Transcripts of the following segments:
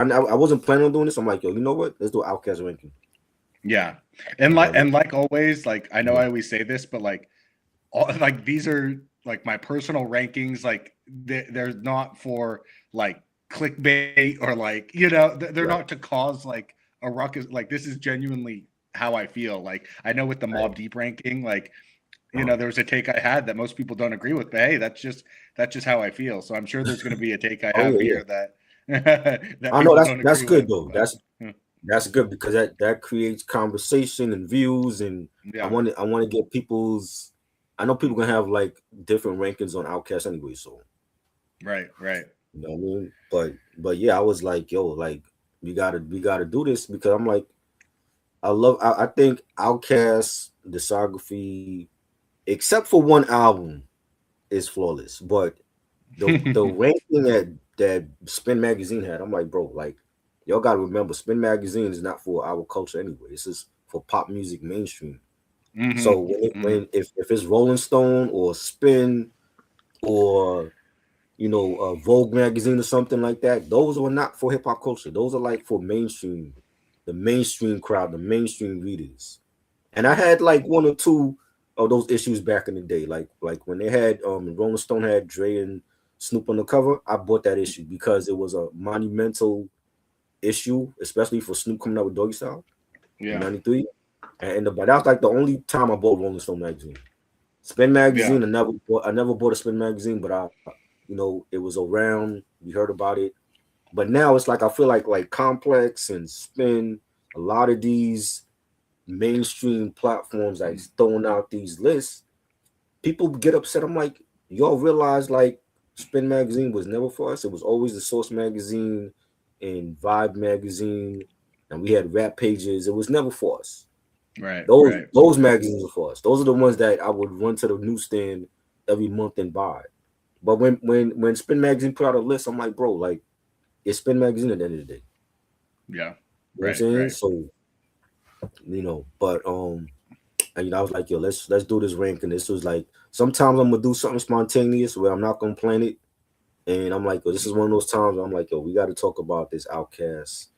I wasn't planning on doing this. I'm like, yo, you know what? Let's do Outkast ranking. Yeah, and And like always, like I know mhm. I always say this, but like like these are like my personal rankings. Like they're not for like clickbait or like they're not Right, to cause like a ruckus. Like this is genuinely how I feel. Like I know with the right. Mob Deep ranking, like Uh-huh. there was a take I had that most people don't agree with, but hey, that's just how I feel. So I'm sure there's going to be a take I Oh have yeah, yeah. here that that I know people that's don't that's agree good with. though. But That's good because that creates conversation and views, and yeah, I want to get people's. I know people gonna have like different rankings on Outkast anyway, so right, right. you know what I mean. But yeah, I was like, yo, like we gotta do this because I'm like I think Outkast discography, except for one album, is flawless. But the ranking that Spin Magazine had, I'm like, bro, like y'all gotta remember, Spin Magazine is not for our culture anyway. This is for pop music mainstream. Hmm. So Hmm. if it's Rolling Stone or Spin or Vogue magazine or something like that, those are not for hip hop culture. Those are like for mainstream, the mainstream crowd, the mainstream readers. And I had like one or two of those issues back in the day, like when they had Rolling Stone had Dre and Snoop on the cover. I bought that issue because it was a monumental issue, especially for Snoop coming out with Doggy Style in Yeah, '93. But that was like the only time I bought Rolling Stone magazine. Spin yeah. magazine, I never bought a Spin magazine, but it was around. We heard about it, but now it's like I feel like Complex and Spin, a lot of these mainstream platforms like throwing out these lists, people get upset. I'm like, y'all realize like Spin magazine was never for us. It was always the Source magazine and Vibe magazine, and we had rap pages. It was never for us. Right, Those right. those magazines are for us. Those are the ones that I would run to the newsstand every month and buy. But when Spin magazine put out a list, I'm like, bro, like it's Spin magazine at the end of the day. Yeah, You know what I'm right, saying? right. So but and I was like, yo, let's do this ranking. This was like sometimes I'm gonna do something spontaneous where I'm not gonna plan it, and I'm like, yo, this is one of those times where I'm like, yo, we got to talk about this Outcast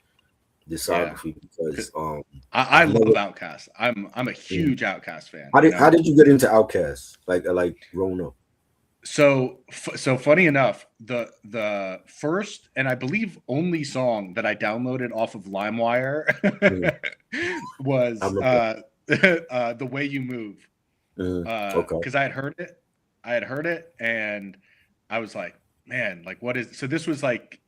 Yeah. discography 'Cause because I I've love never. Outkast. I'm a Mm. huge Outkast fan. How did you get into Outcast like growing up? So funny enough, the first and I believe only song that I downloaded off of LimeWire Mm. I was remember. "The Way You Move," Okay. because I had heard it, and I was like, man, like what is? So this was like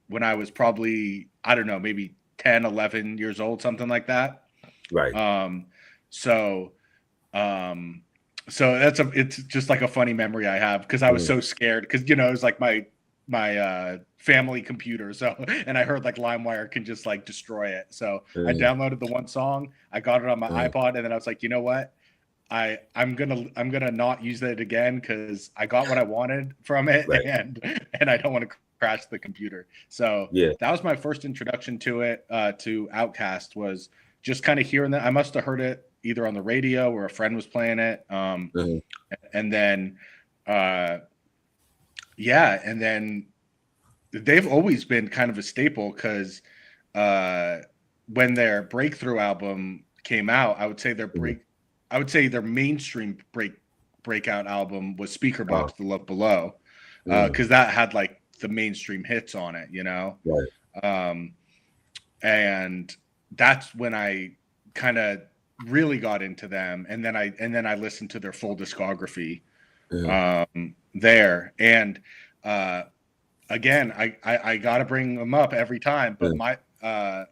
when I was probably I don't know, maybe 10, 11 years old, something like that. Right. Um, so um, so it's just like a funny memory I have because I was Mm. so scared because it was like my family computer. So and I heard like LimeWire can just like destroy it. So I Mm. downloaded the one song, I got it on my Mm. iPod, and then I was like, you know what? I'm gonna not use that again because I got what I wanted from it, Right. and I don't want to crash the computer. So Yeah. that was my first introduction to it. To Outkast was just kind of hearing that. I must have heard it either on the radio or a friend was playing it. Mm. And then uh, yeah, and then they've always been kind of a staple because uh, when their breakthrough album came out, Mm. I would say their mainstream breakout album was Uh, Speakerbox, The Love Below, mm. because that had like the mainstream hits on it. Right. Um, and that's when I kind of really got into them, and then I listened to their full discography Mm. there, and uh, again, I got to bring them up every time. But Mm.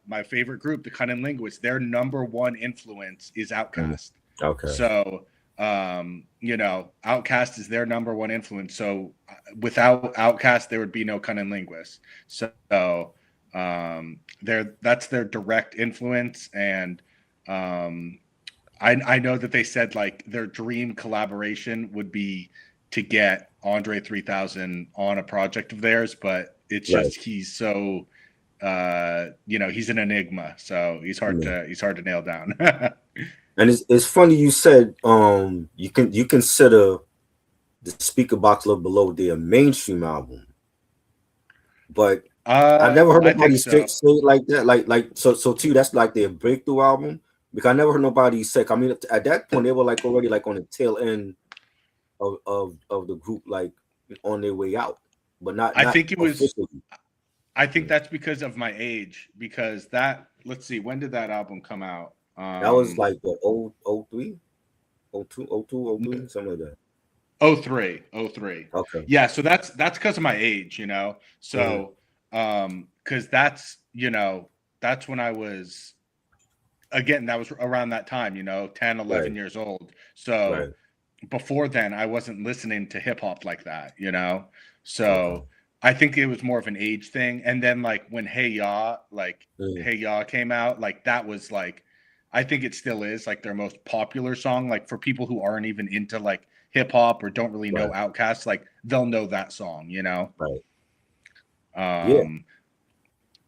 my favorite group, the Cunning Linguists, their number one influence is Mm. Outkast. Okay. So Outkast is their number one influence. So without Outkast, there would be no Cunning Linguists. So that's their direct influence, and um, I know that they said like their dream collaboration would be to get Andre 3000 on a project of theirs, but it's Right. just he's so he's an enigma, so Mm. he's hard to nail down. And it's funny you said you consider the Speaker Box Love Below their mainstream album, but I never heard I think nobody say, so. say it like that. So to you, that's like their breakthrough album. Because I never heard nobody say. I mean, at that point, they were like already like on the tail end of the group, like on their way out, but I not think it was. officially. I think Yeah. that's because of my age. Because that. Let's see. When did that album come out? That was like what, 03, 02, 02, 03, something like that. Oh three, oh three. Okay. Yeah, so that's because of my age, you know. Mhm. So because that's that's when I was, again, that was around that time, 10, Right. 11 years old. So Right. before then I wasn't listening to hip hop like that. Okay. So I think it was more of an age thing. And then like when Mhm. Hey Ya came out, like that was like, I think it still is like their most popular song. Like for people who aren't even into like hip hop or don't really know Right. Outkast, like they'll know that song. Right. Yeah. Um,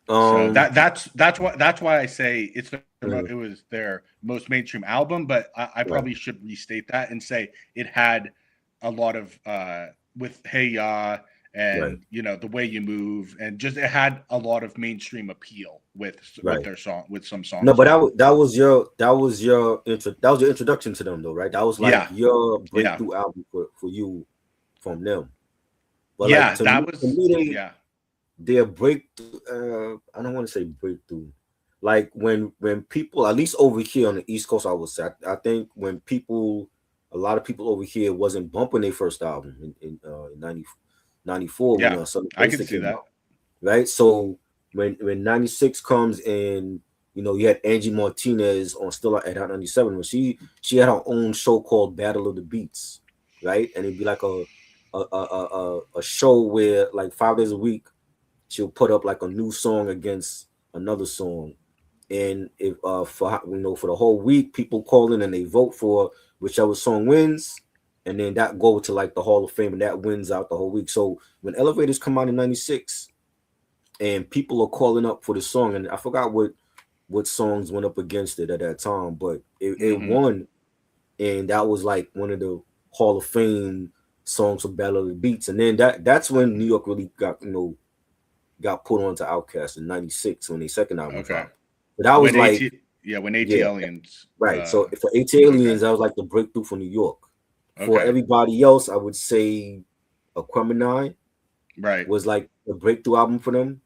so Um. that's why I say it Mhm. was their most mainstream album, but I Right. probably should restate that and say it had a lot of with Hey Ya Right. and the way you move, and just it had a lot of mainstream appeal with Right. their song, with some No, songs but on it. that was your introduction to them though, right? That was like Yeah, your yeah, breakthrough album for you from them. But like yeah. That to was me, yeah, their breakthrough. I don't want to say breakthrough. Like when people, at least over here on the East Coast, I would say, I think when people, a lot of people over here wasn't bumping their first album in 94 when yeah. Southern I can Basic see came that. out, right? So when 96 comes and you had Angie Martinez on Still at Hot 97 when she had her own show called Battle of the Beats, right? And it'd be like a show where like 5 days a week she'll put up like a new song against another song, and if for the whole week people call in and they vote for whichever song wins, and then that go to like the Hall of Fame and that wins out the whole week. So when Elevators come out in 96 and people are calling up for the song, and I forgot what songs went up against it at that time, but it Hmm. won, and that was like one of the Hall of Fame songs for Battle of the Beats. And then that's when New York really got put onto Outkast in '96 when their second album Okay. dropped. But that was When like, AT yeah, aliens. right. So for AT Okay. Aliens, that was like the breakthrough for New York. For Okay. everybody else, I would say Aquemini Right. was like the breakthrough album for them.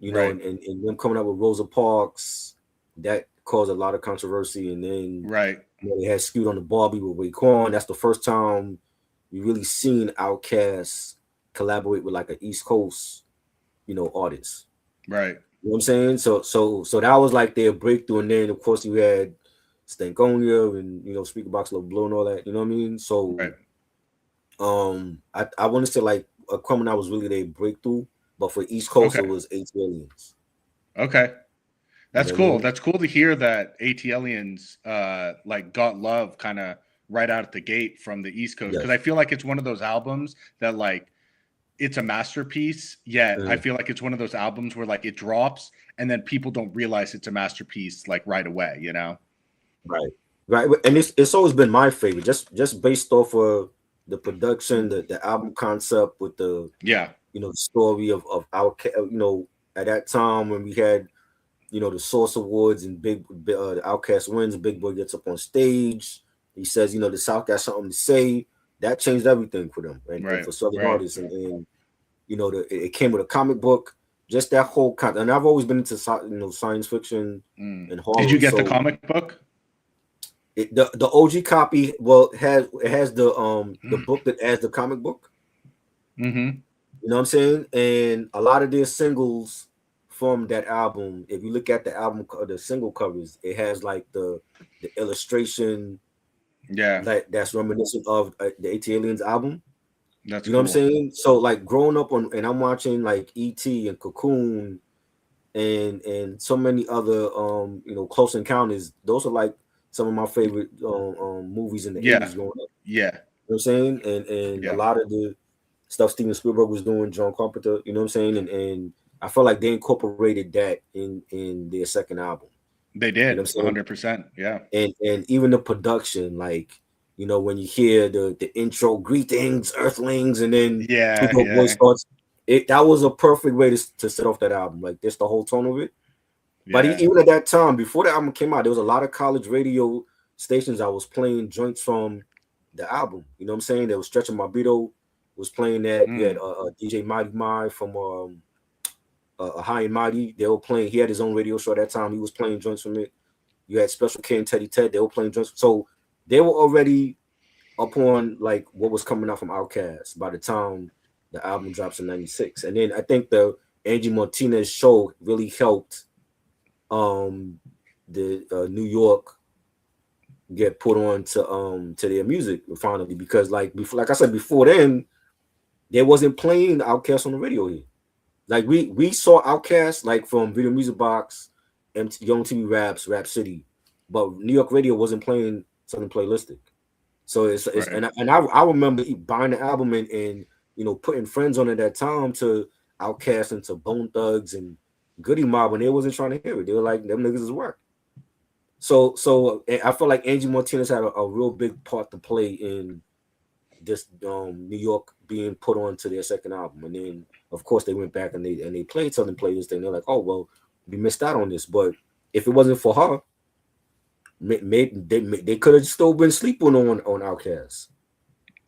Right. And them coming up with Rosa Parks, that caused a lot of controversy. And then Right. they had Skewed on the Barbie with Raekwon. That's the first time you really seen Outkast collaborate with like an East Coast, artist. Right. You know what I'm saying? So that was like their breakthrough, and then of course you had Stankonia and Speakerbox Lil Blue and all that. You know what I mean? So Right. I want to say like Aquemini was really their breakthrough, but for East Coast it Okay. was Eight Aliens. Okay. You That's know what I cool. mean? That's cool to hear that AT Aliens like got love kind of right out of the gate from the East Coast, because I Yes. feel like it's one of those albums that like it's a masterpiece, yet I Mhm. feel like it's one of those albums where like it drops and then people don't realize it's a masterpiece like right away. Right. Right. And it's always been my favorite, just based off of the production, the album concept with the Yeah. the story of our at that time when we had the Source Awards and the Outkast wins. Big Boy gets up on stage. He says, the South got something to say. That changed everything for them and Right. for Southern Right. artists. And it came with a comic book. Just that whole content. And I've always been into science fiction Mm. and Did you horror. get the So comic book? the OG copy, well, it has the book that adds the comic book. Mm-hmm. You know what I'm saying? And a lot of their singles from that album, if you look at the single covers, it has like the illustration Yeah. that's reminiscent of the AT Aliens album. That's You know what I'm cool. saying? So like growing up and I'm watching like ET and Cocoon and so many other Close Encounters. Those are like some of my favorite movies in the Yeah. 80s growing up. Yeah. You know what I'm saying? And a Yeah. lot of the stuff Steven Spielberg was doing, John Carpenter, you know what I'm saying? And I felt like they incorporated that in their second album. They You know did. what I'm saying? 100%. Yeah. And even the production, like, when you hear the intro, greetings, earthlings, and then Yeah. Two Dope Boy Yeah. starts that was a perfect way to set off that album. Like this, the whole tone of it. But Yeah. even at that time, before the album came out, there was a lot of college radio stations I was playing joints from the album. You know what I'm saying? There was Stretch and Mobito was playing that. You had Mm, DJ Mighty Mai from High and Mighty. They were playing. He had his own radio show at that time. He was playing joints from it. You had Special K and Teddy Ted. They were playing joints. So they were already upon like what was coming out from Outkast by the time the album drops in '96. And then I think the Angie Martinez show really helped the New York get put on to their music finally, because like before, like I said before, then they wasn't playing Outkast on the radio here. Like we saw Outkast like from Video Music Box and Young TV Raps, Rap City, but New York radio wasn't playing something playlistic. So it's right. I remember buying the album and putting friends on at that time to Outkast and to Bone Thugs and Goody Mob when they wasn't trying to hear it. They were like, them niggas is work. So I feel like Angie Martinez had a real big part to play in this New York being put on to their second album. And then of course they went back and they played something playlist and they're like, oh well, we missed out on this. But if it wasn't for her, maybe they could have still been sleeping on Outkast.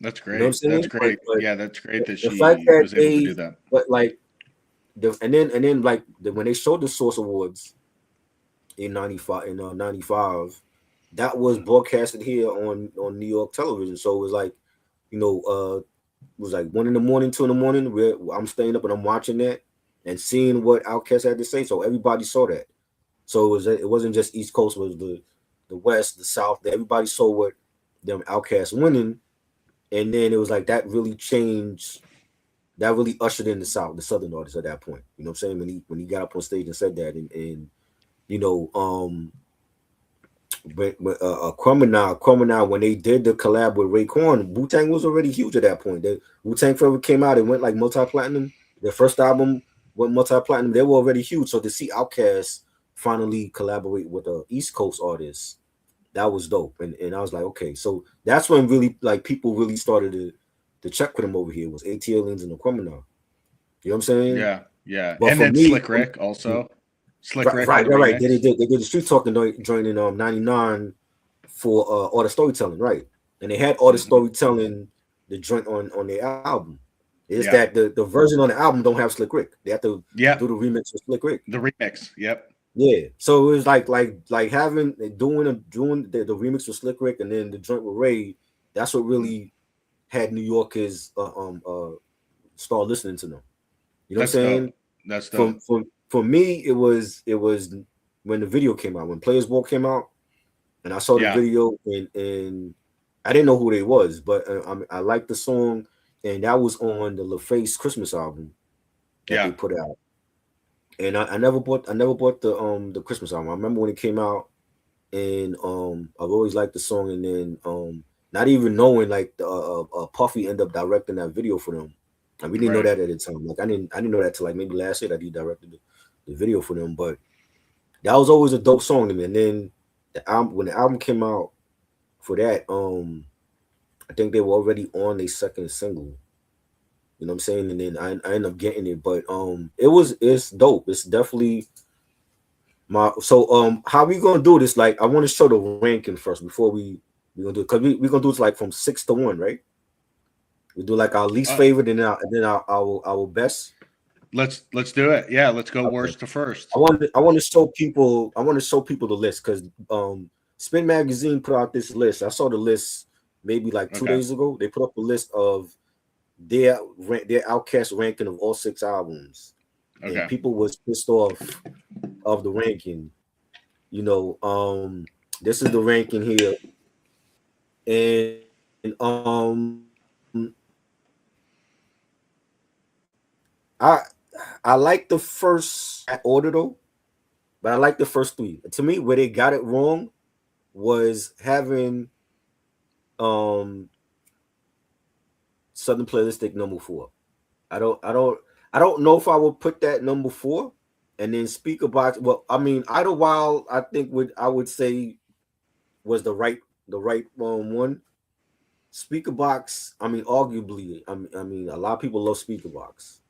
That's You know what I'm great. That's saying? great. But Yeah, that's great that the fact she that was able to do that. but like and then like when they showed the Source Awards in '95, that was broadcasted here on New York television. So it was like, it was like 1 in the morning, 2 in the morning, where I'm staying up and I'm watching that and seeing what Outkast had to say. So everybody saw that. So it wasn't just East Coast, it was the West, the South. Everybody saw what them Outkast winning, and then it was like that really changed. That really ushered in the South, the Southern artists at that point. You know what I'm saying? When he got up on stage and said that, and you know, but Criminal, when they did the collab with Raekwon, Wu Tang was already huge at that point. Wu Tang Forever came out, it went like multi platinum. Their first album went multi platinum. They were already huge. So to see Outkast finally collaborate with a East Coast artist, that was dope. And I was like, okay, so that's when really like people really started to check with him over here was AT Aliens and the Criminal. You know what I'm saying? Yeah, yeah. But And for then me, Slick Rick also. Slick right, Rick on right, the right, right. remix. They did the street talking joint in '99 for all the storytelling, right? And they had all the Hmm. storytelling the joint on their album. It's that Yeah. the version on the album don't have Slick Rick. They have to do Yep. the remix with Slick Rick. The remix. Yep. Yeah. So it was like having doing the remix with Slick Rick and then the joint with Ray. That's what Mm. really had New Yorkers start listening to them. You know what I'm That's saying? dope. That's For dope. for for me, it was when the video came out, when Players Ball came out, and I saw the Yeah. video, and I didn't know who they was, but I liked the song, and that was on the LaFace Christmas album that they Yeah. put out. And I never bought the Christmas album. I remember when it came out, and I've always liked the song, and then not even knowing like the Puffy ended up directing that video for them. And we didn't know Right. that at the time. Like I didn't know that till like maybe last year that he directed the video for them. But that was always a dope song to me. And then when the album came out for that, I think they were already on their second single. You know what I'm saying? And then I ended up getting it. But it's dope. It's definitely my so how we gonna do this? Like I want to show the ranking first before we gonna do it, because we gonna do it like from 6 to 1, right? We do like our least Uh, favorite and then our best. let's do it. Yeah. Let's go Okay. worst to first. I want to show people the list, because Spin Magazine put out this list. I saw the list maybe like two Okay. days ago. They put up a list of their Outcast ranking of all 6 albums, and Okay. people was pissed off of the ranking. This is the ranking here, and I I like the first order though, but I like the first three. To me, where they got it wrong was having um Southern Playlistic number 4. I don't I don't I don't know if I would put that number 4, and then Speaker Box. Well, I mean, Idlewild I think I would say was the right one. Speaker Box, I mean, arguably, I mean, a lot of people love Speaker Box,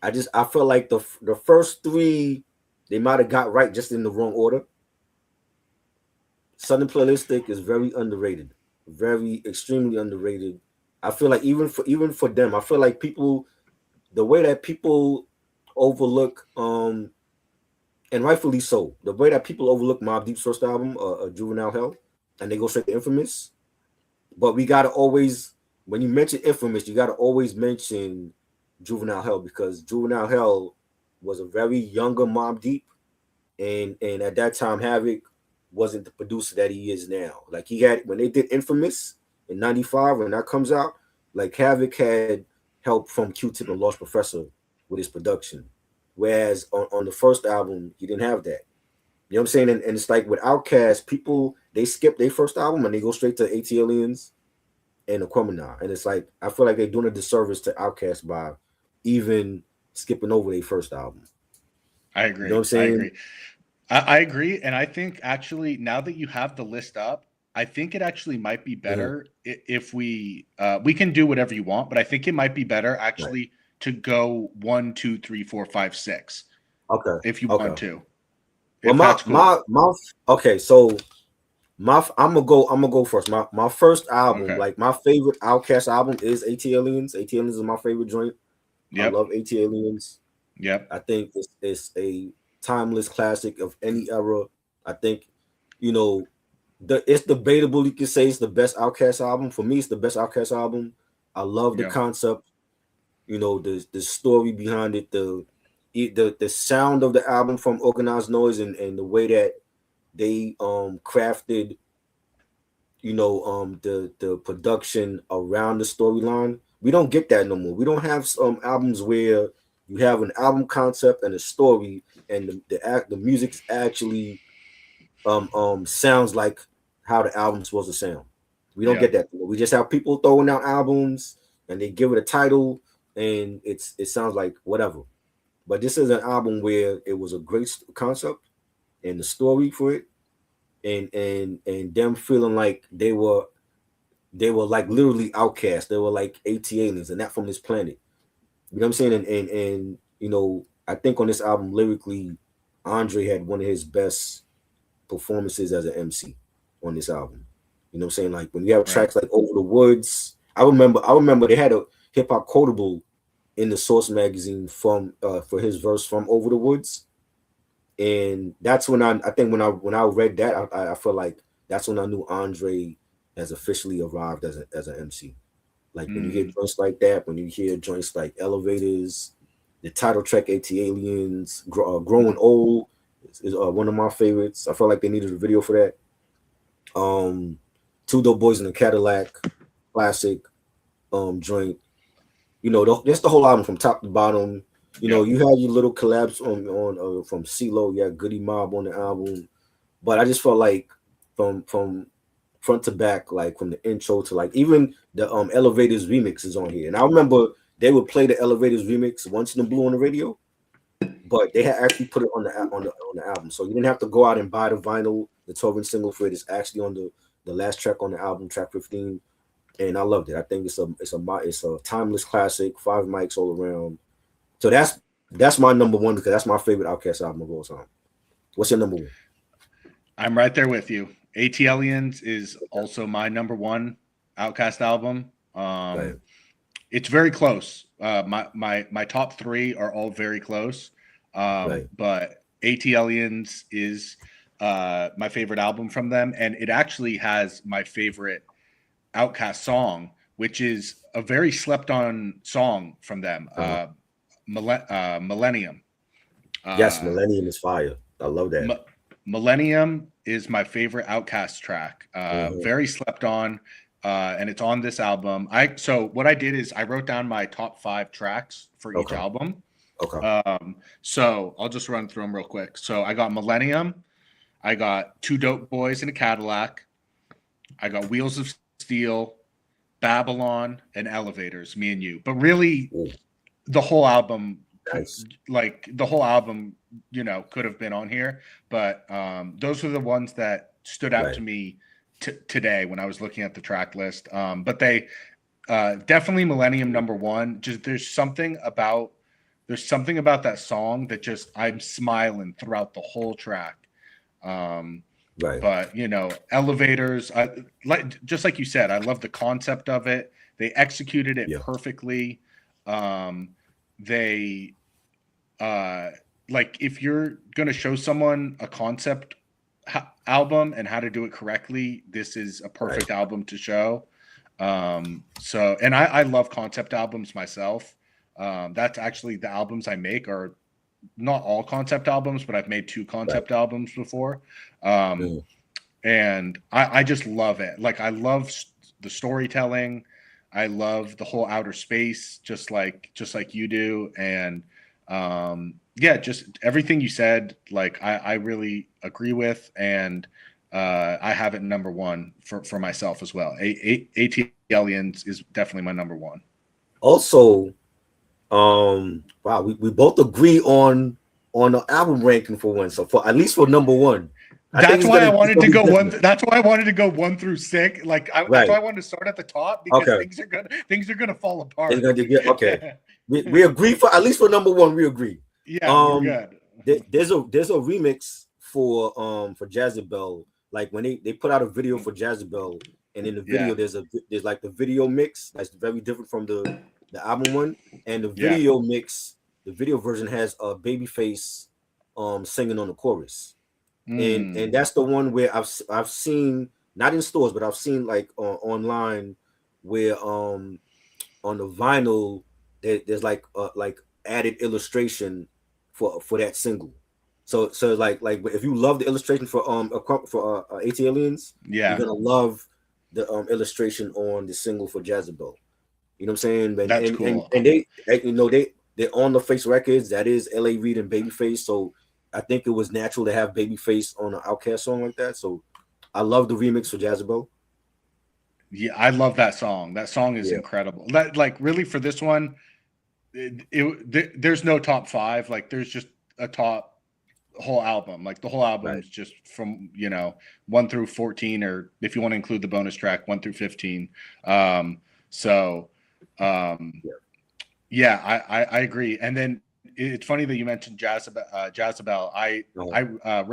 I feel like the first three they might have got right just in the wrong order. Southern Playlistic is very underrated, very extremely underrated. I feel like even for them, I feel like people the way that people overlook and rightfully so, the way that people overlook Mobb Deep's first album, Juvenile Hell, and they go straight to Infamous. But we gotta always, when you mention Infamous, you gotta always mention Juvenile Hell because Juvenile Hell was a very younger Mobb Deep, and at that time Havoc wasn't the producer that he is now. Like he had when they did Infamous in '95 when that comes out, like Havoc had help from Q-Tip and Lost Professor with his production, whereas on the first album he didn't have that. You know what I'm saying? And it's like with Outkast, people they skip their first album and they go straight to ATLiens and Aquemini. And it's like I feel like they're doing a disservice to Outkast by even skipping over their first album. I You know agree. what I'm I saying? agree. I agree. And I think actually, now that you have the list up, I think it actually might be Mm-hmm. better if we can do whatever you want, but I think it might be better Right. actually to go 1, 2, 3, 4, 5, 6 Okay. if you Okay. want to, Well, if that's cool. okay. So I'm gonna go first. My first album, Okay. like my favorite Outkast album, is ATLiens. ATLiens is my favorite joint. I Yep. love ATLiens. Yep. I think it's a timeless classic of any era. I think, you know, it's debatable. You can say it's the best Outkast album. For me, it's the best Outkast album. I love the Yep. concept. You know, the story behind it, the sound of the album from Organized Noise, and the way that they crafted, the production around the storyline. We don't get that no more. We don't have some albums where you have an album concept and a story, and the music's actually sounds like how the album's supposed to sound. We don't get Yep. that. We just have people throwing out albums and they give it a title and it sounds like whatever. But this is an album where it was a great concept and the story for it, and them feeling like they were like literally outcasts. They were like AT aliens and not from this planet. You know what I'm saying? And I think on this album lyrically, Andre had one of his best performances as an MC on this album. You know what I'm saying? Like when you have Right. tracks like Over the Woods, I remember they had a hip hop quotable in the Source magazine from for his verse from Over the Woods. And that's when I think when I read that, I feel like that's when I knew Andre has officially arrived as an MC. Like when you hear Mm, joints like that, when you hear joints like Elevators, the title track AT Aliens, Growing mm, Old is one of my favorites. I felt like they needed a video for that. Two Dope Boys in a Cadillac, classic joint. That's the whole album from top to bottom. yep. You had your little collabs on from CeeLo, you had Goody Mob on the album, but I just felt like from front to back, like from the intro to like even the Elevators remix is on here. And I remember they would play the Elevators remix once in the blue on the radio, but they had actually put it on the album, so you didn't have to go out and buy the vinyl. The 12-inch single for it is actually on the last track on the album, track 15, and I loved it. I think it's a timeless classic. Five mics all around. So that's my number one because that's my favorite Outkast album of all time. What's your number one? I'm right there with you. ATLians is Okay, also my number one Outcast album. go ahead. It's very close. My top three are all very close. Right. But ATLians is my favorite album from them, and it actually has my favorite Outcast song, which is a very slept on song from them, Uh-huh. Millennium. Yes, Uh, Millennium is fire. I love that. M- Millennium is my favorite Outcast track. Hmm. Very slept on, and it's on this album. So what I did is I wrote down my top five tracks for each Okay. album. Okay. So I'll just run through them real quick. So I got Millennium, I got Two Dope Boys in a Cadillac, I got Wheels of Steel, Babylon, and Elevators. Me and You. But really, Ooh, the whole album nice. the whole album could have been on here, but those are the ones that stood out Right. to me today when I was looking at the track list. But they definitely Millennium number one. Just there's something about there's something about that song that just I'm smiling throughout the whole track. Um, Right. but you know, elevators, like just like you said, I love the concept of it. They executed it Yeah. perfectly. Um, they uh, like if you're gonna show someone a concept album and how to do it correctly, this is a Right. perfect album to show. So, and I love concept albums myself. That's actually the albums I make are not all concept albums, but I've made two Right. concept albums before. Um, Mm. and I just love it. Like I love the storytelling. I love the whole outer space, just like you do. And yeah, just everything you said, like I really agree with. And I have it number one for myself as well. AT Aliens is definitely my number one. Also, wow, we both agree on the album ranking for one. So for at least for number one, I think That's why I it's wanted gonna to be go one. different. That's why I wanted to go 1 through 6. Like that's why Right. I wanted to start at the top because Okay. things are gonna fall It's apart. gonna get okay. We agree for at least for number one. We agree. Yeah, we're Um, good. there's a remix for Jezebel. Like when they put out a video for Jezebel, and in the video Yeah, there's like the video mix that's very different from the album one, and the yeah. video mix, the video version has a Babyface singing on the chorus, and Mm, that's the one where I've seen, not in stores, but I've seen like online, where on the vinyl there's like added illustration for that single. So like if you love the illustration for AT Aliens, you're yeah, gonna love the illustration on the single for Jezebel. You know what I'm saying? And that's and and, cool. and they they're on the Face Records. That is L.A. Reid and Babyface. So I think it was natural to have Babyface on an Outkast song like that. So I love the remix for Jezebel. Yeah, I love that song. That song is Yeah, incredible. That like really for this one, there's no top five. Like there's just a top whole album. Like the whole right. album's just from 1 through 14, or if you want to include the bonus track 1 through 15. Um, so um, Yeah. yeah, I agree. And then it's funny that you mentioned Jezebel. I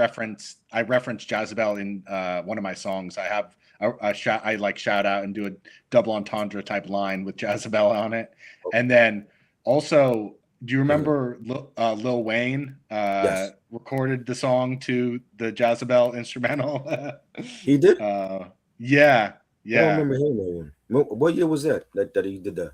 referenced Jezebel in one of my songs. I have a shout. I like shout out and do a double entendre type line with Jezebel on it. And then also, do you Mhm. remember Lil Wayne Yes, recorded the song to the Jezebel instrumental? he did. uh, yeah, I don't yeah. remember hearing that one. What year was that he did that?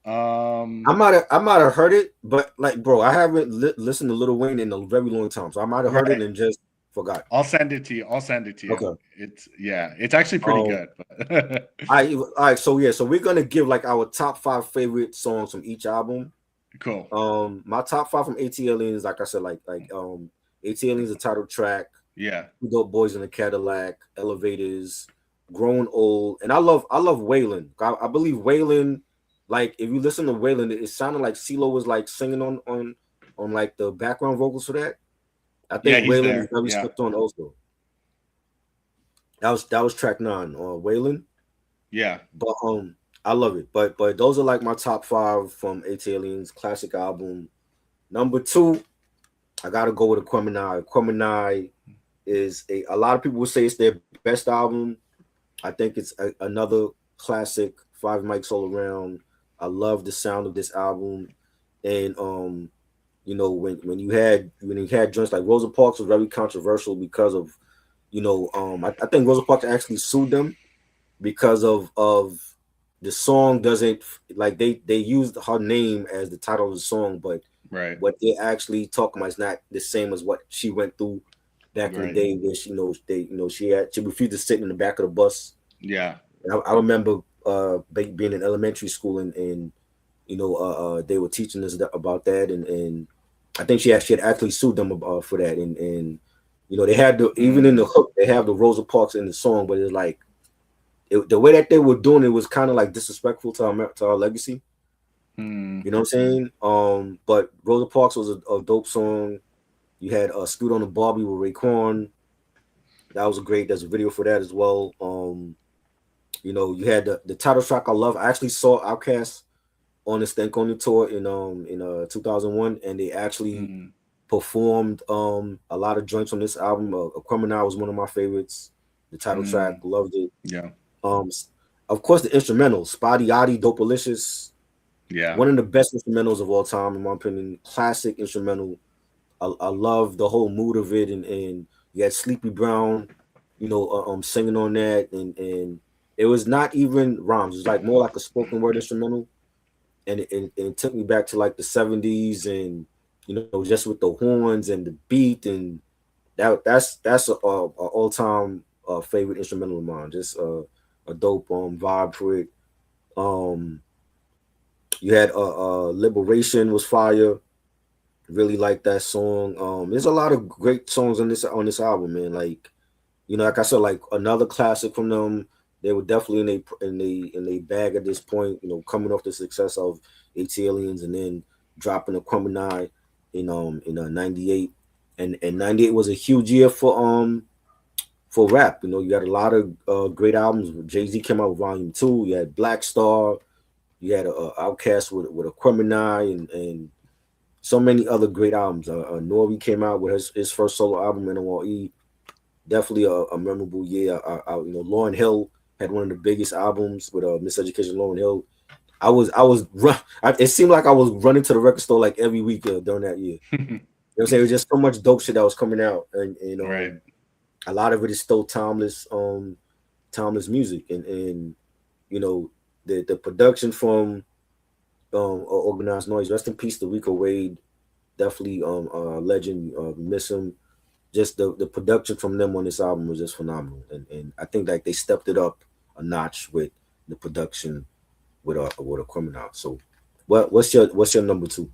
Um, I might have heard it, but like, bro, I haven't listened to Lil Wayne in a very long time, so I might have heard it right. and just forgot. I'll send it to you. I'll send it to you. Okay. It's yeah, it's actually pretty Um. good. But All right. So yeah. So we're gonna give like our top 5 favorite songs from each album. cool. My top 5 from AT Aliens, like I said, AT Aliens, the title track, Yeah. Two Dope Boys in a Cadillac, Elevators, Grown Old, and I love Waylon. I believe Waylon, like if you listen to Waylon, it sounded like CeeLo was like singing on like the background vocals for that. I Yeah, think he's Waylon is there. very Yeah. slept on also. That was track 9 on Waylon. Yeah. But I love it. But those are like my top 5 from AT Aliens classic album. Number 2, I gotta go with Aquemini. Aquemini is a lot of people would say it's their best album. I think it's another classic 5 mics all around. I love the sound of this album. And when you had joints like Rosa Parks was very controversial because of I think Rosa Parks actually sued them because of the song doesn't, like, they used her name as the title of the song, but Right. what they're actually talking about is not the same as what she went through back in the Right. day, where she refused to sit in the back of the bus. Yeah. And I remember being in elementary school, and they were teaching us about that, and I think she had actually sued them for that, and they had even in the Mm, hook they have the Rosa Parks in the song, but it's like the way that they were doing it was kind of like disrespectful to our legacy. mm, You know what I'm saying? But Rosa Parks was a dope song. You had Scoot on the Barbie with Raekwon. That was a great. There's a video for that as well. You had the title track. I love. I actually saw Outkast on the Stankonia tour in 2001, and they actually Mm, performed a lot of joints on this album. Aquemini was one of my favorites. The title track, mm, loved it. yeah, Um, of course, the instrumentals, Spotty Yachty, Dopalicious, yeah. one of the best instrumentals of all time, in my opinion. Classic instrumental. I love the whole mood of it, and you had Sleepy Brown, singing on that, and it was not even rhymes. It was like more like a spoken word instrumental, and it took me back to like the '70s, and just with the horns and the beat, and that's a all time favorite instrumental of mine. Just a dope vibe for it. Um, you had Liberation was fire. Really like that song. There's a lot of great songs on this album, man. Like like I said, like another classic from them. They were definitely in a bag at this point. Coming off the success of AT Aliens, and then dropping a Crumb in '98, and '98 was a huge year for rap. You had a lot of great albums. Jay-Z came out with Volume 2. You had Black Star. You had Outkast with a Crumb, and so many other great albums. Nori came out with his first solo album, NORE. Definitely a memorable year. Lauryn Hill had one of the biggest albums with Miseducation. Lauryn Hill. It seemed like I was running to the record store like every week during that year. You know what I'm saying? It was just so much dope shit that was coming out, and Right. a lot of it is still timeless music, and the production from Organized Noise. Rest in peace to Rico Wade. Definitely legend. Miss him. Just the production from them on this album was just phenomenal, and I think like they stepped it up a notch with the production with a Criminal. So, what's your number two?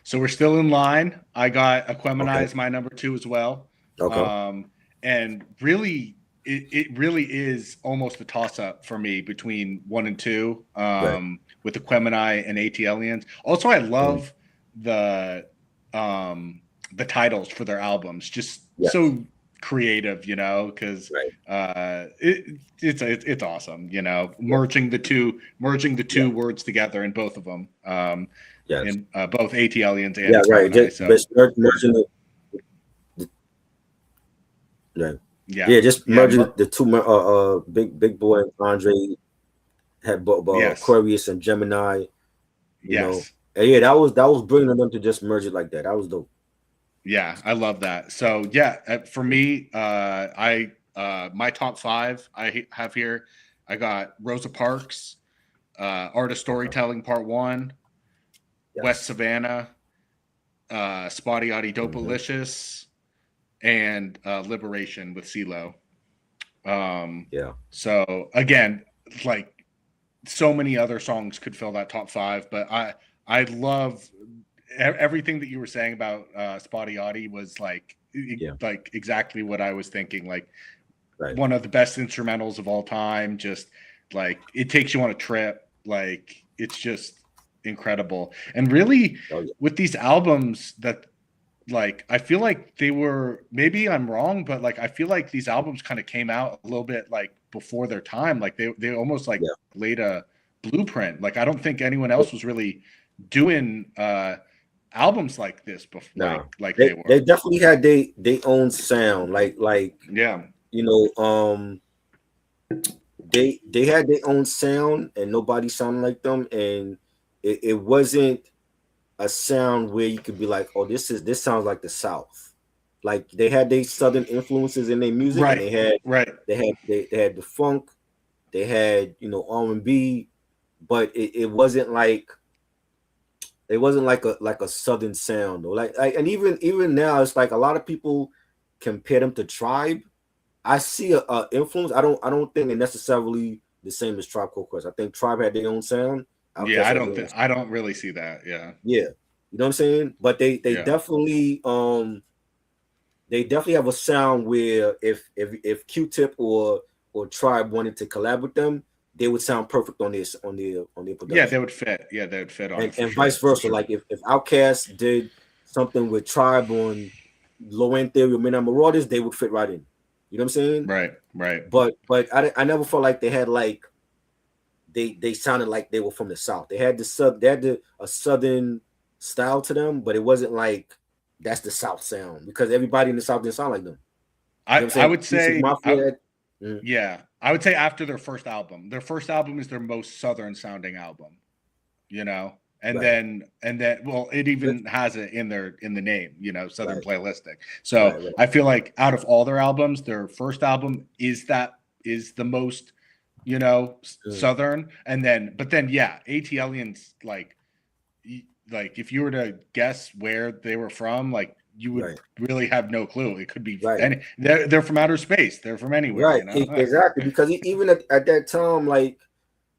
So we're still in line. I got Aquemini Okay. as my number two as well. Okay. And really, it really is almost a toss up for me between one and two, Right. with Aquemini and AT Aliens. Also, I Mm. love the the titles for their albums. Just Yes. so creative, because Right. it's awesome, Yeah. merging the Yeah. two words together in both of them. Yes. In both AT Aliens and Yeah. Right. Aquemini. So Just merging the right. yeah, Yeah. Just yeah, merging the two. Big Boy and Andre had yes, Aquarius and Gemini. You know. yes, And yeah, that was brilliant of them to just merge it like that. That was dope. yeah. I love that. So yeah, for me, I my top five I have here. I got Rosa Parks, Art of Okay. Storytelling Part One, West Yes. Savannah, Spotty Oddie Hmm. Dopalicious, and Liberation with CeeLo. Um, Yeah. so again, like so many other songs could fill that top five, but I love everything that you were saying about Spotty Oddie was Yeah. like exactly what I was thinking. Like Right. one of the best instrumentals of all time. Just like it takes you on a trip. Like it's just incredible. And really, Oh yeah. with these albums that like I feel like they were, maybe I'm wrong, but like I feel like these albums kind of came out a little bit like before their time. Like they almost like Yeah. laid a blueprint. Like I don't think anyone else was really doing albums like this before, Nah. like they They were. definitely had they own sound. Like Yeah. you know um they had their own sound, and nobody sounded like them, and it wasn't a sound where you could be like, oh, this sounds like the South. Like they had their Southern influences in their music, and Right. they had Right. they had they had the funk, they had R&B, but it wasn't like a Southern sound, or like and even now it's like a lot of people compare them to Tribe. I see a influence. I don't think they're necessarily the same as Tribe Called Quest. I think Tribe had their own sound. Yeah, Outkast had their own. I don't really see that. Yeah. Yeah, you know what I'm saying. But they Yeah. definitely have a sound where if Q-Tip or Tribe wanted to collab with them, they would sound perfect on their Yeah, they production, would fit. Yeah, they would fit on and it for and vice sure. For versa. sure. Like if Outkast did something with Tribe on Low End Theory or Midnight Marauders, they would fit right in. You know what I'm saying? Right. Right. But I never felt like they had like they sounded like they were from the South. They had a Southern style to them, but it wasn't like that's the South sound because everybody in the South didn't sound like them. You know what I'm I saying? would Pieces say Mafia had, mm, yeah, I would say after their first album. Their first album is their most southern sounding album, you know. right, And then well, it Chris- even has it in the name, Southern right, Playlistic. So right, I feel like out of all their albums, their first album is the most, mm, southern. And then but then yeah, ATLians like if you were to guess where they were from, like you would right, really have no clue. It could be right. any they're from outer space. They're from anywhere, Right, exactly. Because even at that time, like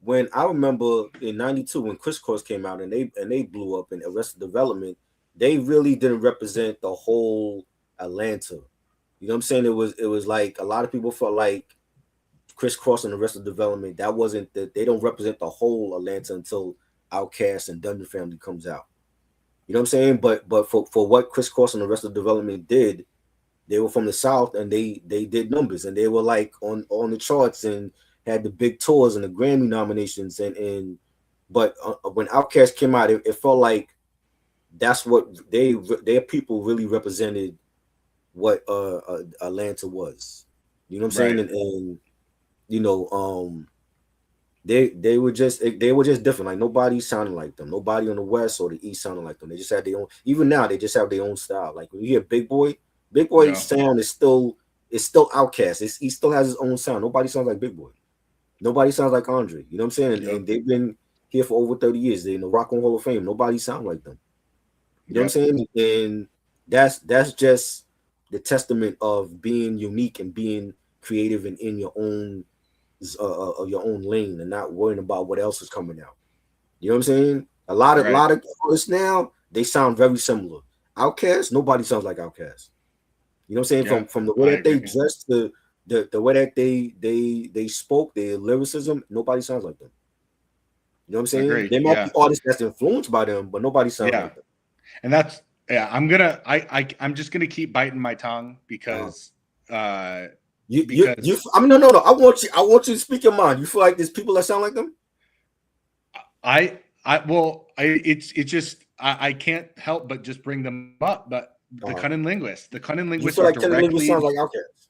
when I remember in '92 when Crisscross came out and they blew up in Arrested Development, they really didn't represent the whole Atlanta. You know what I'm saying? It was like a lot of people felt like Crisscross and Arrested Development that wasn't they don't represent the whole Atlanta until Outkast and Dungeon Family comes out. You know what I'm saying? But for what Crisscross and Arrested Development did, they were from the South and they did numbers and they were like on the charts and had the big tours and the Grammy nominations and but when Outkast came out, it felt like that's what their people really represented what Atlanta was. You know what I'm saying? right. And you know they were just different. Like nobody sounded like them. Nobody on the West or the East sounded like them. They just had their own. Even now, they just have their own style. Like when you hear Big Boy's No, sound is still Outkast. He still has his own sound. Nobody sounds like Big Boy. Nobody sounds like Andre. You know what I'm saying? yep, And they've been here for over 30 years. They're in the Rock and Hall of Fame. Nobody sounds like them. You know what I'm yep, saying? And that's just the testament of being unique and being creative and in your own lane and not worrying about what else is coming out. You know what I'm saying? A lot of right. lot of artists now they sound very similar. Outkast, nobody sounds like Outkast. You know what I'm saying? Yeah, From the way I that they agree. dress to the way that they spoke, their lyricism, nobody sounds like them. You know what I'm saying? Agreed. There might be Yeah, artists that's influenced by them, but nobody sounds yeah. like them. And that's yeah. I'm just gonna keep biting my tongue Uh, uh you because I mean no, I want you to speak your mind. You feel like there's people that sound like them? it's just I can't help but just bring them up. But Uh, the cunning you linguists feel are like Kenny Lingus sounds like Outkast?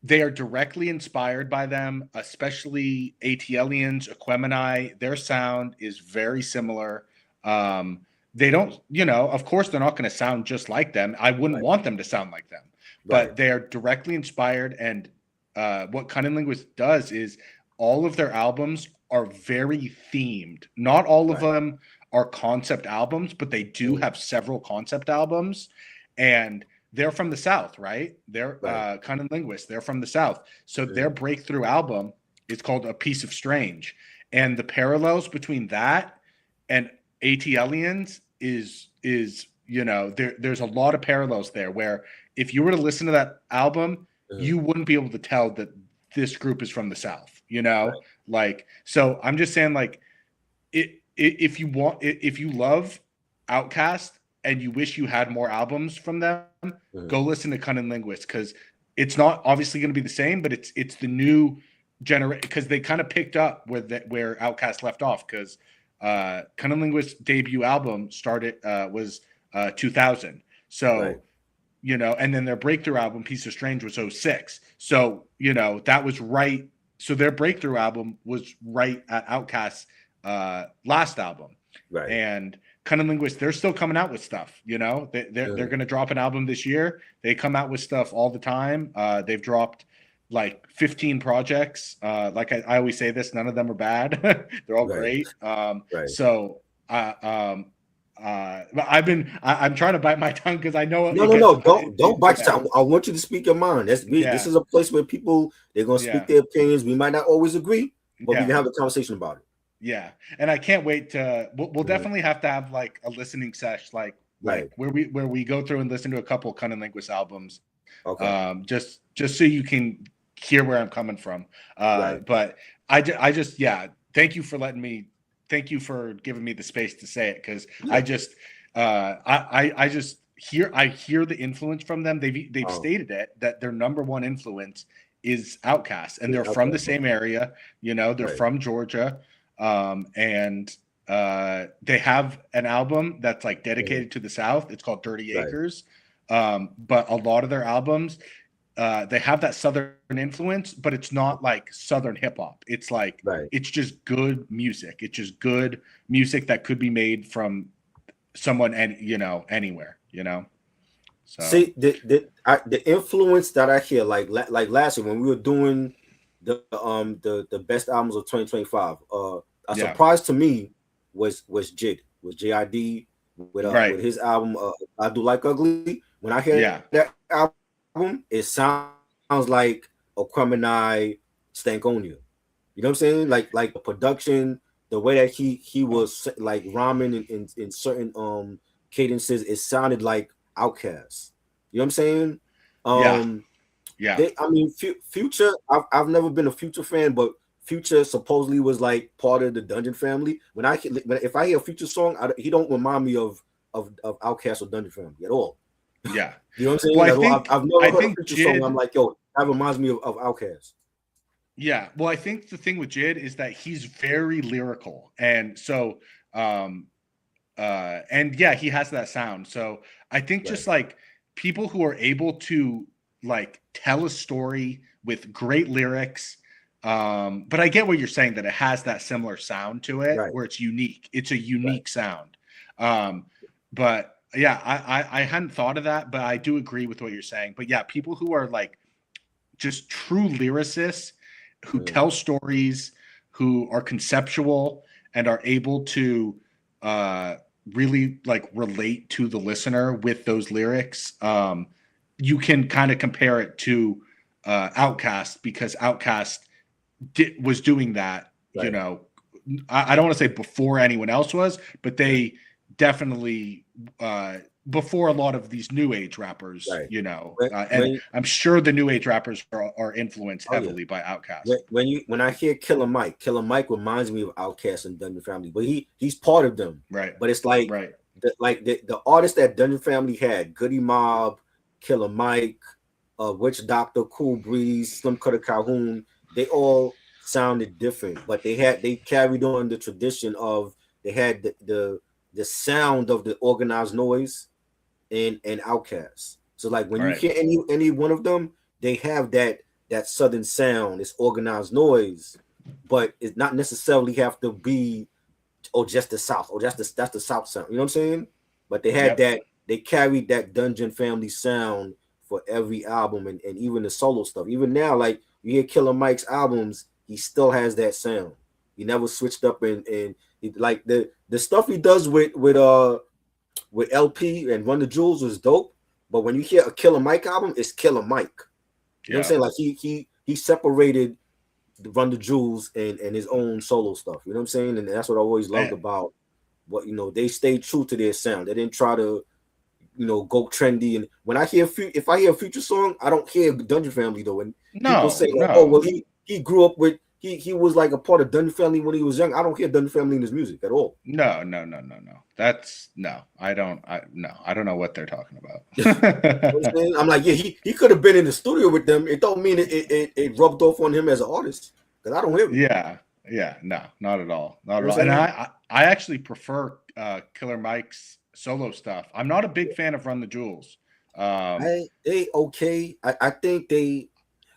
they are directly inspired by them, especially ATLians, Aquemini. Their sound is very similar. Um, they don't, of course, they're not going to sound just like them. I wouldn't Right, want them to sound like them, right, but they are directly inspired. And what Cunning Linguist does is all of their albums are very themed. Not all of right, them are concept albums, but they do mm, have several concept albums. And they're from the South, right? They're right, Cunning Linguists. They're from the South. So their mm, breakthrough album is called A Piece of Strange. And the parallels between that and ATLians there's a lot of parallels there where if you were to listen to that album, mm, you wouldn't be able to tell that this group is from the South, right, Like, so I'm just saying, like, if you love Outkast and you wish you had more albums from them, mm, go listen to Cunning Linguist because it's not obviously going to be the same, but it's the new generation because they kind of picked up where Outkast left off because Cunning Linguist's debut album was 2000, right, so and then their breakthrough album Piece of Strange was '06, so that was right. So their breakthrough album was right at Outkast's last album, right, and Cunning Linguist, they're still coming out with stuff. They're mm, going to drop an album this year. They come out with stuff all the time. They've dropped like 15 projects. Like I always say this, none of them are bad. They're all right, great. right. So I'm trying to bite my tongue because I know No, it no, gets no. Don't bite yeah, your tongue. I want you to speak your mind. This yeah, is a place where people they're gonna speak yeah, their opinions. We might not always agree, but we yeah. can have a conversation about it. Yeah, and I can't wait to. We'll Mhm. definitely have to have like a listening sesh, like Right. where we go through and listen to a couple Cunning Linguist albums, Okay. just so you can hear where I'm coming from. Right. But I just yeah, thank you for giving me the space to say it because I Yeah. just I just hear the influence from them. They've Um, stated it that their number one influence is Outkast, and they're from the Okay. same area. You know, they're Right. from Georgia, and they have an album that's like Mhm. dedicated to the South. It's called Dirty Right. Acres. But a lot of their albums, they have that Southern influence, but it's not like Southern hip hop. It's like Right. it's just good music. It's just good music that could be made from someone and anywhere. So See the influence that I hear, like last year when we were doing the best albums of 2025. A yeah, surprise to me was JID with right, his album I Do Like Ugly. When I hear that yeah, album, it sounds like a Crumini Stankonia. You know what I'm saying? Like the production, the way that he was like rhyming in certain cadences, it sounded like Outkast. You know what I'm saying? yeah, Um, yeah. I mean, Future. I've never been a Future fan, but Future supposedly was like part of the Dungeon family. If I hear a Future song, he don't remind me of Outkast or Dungeon family at all. Yeah. You know what I'm Well, saying? At all. I've never I heard a think Future song. I'm Jid. like, yo, that reminds me of Outkast. Yeah. Well, I think the thing with Jid is that he's very lyrical, and so, um, and yeah, he has that sound. So I think Right, just like people who are able to like tell a story with great lyrics. But I get what you're saying, that it has that similar sound to it right, where it's unique. It's a right. unique sound. Um, but yeah, I hadn't thought of that, but I do agree with what you're saying. But yeah, people who are like just true lyricists who Mm, tell stories, who are conceptual and are able to uh, really like relate to the listener with those lyrics. You can kind of compare it to Outkast, because Outkast was doing that. right, I don't want to say before anyone else was, but right, they definitely before a lot of these new age rappers, right. and When I'm sure the new age rappers are influenced oh yeah. heavily by Outkast. When I hear Killer Mike reminds me of Outkast and Dungeon Family, but he's part of them. Right, But it's like right, the artists that Dungeon Family had, Goody Mob, Killer Mike, Witch Doctor, Cool Breeze, Slim Cutter Calhoun, they all sounded different, but they carried on the tradition of they had the sound of the organized noise and Outkast. So like when you right, hear any one of them, they have that southern sound, it's organized noise, but it not necessarily have to be just the South, or that's the South sound. You know what I'm saying? But yep, they carried that Dungeon Family sound for every album and even the solo stuff. Even now, like you hear Killer Mike's albums, he still has that sound. He never switched up and like the stuff he does with LP and Run the Jewels was dope. But when you hear a Killer Mike album, it's Killer Mike. You know what I'm yeah, saying? Like he separated the Run the Jewels and his own solo stuff. You know what I'm saying? And that's what I always loved and, about what they stayed true to their sound. They didn't try to go trendy. And when I hear if I hear a Future song, I don't hear Dungeon Family though. And people say no, like, oh no. well, he grew up with he was like a part of Dungeon Family when he was young. I don't hear Dungeon Family in his music at all. No, no, no, no, no. That's no. I don't. No. I don't know what they're talking You know what I'm about. saying? I'm like, yeah, he could have been in the studio with them. It don't mean it rubbed off on him as an artist because I don't hear it. Yeah, yeah. No, not at all. Not You at know all. what I'm And saying? I actually prefer Killer Mike's solo stuff. I'm not a big fan of Run the Jewels. Um, They okay. I think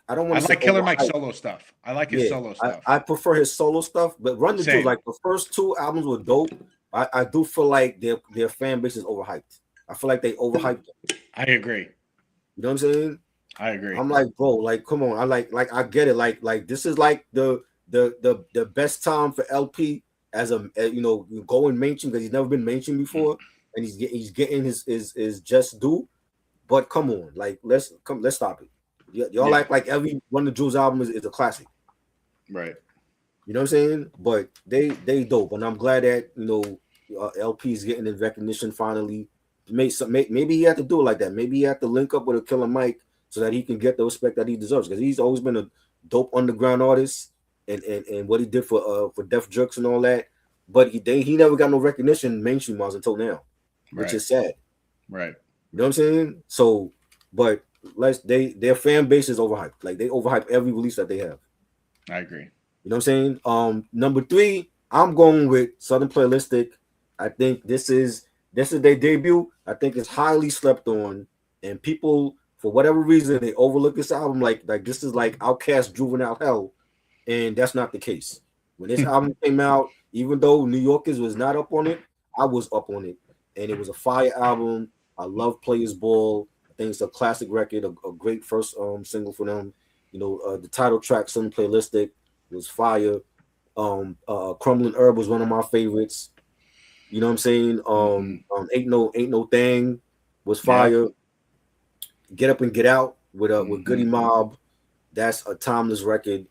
I don't want I to say like Killer Mike's overhyped. solo stuff. I like his Yeah, solo stuff. I prefer his solo stuff, but Run the Jewels, Same. like the first two albums were dope. I do feel like their fan base is overhyped. I feel like they overhyped them. I agree. You know what I'm saying? I agree. I'm like, bro, like, come on. I like I get it. Like this is like the best time for LP as going mainstream because he's never been mainstream before, and he's getting his just due. But come on, like let's stop it. Y'all Yeah. act like every one of the Jules album is a classic. Right. You know what I'm saying? But they dope, and I'm glad that LP is getting the recognition finally. Maybe he had to do it like that. Maybe he had to link up with a Killer Mike so that he can get the respect that he deserves because he's always been a dope underground artist and what he did for Def Jerks and all that. But he never got no recognition mainstream wise until now, which Right. is sad. Right. You know what I'm saying? So, but like their fan base is overhyped. Like they overhype every release that they have. I agree. You know what I'm saying? Number three, I'm going with Southern Playalistic. I think this is their debut. I think it's highly slept on, and people for whatever reason they overlook this album. Like this is like Outkast Juvenile Hell, and that's not the case. When this album came out, even though New Yorkers was not up on it, I was up on it, and it was a fire album. I love Players Ball. I think it's a classic record, a great first single for them. The title track, Southern Playalistic, was fire. Crumbling Herb was one of my favorites. You know what I'm saying? Ain't no thing was Yeah. fire. Get Up and Get Out with Goody Mm-hmm. Mob. That's a timeless record.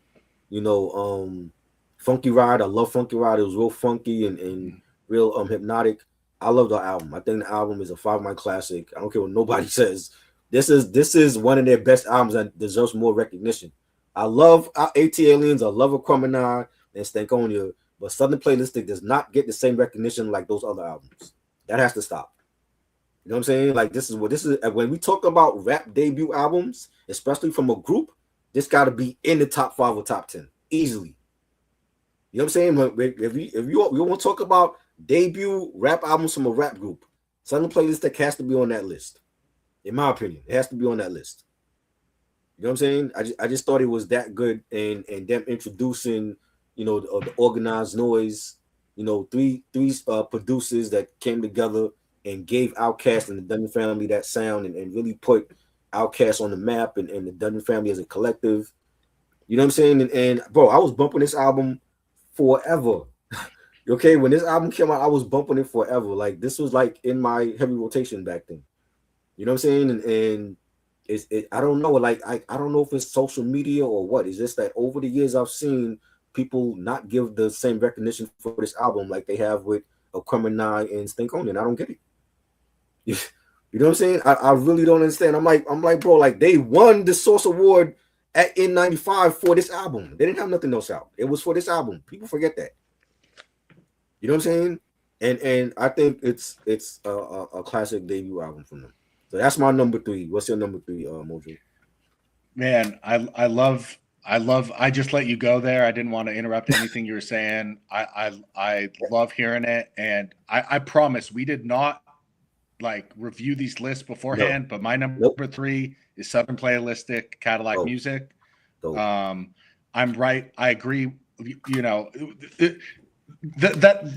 You know, Funky Ride. I love Funky Ride. It was real funky and real hypnotic. I love the album. I think the album is a 5 mic classic. I don't care what nobody says. This is one of their best albums that deserves more recognition. I love AT Aliens. I love Aquemini and Stankonia, but Southern Playlistic does not get the same recognition like those other albums. That has to stop. You know what I'm saying? Like this is when we talk about rap debut albums, especially from a group, this got to be in the top 5 or top 10 easily. You know what I'm saying? If you want to talk about debut rap albums from a rap group, Southern Playlistic has to be on that list. In my opinion, it has to be on that list. You know what I'm saying? I just thought it was that good, and them introducing, the organized noise, three producers that came together and gave Outkast and the Dungeon family that sound and really put Outkast on the map and the Dungeon family as a collective. You know what I'm saying? And bro, I was bumping this album forever. Okay, when this album came out, I was bumping it forever. Like this was like in my heavy rotation back then. You know what I'm saying? And I don't know, like I don't know if it's social media or what. It's just that over the years I've seen people not give the same recognition for this album like they have with Aquemini and Stankonia. And I don't get it. You know what I'm saying? I really don't understand. I'm like, bro, like they won the Source Award at N95 for this album. They didn't have nothing else out. It was for this album. People forget that. You know what I'm saying? And I think it's a classic debut album from them. So that's my number three. What's your number three, Mojo? Man, I just let you go there. I didn't want to interrupt anything you were saying. I love hearing it, and I promise we did not like review these lists beforehand. No. But my number Nope. three is Southern Playalistic Cadillac Oh, Music. dope. I'm right. I agree. You know,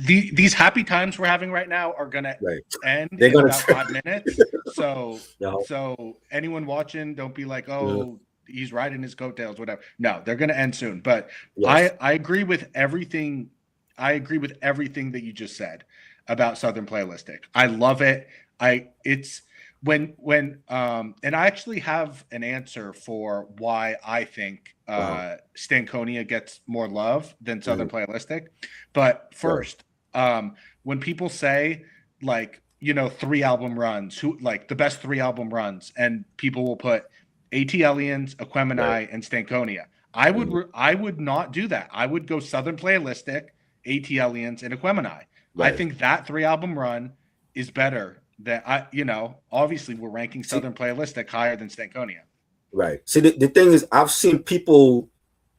these happy times we're having right now are gonna Right. end They're in gonna about 5 minutes. So no. so anyone watching, don't be like, Yeah. oh, he's riding his coattails, whatever. No, they're gonna end soon. But Yes. I agree with everything. I agree with everything that you just said about Southern Playalistic. I love it. It's when and I actually have an answer for why I think Wow. Stankonia gets more love than Southern Mhm. Playalistic. But Right. first, when people say like, 3 album runs, who like the best 3 album runs, and people will put AT Aliens, Right. Aquemini, and Stankonia. I would Mhm. I would not do that. I would go Southern Playalistic, AT Aliens, and Aquemini. I Right. think that 3 album run is better than obviously we're ranking See, Southern Playalistic higher than Stankonia. right. See, the thing is, I've seen people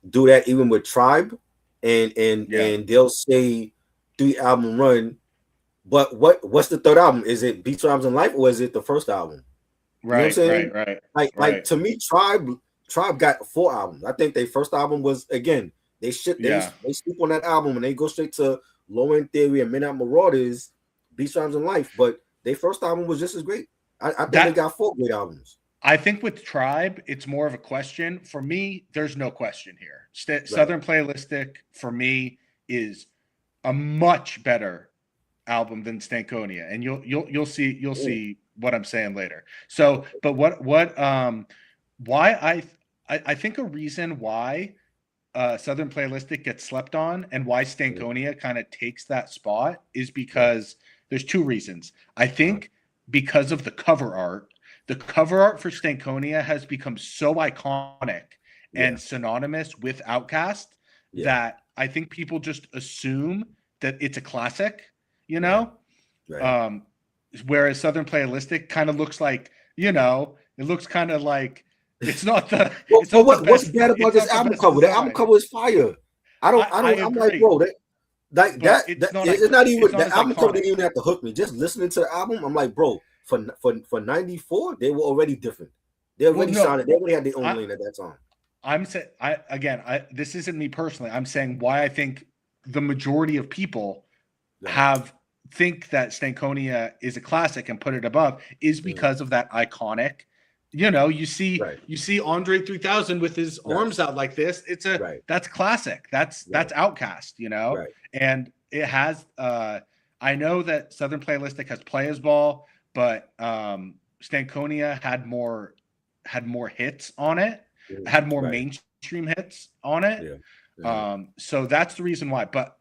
do that even with Tribe, Yeah. and they'll say 3 album run, but what's the third album? Is it Beats Rhymes and Life or is it the first album? You know what I'm Right, saying? right, right, Like right. to me, Tribe got 4 albums. I think their first album was again Yeah. they sleep on that album and they go straight to Low End Theory and Midnight Marauders, Beats Rhymes and Life, but their first album was just as great. I think they That got 4 great albums. I think with Tribe, it's more of a question. For me, there's no question here. Right. Southern Playalistic for me is a much better album than Stankonia, and you'll Mm. see what I'm saying later. So, but why I think a reason why Southern Playalistic gets slept on and why Mm. Stankonia kind of takes that spot is Right. because there's 2 reasons. I Uh-huh. think because of the cover art. The cover art for Stankonia has become so iconic Yeah. and synonymous with Outkast Yeah. that I think people just assume that it's a classic, you Right. know? Right. Um, whereas Southern Playalistic kind of looks like, It looks kind of like it's not the Well, it's not the what's best. bad about It's this not the album best cover? The album design. cover is fire. I I'm like, agree, bro, but it's not it's not it's even not the as album cover iconic. didn't even have to hook me. Just listening to the album, I'm like, bro, for 94, they were already different. They Well, already no, sounded, they already had their own I lane at that time. I'm saying I this isn't me personally. I'm saying why I think the majority of people Yeah. have think that Stankonia is a classic and put it above is because of that iconic. You Right. see Andre 3000 with his arms Yes. out like this. Right. That's classic. That's Right. Outkast, Right. and it has. I know that Southern Playalistic has Players Ball, but Stankonia had more hits on it, had more Right. mainstream hits on it. Yeah. Uh-huh. So that's the reason why. But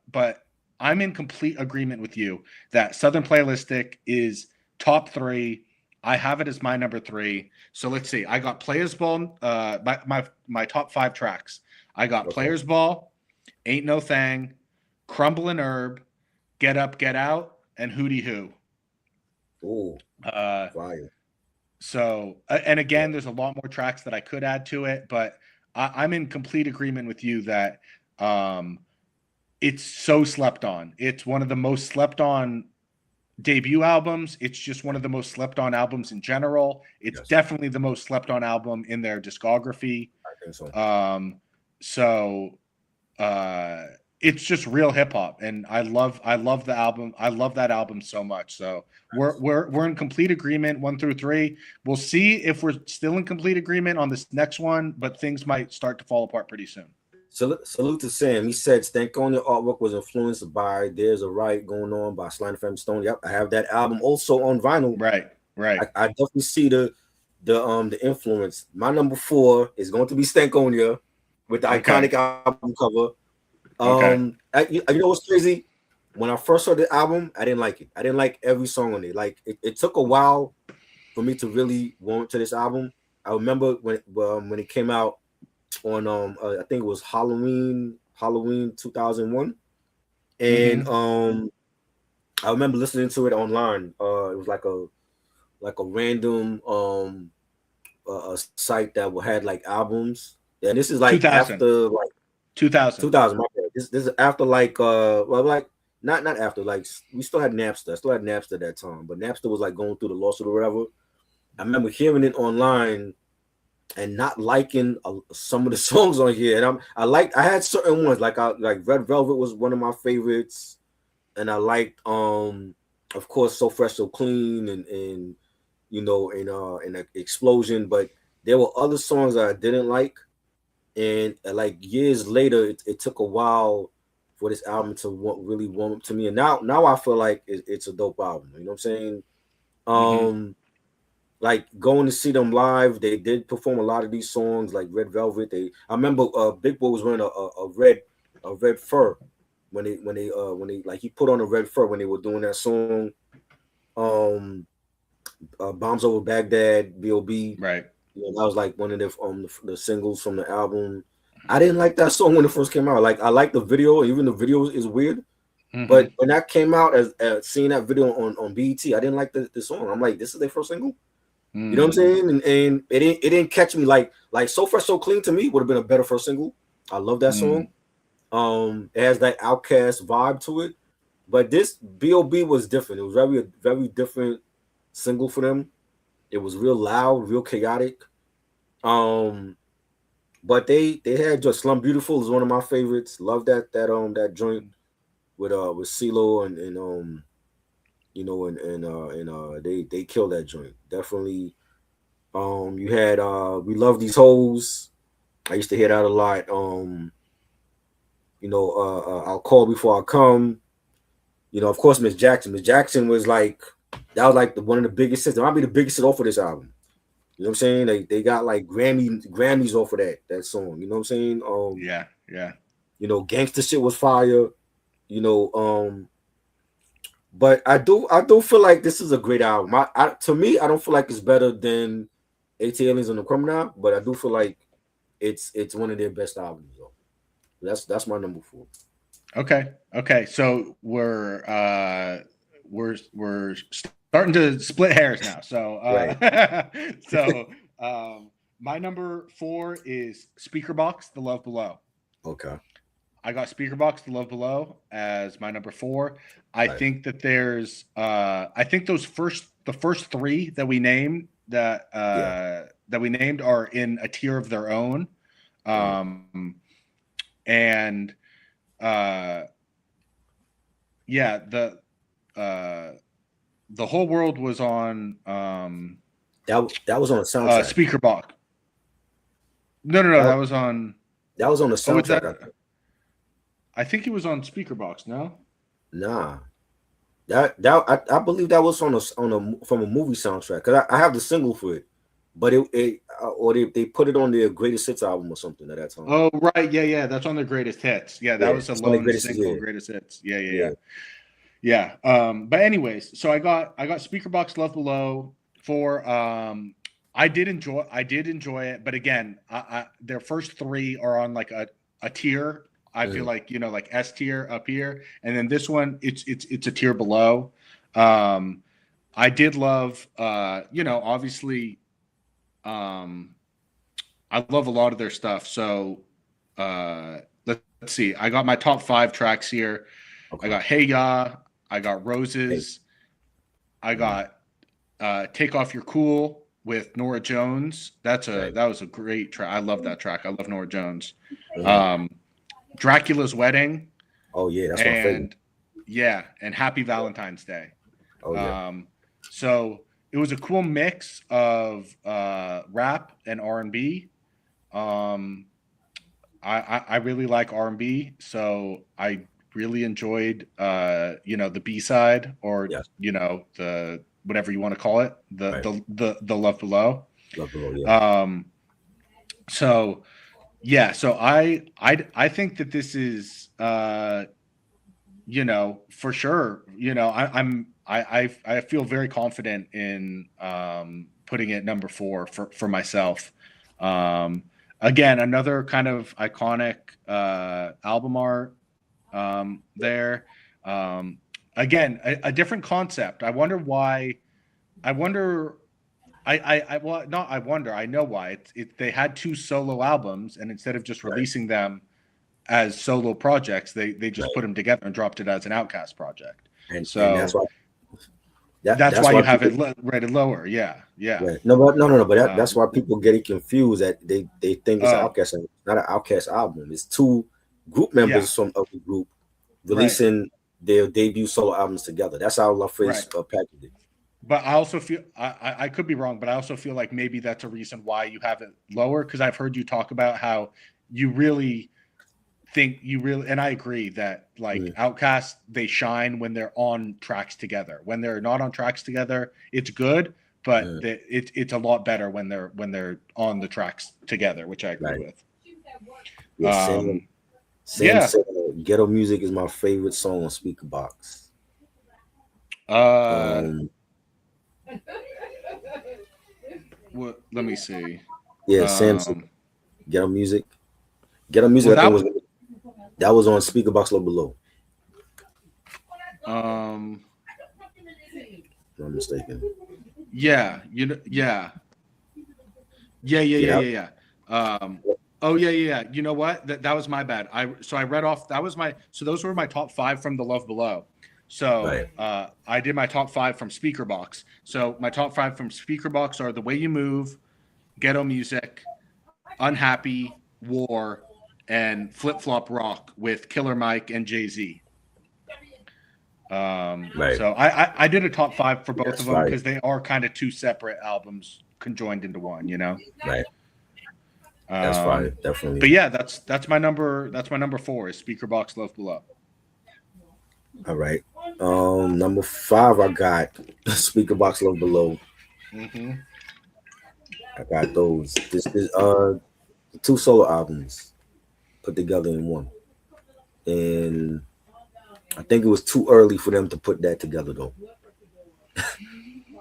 I'm in complete agreement with you that Southern Playalistic is top 3. I have it as my number 3. So let's see. I got Players Ball. My top 5 tracks. I got Okay. Players Ball, Ain't No Thing, Crumble and Herb, Get Up, Get Out, and Hootie Hoo. Oh, Uh, fire. so, and again, there's a lot more tracks that I could add to it, but I'm in complete agreement with you that it's so slept on. It's one of the most slept on debut albums. It's just one of the most slept on albums in general. It's Yes. definitely the most slept on album in their discography. I think so. So it's just real hip hop, and I love the album. I love that album so much. So we're in complete agreement 1 through 3. We'll see if we're still in complete agreement on this next one, but things might start to fall apart pretty soon. Salute to Sam. He said Stankonia artwork was influenced by There's a Riot Going On by Sly and Family Stone. Yep, I have that album also on vinyl. Right. I definitely see the influence. My number 4 is going to be Stankonia with the iconic album cover. You know what's crazy? When I first heard the album, I didn't like it. I didn't like every song on it. Like it took a while for me to really warm to this album. I remember when it came out on I think it was Halloween 2001, and I remember listening to it online. It was like a random a site that had like albums, and this is like 2000. after like 2000. My bad. This is after like well, like not after, like we still had Napster. I still had Napster at that time, but Napster was like going through the lawsuit or whatever. I remember hearing it online and not liking some of the songs on here, and I had certain ones like Red Velvet was one of my favorites, and I liked of course So Fresh So Clean and you know and Explosion, but there were other songs that I didn't like, and like years later it took a while for this album to really warm up to me, and now I feel like it's a dope album. You know what I'm saying? Like going to see them live, they did perform a lot of these songs, like Red Velvet. I remember Big Boy was wearing a red fur when they like he put on a red fur when they were doing that song, um, Bombs Over Baghdad, B.O.B. Right. You know, that was like one of the singles from the album. I didn't like that song when it first came out. Like I liked the video, even the video is weird. But when that came out, as seeing that video on BET, I didn't like the song. I'm like, this is their first single. You know what I'm saying? And it didn't catch me like So Fresh So Clean to me would have been a better first single. I love that song. It has that Outkast vibe to it. But this B.O.B. was different. It was very different single for them. It was real loud, real chaotic. But they had just Slum Beautiful is one of my favorites. Love that joint with CeeLo and you know, and they killed that joint. Definitely. You had We Love These Hoes. I used to hear that a lot. I'll Call Before I Come. You know, of course, Miss Jackson. Miss Jackson was like one of the biggest hits. It might be the biggest hit off of this album. You know what I'm saying? They got like Grammys off of that song. You know what I'm saying? Yeah. You know, Gangsta Shit was fire. You know, but I do feel like this is a great album. To me, I don't feel like it's better than AT Aliens on the Criminal, but I do feel like it's one of their best albums. Though. That's my number 4. Okay. So we're starting to split hairs now. So Right. so My number 4 is Speakerbox, The Love Below. Okay. I got Speakerbox, The Love Below as my number 4. I Right. think that there's I think the first 3 that we named Yeah. that we named are in a tier of their own. Right. And uh yeah, uh the whole world was on That was on the soundtrack. Speakerbox. No, That that was on. that was on the Oh, is soundtrack. that? I think he was on Speakerbox. No. Nah. I believe that was from a movie soundtrack, because I have the single for it, but or they put it on their greatest hits album or something at that time. Oh, right. Yeah. That's on their greatest hits. Yeah, that Yeah, was a it's on the lone greatest hits. single Yeah, greatest hits. Yeah. yeah, But anyways, so I got Speakerbox Love Below for I did enjoy it, but again, their first 3 are on like a tier. I feel like, like S tier up here, and then this one it's a tier below. I did love obviously I love a lot of their stuff. So let's see. I got my top 5 tracks here. Okay. I got Hey Ya, I got Roses, I Mhm. got Take Off Your Cool with Nora Jones. That Right. was a great track. I love that track. I love Nora Jones. Mhm. Dracula's Wedding, Oh yeah, that's my favorite. and and Happy Valentine's Day. Oh yeah, So it was a cool mix of rap and R&B. Um, I really like R&B, so I really enjoyed the B side, or yeah. the whatever you want to call it, Right. the Love Below. Love Below. Yeah. So yeah, so I think that this is for sure. I feel very confident in putting it number 4 for myself. Again, another kind of iconic album art there. Again, a different concept. I wonder why. I wonder. Well, not I wonder. I know why. They had 2 solo albums, and instead of just Right. releasing them as solo projects, they just Right. put them together and dropped it as an Outkast project. And that's So why that's that's why why you have people. it rated lower. Yeah. Right. No, but no. But that's Um, why people get it confused, that they think it's an oh, Outkast album. It's not an Outkast album. It's 2 group yeah. members from the group Right. releasing their debut solo albums together. That's how La Right. Face packaged it. But I also feel I could be wrong, but I also feel like maybe that's a reason why you have it lower, because I've heard you talk about how you really and I agree that like Mm. Outkast, they shine when they're on tracks together. When they're not on tracks together, it's good, but Mm. it's a lot better when they're on the tracks together, which I agree Right. with. Yeah. Sam Yeah. said, "Ghetto Music is my favorite song on Speakerbox." Uh, Um. let me see. Yeah. Sam said, Um, "Ghetto Music." Ghetto Music. well, I think that that was on Speakerbox Low Below. um, If I'm mistaken. yeah, Yeah. yeah. Oh yeah. You know what? That was my bad. I read off. Those were my top 5 from the Love Below. So Right. I did my top 5 from Speakerbox. So my top 5 from Speakerbox are The Way You Move, Ghetto Music, Unhappy, War, and Flip Flop Rock with Killer Mike and Jay-Z. Right. So I did a top 5 for both That's of them, right. because they are kind of 2 separate albums conjoined into one. Right. That's fine. But Definitely. yeah, that's my number 4 is Speakerbox Love Below. All right. Number 5, I got Speakerbox Low Below. Mm-hmm. I got those. This is 2 solo albums put together in one, and I think it was too early for them to put that together, though.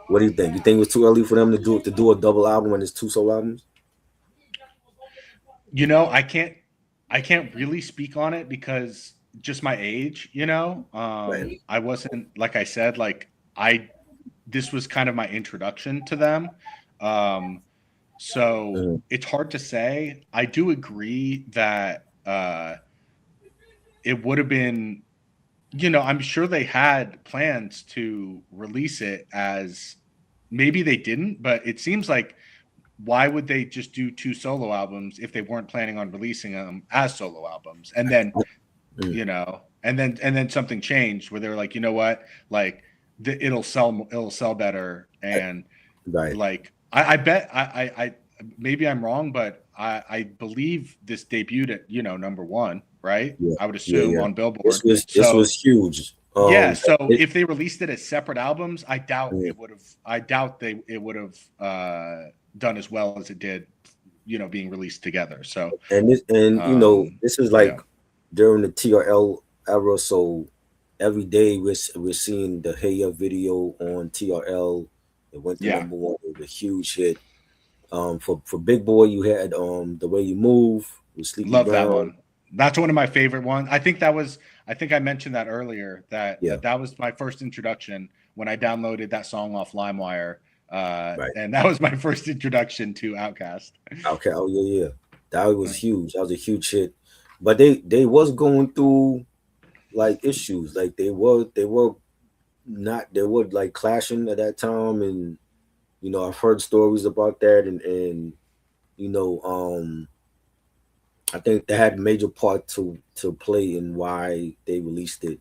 What do you think? You think it was too early for them to do a double album when it's 2 solo albums? I can't really speak on it because just my age. Right. I wasn't, like I said, this was kind of my introduction to them. So Mhm. it's hard to say. I do agree that it would have been, I'm sure they had plans to release it as, maybe they didn't, but it seems like, why would they just do two solo albums if they weren't planning on releasing them as solo albums? And then, Mm. and then something changed where they were like, you know what, like it'll sell better. And Right. like I bet I maybe I'm wrong, but I believe this debuted at, number one, right? Yeah. I would Yeah. assume Yeah. on This Billboard. was this So was huge. yeah, so It, if they released it as separate albums, I doubt mm, it would have. I doubt it would have done as well as it did, being released together. So this is yeah, like during the TRL era, so every day we're seeing the Hey Ya video on TRL. It went to yeah, number one. It was a huge hit. For Big Boy, you had The Way You Move with Sleepy love that Brown. one. That's one of my favorite ones. I think that was. I think I mentioned that earlier. That Yeah, that, that was my first introduction when I downloaded that song off LimeWire, right. and that was my first introduction to Outkast. Okay. Oh yeah, yeah. That was huge. That was a huge hit. But they was going through like issues. Like they were not they were like clashing at that time, and I've heard stories about that, and you know I think that had a major part to play in why they released it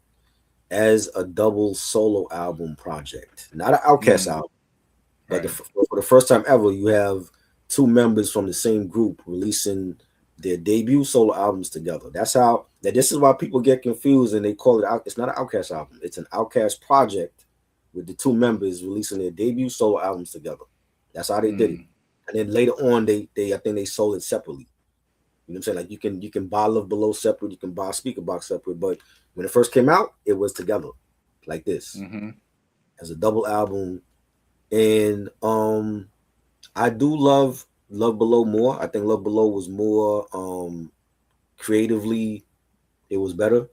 as a double solo album project, not an Outkast Mm, album. But right. for the first time ever, you have two members from the same group releasing their debut solo albums together. That's how that. This is why people get confused and they call it out. It's not an Outkast album. It's an Outkast project with the two members releasing their debut solo albums together. That's how they did it. Mm, And then later on, they I think they sold it separately. You know what I'm saying? Like you can buy Love Below separate, you can buy Speaker Box separate. But when it first came out, it was together like this mm-hmm. as a double album. And I do love Love Below more. I think Love Below was more creatively, it was better.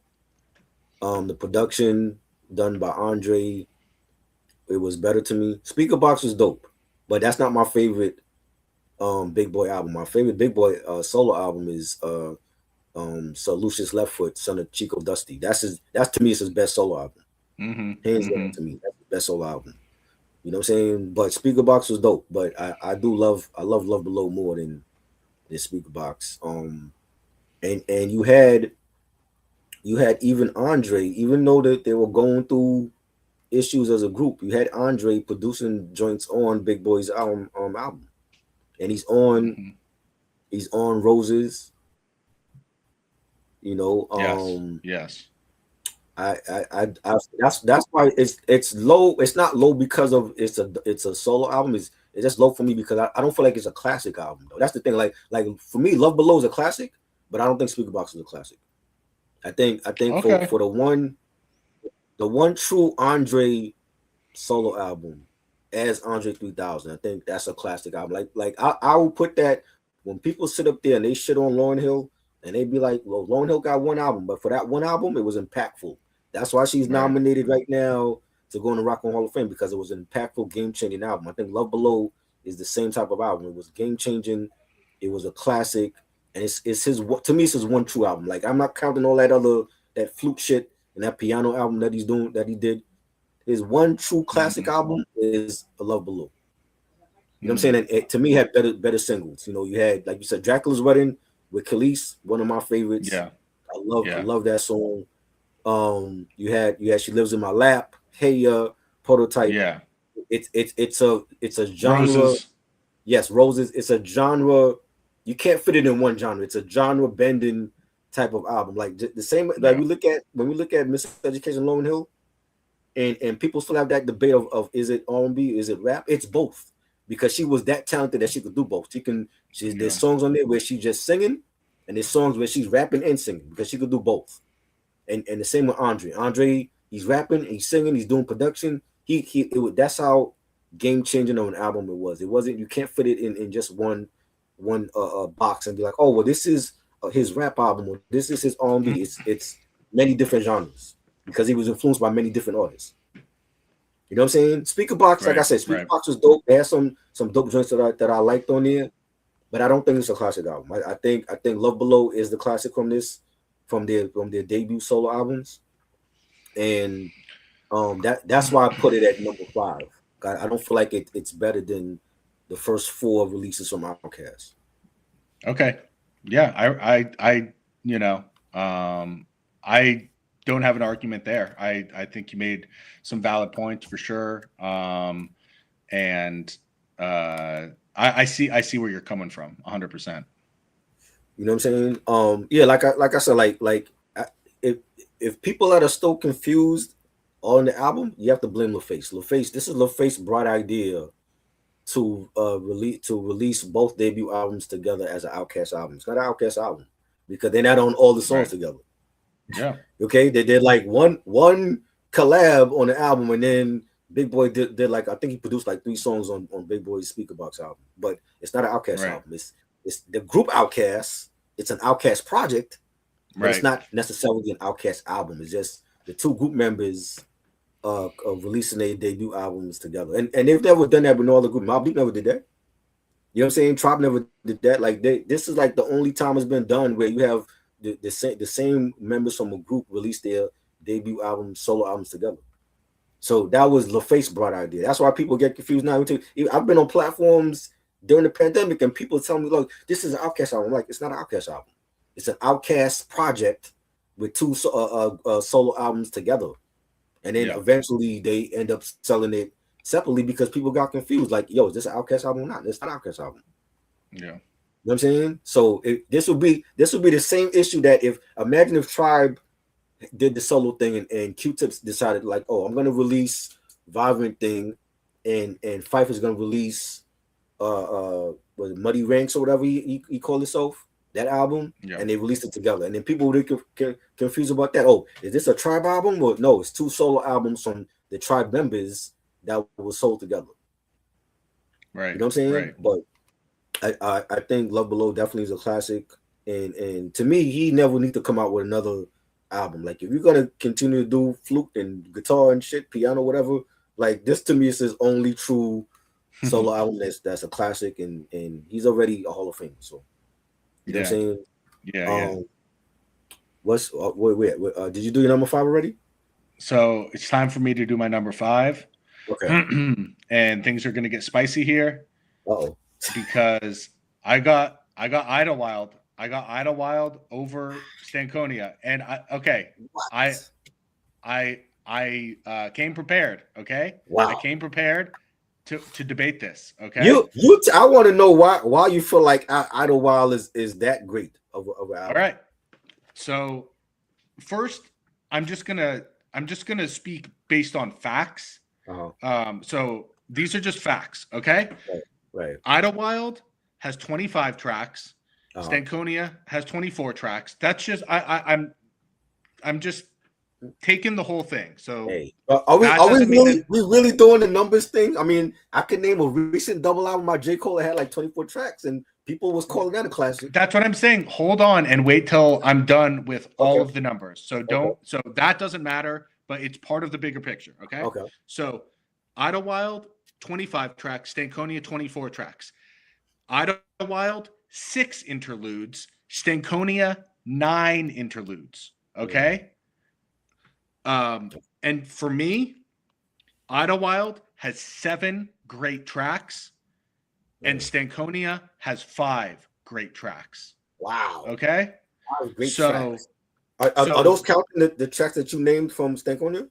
The production done by Andre, it was better to me. Speaker Box was dope, but that's not my favorite Big Boy album. My favorite Big Boy solo album is Sir Lucius Left Foot, son of Chico Dusty. That's to me is his best solo album. Mm-hmm. Hands down Mm-hmm. to me. That's the best solo album. You know what I'm saying? But Speaker Box was dope. But I love Love Below more than Speaker Box. And you had even Andre, even though that they were going through issues as a group, you had Andre producing joints on Big Boy's album. And Mm-hmm. he's on Roses, you know. Yes. Yes. That's why it's low. It's not low because of it's a solo album. It's just low for me because I don't feel like it's a classic album though. That's the thing. Like for me, Love Below is a classic, but I don't think Speaker Box is a classic. I think for Okay. for the one true Andre solo album as Andre 3000, I think that's a classic album. Like I will put that when people sit up there and they shit on Lauryn Hill and they be like, well, Lauryn Hill got one album, but for that one album, it was impactful. That's why she's Right. nominated right now to go in the Rock and Roll Hall of Fame because it was an impactful, game changing album. I think Love Below is the same type of album. It was game changing. It was a classic, and it's his to me it's his one true album. Like I'm not counting all that fluke shit and that piano album that he did. His one true classic Mm-hmm. album is A Love Below. You know what I'm saying? Mm. And it, to me, had better singles. You had like you said, Dracula's Wedding with Khalees, one of my favorites. Yeah. I Yeah. love that song. You had She Lives in My Lap, Hey Prototype. Yeah. It's a genre. Roses. Yes, Roses. It's a genre. You can't fit it in one genre. It's a genre bending type of album. Like the same like Yeah. when we look at Miseducation, Lauryn Hill, and people still have that debate of is it R&B, is it rap? It's both because she was that talented that she could do both. There's Yeah. songs on there where she's just singing, and there's songs where she's rapping and singing because she could do both. And the same with Andre. Andre, he's rapping, he's singing, he's doing production. That's how game changing of an album it was. It wasn't you can't fit it in just one box and be like, oh well, this is his rap album or this is his R&B. Mm. It's many different genres because he was influenced by many different artists. You know what I'm saying? Speaker Box, like I Right. said, Speaker Right. Box was dope. They had some dope joints that I liked on there, but I don't think it's a classic album. I think Love Below is the classic from their debut solo albums, and that's why I put it at number 5. I don't feel like it's better than the first 4 releases from Outkast. Okay. Yeah. You know, I don't have an argument there. I think you made some valid points for sure. And I see where you're coming from 100%. You know what I'm saying? Yeah, like I said, if people that are still confused on the album, you have to blame LaFace. LaFace, this is LaFace's bright idea to release both debut albums together as an Outkast album. It's not an Outkast album because they're not on all the songs Right. together. Yeah. Okay, they did like one collab on the album, and then Big Boy did like, I think he produced like 3 songs on Big Boy's Speaker Box album. But it's not an Outkast Right. album. It's the group Outkast. It's an Outkast project, but it's Right. not necessarily an Outkast album. It's just the 2 group members of releasing their debut albums together. And they've never done that with no other group. Mobb Deep never did that. You know what I'm saying? Tribe never did that. Like this is like the only time it's been done where you have the same members from a group release their debut album, solo albums together. So that was LaFace bright idea. That's why people get confused now. I've been on platforms during the pandemic and people tell me, look, this is an Outkast album. I'm like, it's not an Outkast album. It's an Outkast project with 2 solo albums together. And then Yeah. eventually they end up selling it separately because people got confused. Like, yo, is this an Outkast album or not? It's not an Outkast album. Yeah. You know what I'm saying? So this would be the same issue that imagine if Tribe did the solo thing and Q-Tips decided like, oh, I'm gonna release Vibrant Thing, and Phife is gonna release was it Muddy Ranks or whatever he called himself, that album, Yeah. and they released it together, and then people would get confused about that. Oh, is this a Tribe album? Or no, it's 2 solo albums from the Tribe members that were sold together. You Right. know what I'm saying? Right. But I think Love Below definitely is a classic, and to me, he never need to come out with another album. Like if you're gonna continue to do flute and guitar and shit, piano, whatever, like this to me is his only true solo album that's a classic, and he's already a Hall of Fame. So you know what I'm Yeah. saying? Yeah. Yeah. What's wait, did you do your number 5 already? So it's time for me to do my number 5. Okay. And things are going to get spicy here Uh-oh. because I got Idlewild. I got Idlewild over Stankonia. And What? I came prepared, okay? Wow. I came prepared to debate this, okay? I want to know why you feel like Idlewild is that great of an album. All right. So first, I'm just gonna speak based on facts. Uh-huh. So these are just facts, okay? Right. Idlewild has 25 tracks. Uh-huh. Stankonia has 24 tracks. That's just I'm just taking the whole thing. So hey, are we really doing the numbers thing? I mean, I could name a recent double album by J. Cole that had like 24 tracks, and people was calling that a classic. That's what I'm saying. Hold on and wait till I'm done with all of the numbers. So so that doesn't matter, but it's part of the bigger picture. Okay. Okay. So Idlewild, 25 tracks, Stankonia, 24 tracks. Idlewild, 6 interludes, Stankonia, 9 interludes. Okay. And for me, Idlewild has 7 great tracks, and Stankonia has 5 great tracks. Wow. Okay. 5 great tracks. Are those counting the tracks that you named from Stankonia?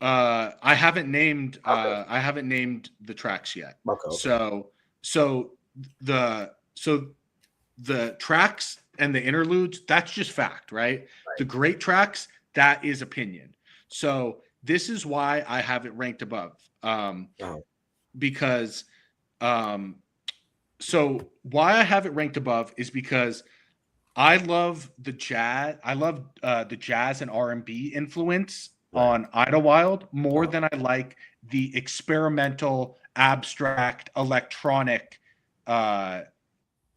I haven't named the tracks yet. Okay. So the tracks and the interludes, that's just fact, right? The great tracks, that is opinion. So this is why I have it ranked above. Because so why I have it ranked above is because I love the jazz. I love the jazz and R&B influence on Idlewild more than I like the experimental, abstract, electronic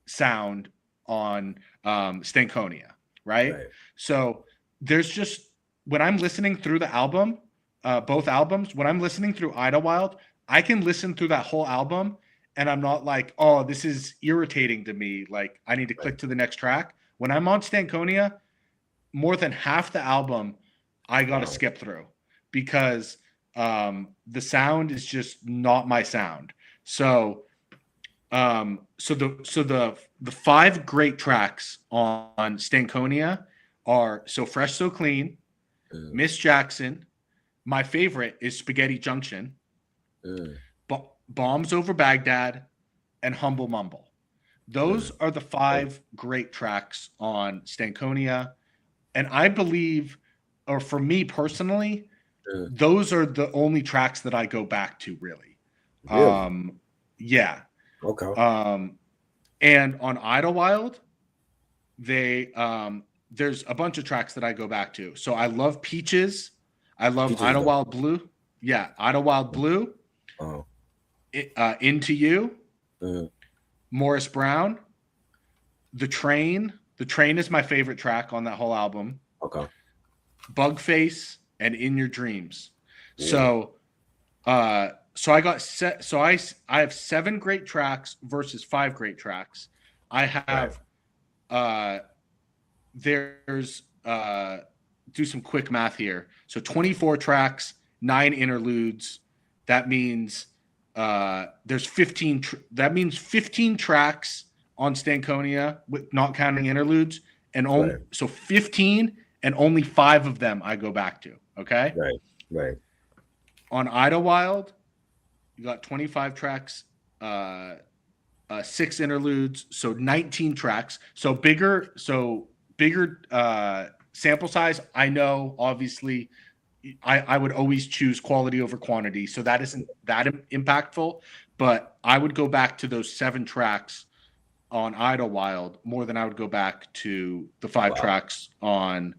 sound on Stankonia, right? So there's just, when I'm listening through the album, both albums, when I'm listening through Idlewild, I can listen through that whole album and I'm not like, oh, this is irritating to me. Like, I need to click to the next track. When I'm on Stankonia, more than half the album, I got to Wow. skip through because the sound is just not my sound. So, the five great tracks on Stankonia are So Fresh, So Clean, Mm, Miss Jackson. My favorite is Spaghetti Junction, mm, Bombs Over Baghdad, and Humble Mumble. Those mm, are the five great tracks on Stankonia. And I believe, or for me personally, mm. those are the only tracks that I go back to, really. Really? Yeah. Okay. Um, and on Idlewild, they there's a bunch of tracks that I go back to. So I love Peaches. I love Peaches is dope. Idlewild Blue. Yeah, Idlewild Blue. Oh, Into You. mm, Morris Brown. The Train. The Train is my favorite track on that whole album. okay. Bugface and In Your Dreams. Yeah. So I got set. So I have 7 great tracks versus 5 great tracks. I Right. have there's do some quick math here. So 24 tracks, 9 interludes. That means there's 15. That means 15 tracks on Stankonia with not counting interludes, and Right. so 15, and only 5 of them I go back to. Okay. Right. Right. On Idlewild, you got 25 tracks, 6 interludes, so 19 tracks. So bigger sample size. I know, obviously, I would always choose quality over quantity, so that isn't that impactful. But I would go back to those 7 tracks on Idlewild more than I would go back to the 5 Wow. tracks on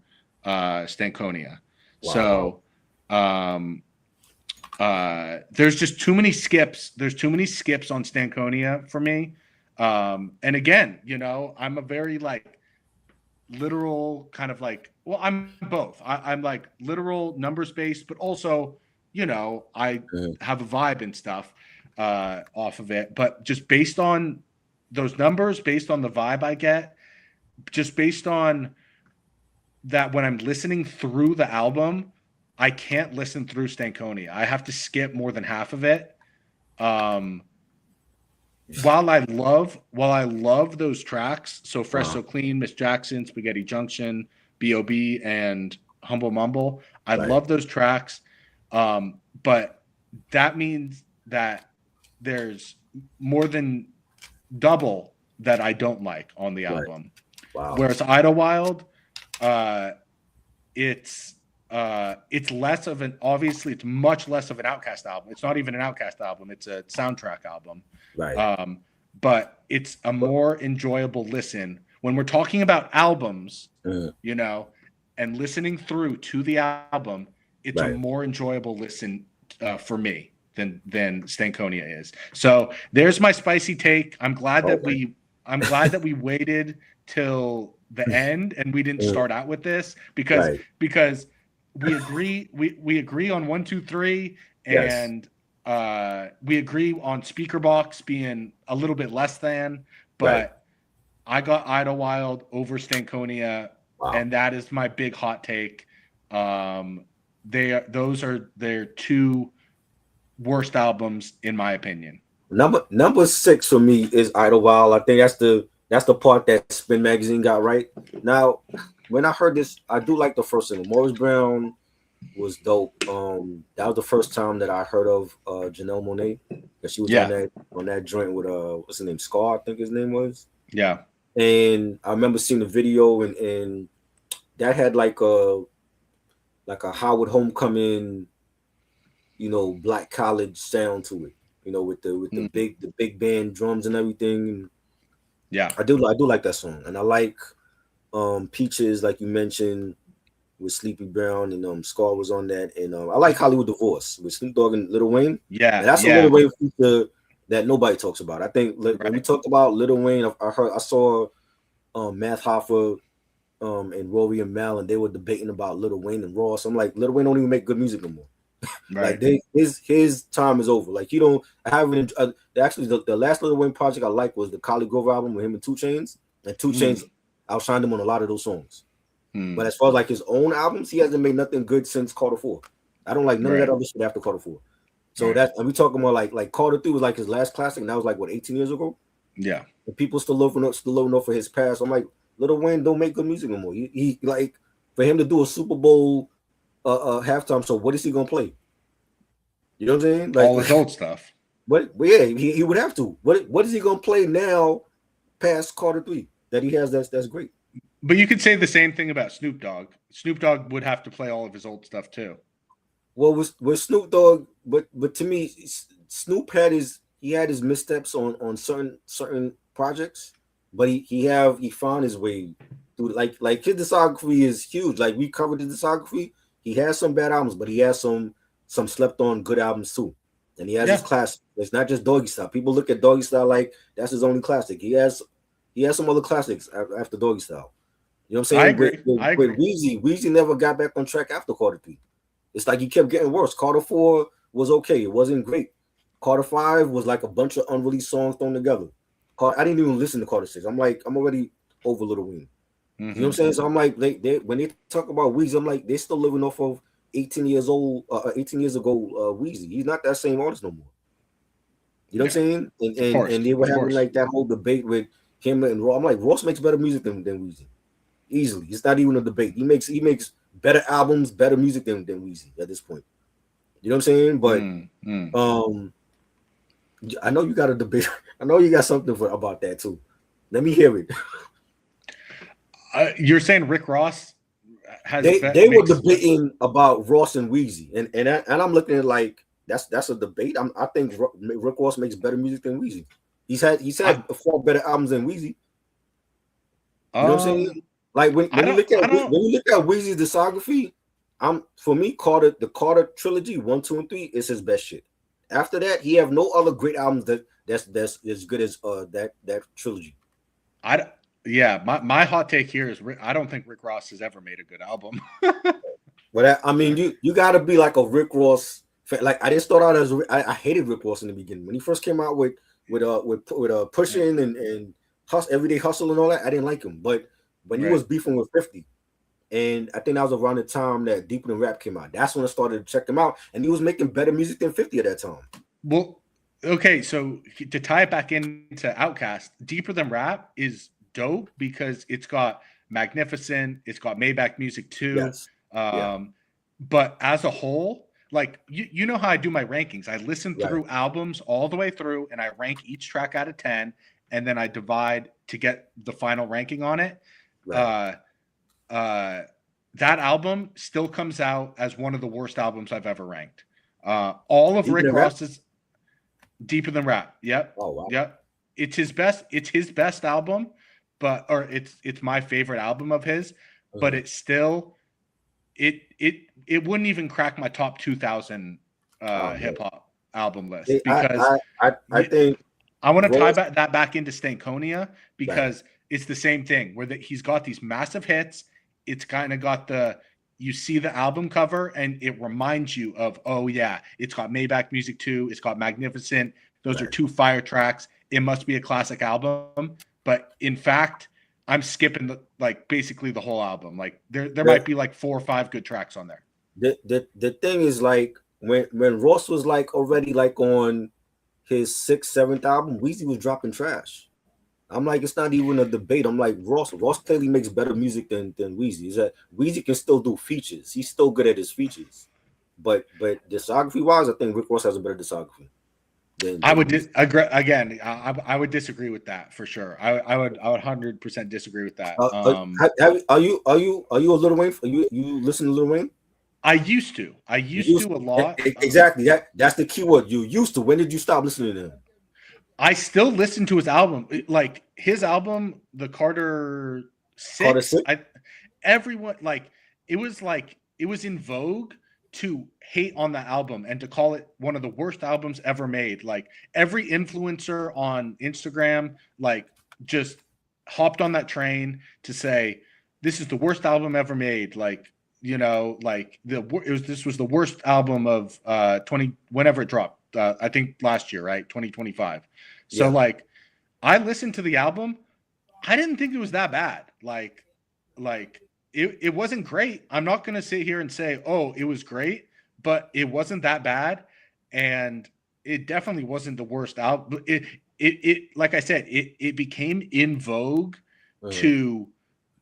Stankonia. Wow. So there's just too many skips. There's too many skips on Stankonia for me. And again, I'm a very like literal kind of like, well, I'm both. I'm like literal numbers based, but also, I Mm, have a vibe and stuff off of it. But just based on those numbers, based on the vibe I get, just based on that when I'm listening through the album, I can't listen through Stankonia. I have to skip more than half of it. Um, while I love those tracks, So Fresh, uh, So Clean, Miss Jackson, Spaghetti Junction, B.O.B., and Humble Mumble, I right. love those tracks. But that means that there's more than double that I don't like on the Right. album. Wow. Whereas Idlewild, uh, it's less of an obviously it's much less of an Outkast album. It's not even an Outkast album. It's a soundtrack album. Right. But it's a But, more enjoyable listen when we're talking about albums, mm, and listening through to the album. It's a right. more enjoyable listen for me than Stankonia is. So there's my spicy take. Okay. I'm glad that we waited till the end and we didn't Mm, start out with this because right. we agree on 1, 2, 3, Yes. and we agree on Speaker Box being a little bit less than, Right. but I got Idlewild over Stankonia, Wow. and that is my big hot take. Those are their 2 worst albums in my opinion. Number 6 for me is Idlewild. I think that's the part that Spin Magazine got right. Now, when I heard this, I do like the first single. Morris Brown was dope. That was the first time that I heard of Janelle Monáe. That she was Yeah, on that joint with what's his name? Scar, I think his name was. yeah, And I remember seeing the video, and that had like a Howard Homecoming, black college sound to it. With the mm, big band drums and everything. yeah. I do like that song, and I like Peaches, like you mentioned, with Sleepy Brown, and Scar was on that, and I like Hollywood Divorce with Snoop Dogg and Lil Wayne, and Yeah, that's a Lil yeah, Wayne feature that nobody talks about. I think when we right. talked about Lil Wayne, I saw Math Hoffa and Rory and Mal, and they were debating about Lil Wayne and Ross. I'm like, Lil Wayne don't even make good music no more. Like Right. his time is over. Like you don't. I haven't. Actually, the last Lil Wayne project I liked was the Collie Grove album with him and Two Chains. And Two Chains Mm, outshined him on a lot of those songs. But mm, as far as like his own albums, he hasn't made nothing good since Carter 4. I don't like none of that right. other shit after Carter 4. So Right. that and we talking about like Carter 3 was like his last classic, and that was like what 18 years ago. Yeah. And people still loving up for his past. I'm like, Lil Wayne don't make good music no more. He like for him to do a Super Bowl halftime show, what is he gonna play? You know what I'm saying? Like All his old stuff. but yeah, he would have to. What is he gonna play now past Carter 3 that he has that's great? But you could say the same thing about Snoop Dogg. Snoop Dogg would have to play all of his old stuff too. Well, with Snoop Dogg, but to me, Snoop had his missteps on certain projects, but he found his way through. Like his discography is huge. Like we covered the discography. He has some bad albums, but he has some slept on good albums too. And he has his Yeah, classics. It's not just Doggy Style. People look at Doggy Style like that's his only classic. He has some other classics after Doggy Style. You know what I'm I saying? With agree. with, I with agree. Weezy never got back on track after Carter 3. It's like he kept getting worse. Carter 4 was okay. It wasn't great. Carter 5 was like a bunch of unreleased songs thrown together. I didn't even listen to Carter 6. I'm like, I'm already over Little Wayne. You know what I'm Hmm. saying? So I'm like, they when they talk about Weezy, I'm like, they're still living off of 18 years old, 18 years ago, Weezy. He's not that same artist no more. You know what Yeah, I'm saying? And of and, course, and they were of having course. like that whole debate with him and Ross. I'm like, Ross makes better music than Weezy. Easily. It's not even a debate. He makes better albums, better music than Weezy at this point. You know what I'm saying? But Mm, mm. um, I know you got a debate. I know you got something about that too. Let me hear it. You're saying Rick Ross has They were makes debating about Ross and Weezy, and I'm looking at like that's a debate. I think Rick Ross makes better music than Weezy. He's had I far better albums than Weezy. You know what I'm saying? um Like when, I when you don't look at I don't when you look at Weezy's discography, for me the Carter trilogy 1, 2, and 3 is his best shit. After that, he have no other great albums that's as good as that trilogy. I yeah, my hot take here is I don't think Rick Ross has ever made a good album. But I mean, you got to be like a Rick Ross fan. Like I didn't start out as I hated Rick Ross in the beginning when he first came out with Yeah, pushing and everyday hustle and all that. I didn't like him, but when he right. was beefing with 50, and I think that was around the time that Deeper Than Rap came out. That's when I started to check him out, and he was making better music than 50 at that time. Well, okay, so to tie it back into Outkast, Deeper Than Rap is dope because it's got Magnificent, it's got Maybach Music too. Yes, yeah, Um, but as a whole, like you know how I do my rankings. I listen right, through albums all the way through and I rank each track out of 10 and then I divide to get the final ranking on it. right. Uh uh that album still comes out as one of the worst albums I've ever ranked. All of Deeper Rick Than Rap. Ross's Deeper Than Rap. Yep. Oh wow. Yep. It's his best. It's his best album, but or it's my favorite album of his. But Mhm. it's still it wouldn't even crack my top 2,000 Oh man. hip hop album list They, because I think I want to tie Ross. that back into Stankonia Right. because it's the same thing where he's got these massive hits. It's kind of got you see the album cover and it reminds you of, oh yeah, it's got Maybach Music too. It's got Magnificent. Those are Right. two fire tracks. It must be a classic album. But in fact, I'm skipping like basically the whole album. Like there The, might be like 4 or 5 good tracks on there. the thing is like when Ross was like already like on his sixth, seventh album, Weezy was dropping trash. I'm like, it's not even a debate. I'm like, Ross clearly makes better music than Weezy. Is that Weezy can still do features. He's still good at his features. But discography wise, I think Rick Ross has a better discography I than would Weezy. agree again. I would disagree with that for sure. I would 100% disagree with that. Are you a Little Wayne? You listen to Little Wayne? I used to. I You used to used a lot. exactly that's the key word. You used to. When did you stop listening to him? I still listen to his album. Like his album, The Carter Carter Six. Six? Everyone like it was in vogue to hate on the album and to call it one of the worst albums ever made. Like every influencer on Instagram, like just hopped on that train to say this is the worst album ever made. Like you know, like this was the worst album of 20 whenever it dropped. I think last year, right? 2025. So Yeah. like I listened to the album. I didn't think it was that bad. Like it wasn't great. I'm not gonna sit here and say, oh, it was great, but it wasn't that bad. And it definitely wasn't the worst album. It like I said, it became in vogue Mhm.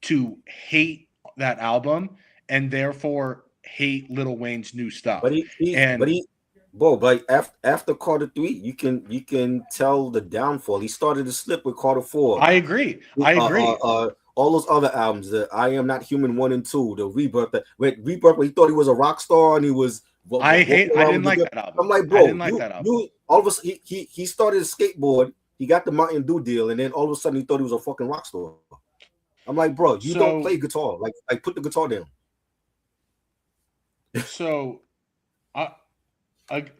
to hate that album and therefore hate Lil Wayne's new stuff. But And he, bro, like after Carter 3, you can tell the downfall. He started to slip with Carter 4. I agree. I agree. All those other albums, the I Am Not Human 1 and 2, the Rebirth, when he thought he was a rock star and he was walking I around didn't with the like girl. that album. I'm like, I didn't bro, like that album. you all of a sudden he started a skateboard, he got the Mountain Dew deal, and then all of a sudden he thought he was a fucking rock star. I'm like, bro, you don't So play guitar. Like put the guitar down. so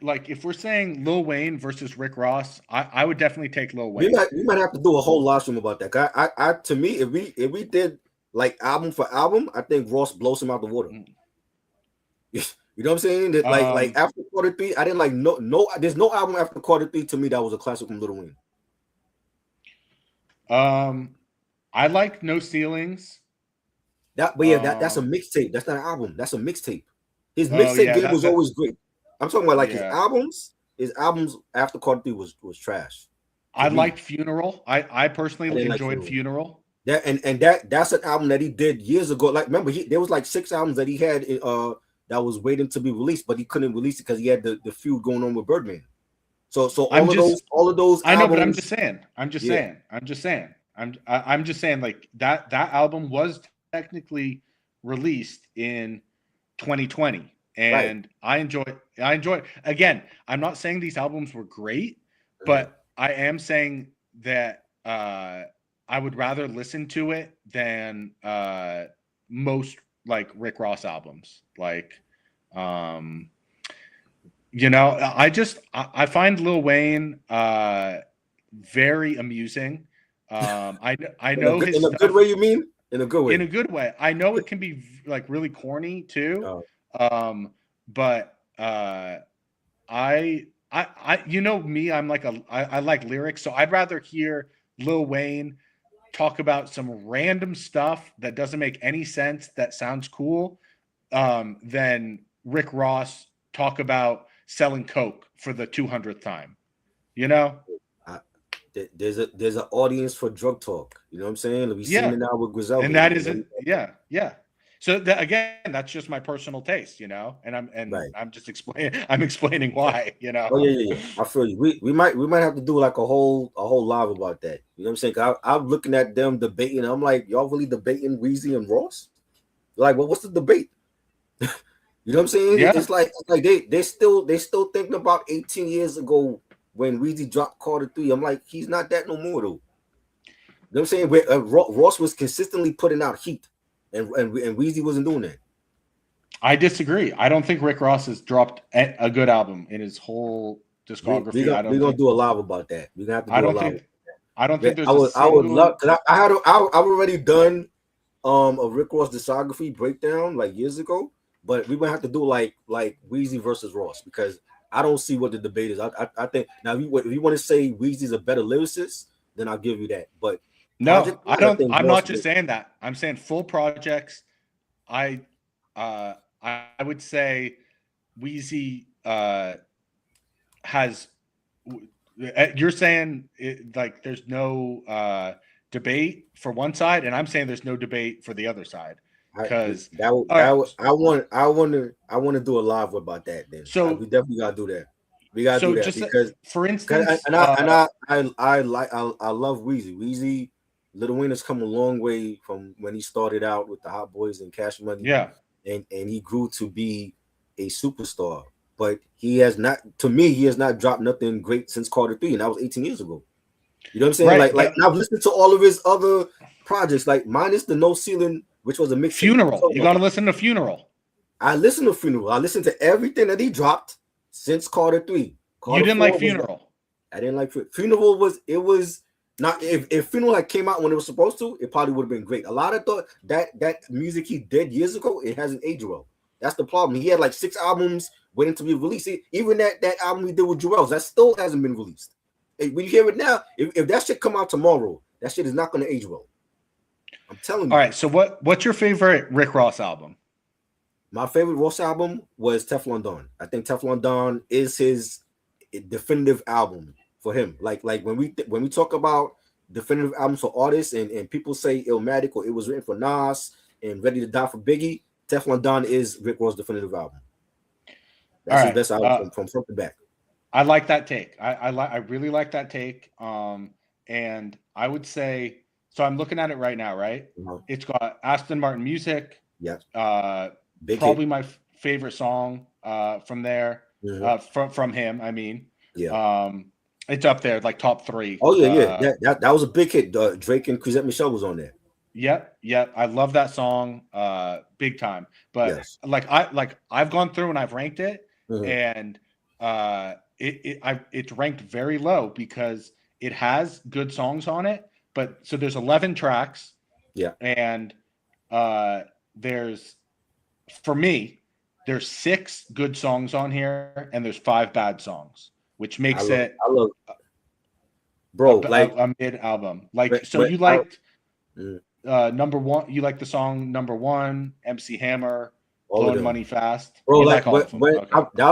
like if we're saying Lil Wayne versus Rick Ross, I would definitely take Lil We Wayne. might have to do a whole live stream about that. I to me, if we did like album for album, I think Ross blows him out the water. You know what I'm saying? That like after Carter 3, I didn't like no. There's no album after Carter 3 to me that was a classic from Lil Wayne. I like No Ceilings. But yeah, that's a mixtape. That's not an album. That's a mixtape. His Oh mixtape yeah, game was always great. I'm talking about like yeah. his albums after Carter 3 was trash. I liked Funeral. I personally enjoyed like Funeral. That's an album that he did years ago. Like remember, there was like 6 albums that he had that was waiting to be released, but he couldn't release it because he had the feud going on with Birdman. So all of those I know, albums, but I'm just saying like that album was technically released in 2020 and right. I enjoy again. I'm not saying these albums were great, but I am saying that I would rather listen to it than most like Rick Ross albums. Like you know, I find Lil Wayne very amusing. I know his in a good way. You mean in a good way? In a good way. I know it can be like really corny too. But I you know me, I'm like I like lyrics, so I'd rather hear Lil Wayne talk about some random stuff that doesn't make any sense that sounds cool than Rick Ross talk about selling coke for the 200th time. You know? There's an audience for drug talk. You know what I'm saying? We've seen it now with Griselda. And that isn't yeah. So again, that's just my personal taste, you know, and I'm just explaining why, you know. Oh yeah. I feel you. We might have to do like a whole live about that. You know what I'm saying? I'm looking at them debating. I'm like, y'all really debating Weezy and Ross? Like, well, what's the debate? You know what I'm saying? Yeah. It's like they still thinking about 18 years ago when Weezy dropped Carter 3. I'm like, he's not that no more though. You know what I'm saying? Where Ross was consistently putting out heat, and Weezy wasn't doing that. I disagree. I don't think Rick Ross has dropped a good album in his whole discography. We're gonna do a live about that. We're gonna have to do a live. I don't think there's. I would love because I've already done a Rick Ross discography breakdown like years ago, but we might have to do like Weezy versus Ross because I don't see what the debate is. I think now if you want to say Weezy's a better lyricist, then I'll give you that. But no, I don't. I'm not just saying that. I'm saying full projects. I would say Weezy has. You're saying like there's no debate for one side, and I'm saying there's no debate for the other side. Because I want to do a live about that. Then so we definitely gotta do that. We gotta do that just because, for instance, I love Weezy. Weezy, Lil Wayne has come a long way from when he started out with the Hot Boys and Cash Money. Yeah, and he grew to be a superstar. But he has not dropped nothing great since Carter 3, and that was 18 years ago. You know what I'm saying? Right, like I've listened to all of his other projects, like minus the No Ceiling, which was a mix. Funeral. You gotta listen to Funeral. I listened to Funeral. I listened to everything that he dropped since Carter 3. You didn't like Funeral. I didn't like Funeral. Not if Funeral had came out when it was supposed to, it probably would have been great. A lot of thought that music he did years ago, it hasn't aged well. That's the problem. He had like 6 albums waiting to be released. Even that album he did with Joel's, that still hasn't been released. When you hear it now, if that shit come out tomorrow, that shit is not going to age well. I'm telling All you. right. So what's your favorite Rick Ross album? My favorite Ross album was Teflon Don. I think Teflon Don is his definitive album for him. Like when we talk about definitive albums for artists and people say Illmatic or it was written for Nas and Ready to Die for Biggie, Teflon Don is Rick Ross' definitive album. All That's his right. best album from front to back. I like that take. I really like that take. And I would say so. I'm looking at it right now. Right. It's got Aston Martin music. Yeah. Big probably hit. My favorite song from there. From him. I mean. Yeah. It's up there, like top 3. Oh yeah. That was a big hit. Drake and Chrisette Michele was on there. Yep. I love that song, big time. But yes. I've gone through and I've ranked it, and it's ranked very low because it has good songs on it. But so there's 11 tracks. Yeah. And there's 6 good songs on here, and there's 5 bad songs, which makes I love bro, a mid album. You liked number 1. You like the song number 1, MC Hammer, Blowing Money Fast. Bro, that was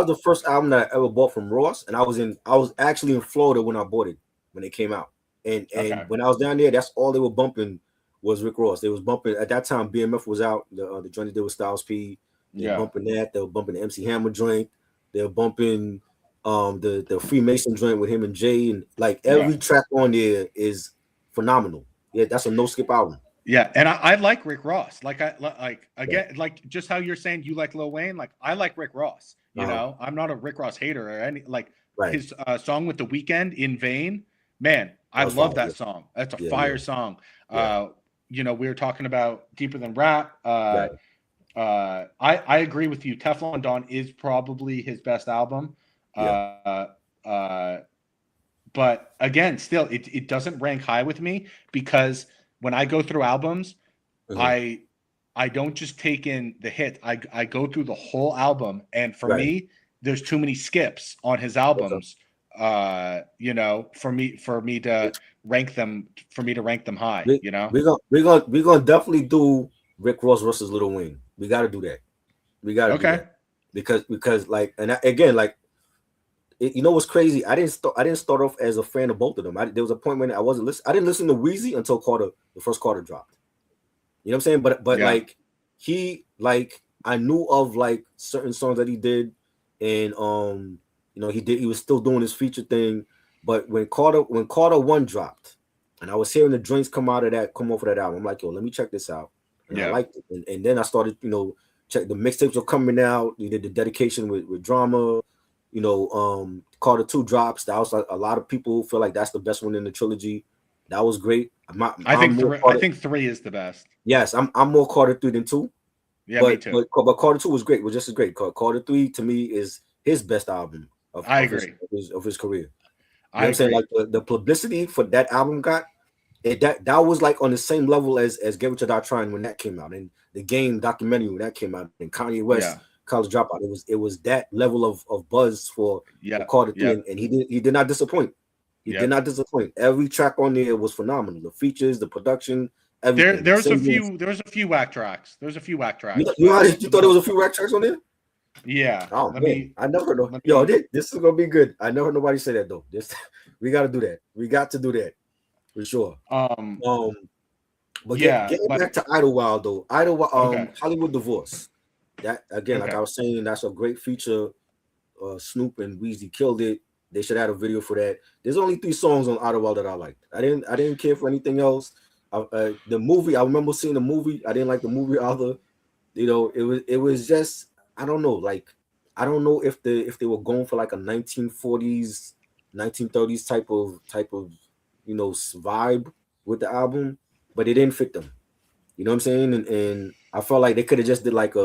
the first album that I ever bought from Ross, and I was actually in Florida when I bought it when it came out, and when I was down there, that's all they were bumping was Rick Ross. They was bumping at that time. BMF was out. The joint they did with Styles P. They were bumping that. They were bumping the MC Hammer joint. They were bumping the Freemason joint with him and Jay, and like every track on there is phenomenal. Yeah, that's a no skip album. Yeah, and I like Rick Ross. Like just how you're saying you like Lil Wayne. Like I like Rick Ross. You know, I'm not a Rick Ross hater or any. Like his song with The Weeknd, In Vain. Man, I love that song. That's a fire song. You know, we were talking about Deeper Than Rap. I agree with you. Teflon Don is probably his best album. But again, still, it doesn't rank high with me because when I go through albums, I don't just take in the hit. I go through the whole album, and for me, there's too many skips on his albums. You know, for me to rank them high. You know, we're gonna definitely do Rick Ross versus Lil Wayne. We got to do that. We got to do that because like, and again, like, you know what's crazy? I didn't start off as a fan of both of them. There was a point when I wasn't listening. I didn't listen to Weezy until the first Carter dropped. You know what I'm saying? But I knew of like certain songs that he did, and you know, he was still doing his feature thing. But when Carter 1 dropped, and I was hearing the joints come off of that album, I'm like, yo, let me check this out. And I liked it. And then I started, you know, check the mixtapes were coming out. You did the dedication with Drama. You know, Carter 2 drops. That was a lot of people feel like that's the best one in the trilogy. That was great. I think 3 is the best. Yes, I'm more Carter 3 than 2. Yeah, me too. But Carter 2 was great. Was just as great. Carter 3 to me is his best album of his career. You know what I'm saying? Like the publicity for that album that was like on the same level as Get Rich or Die Trying when that came out, and the Game documentary when that came out, and Kanye West College Dropout. It was that level of buzz for Carter 3, and he did not disappoint. He did not disappoint. Every track on there was phenomenal. The features, the production, everything. There was a few whack tracks. You thought there was a few whack tracks on there? Yeah. Oh man, I never know. Yo, this is gonna be good. I never heard nobody say that though. We got to do that. We got to do that for sure. But getting back to Idlewild though. Hollywood Divorce. That again, like I was saying, that's a great feature. Snoop and Weezy killed it. They should add a video for that. There's only 3 songs on Idlewild that I liked. I didn't care for anything else. The movie, I remember seeing the movie. I didn't like the movie either. You know, it was just, I don't know. Like, I don't know if they were going for like a 1940s, 1930s type of you know vibe with the album, but it didn't fit them. You know what I'm saying? And I felt like they could have just did like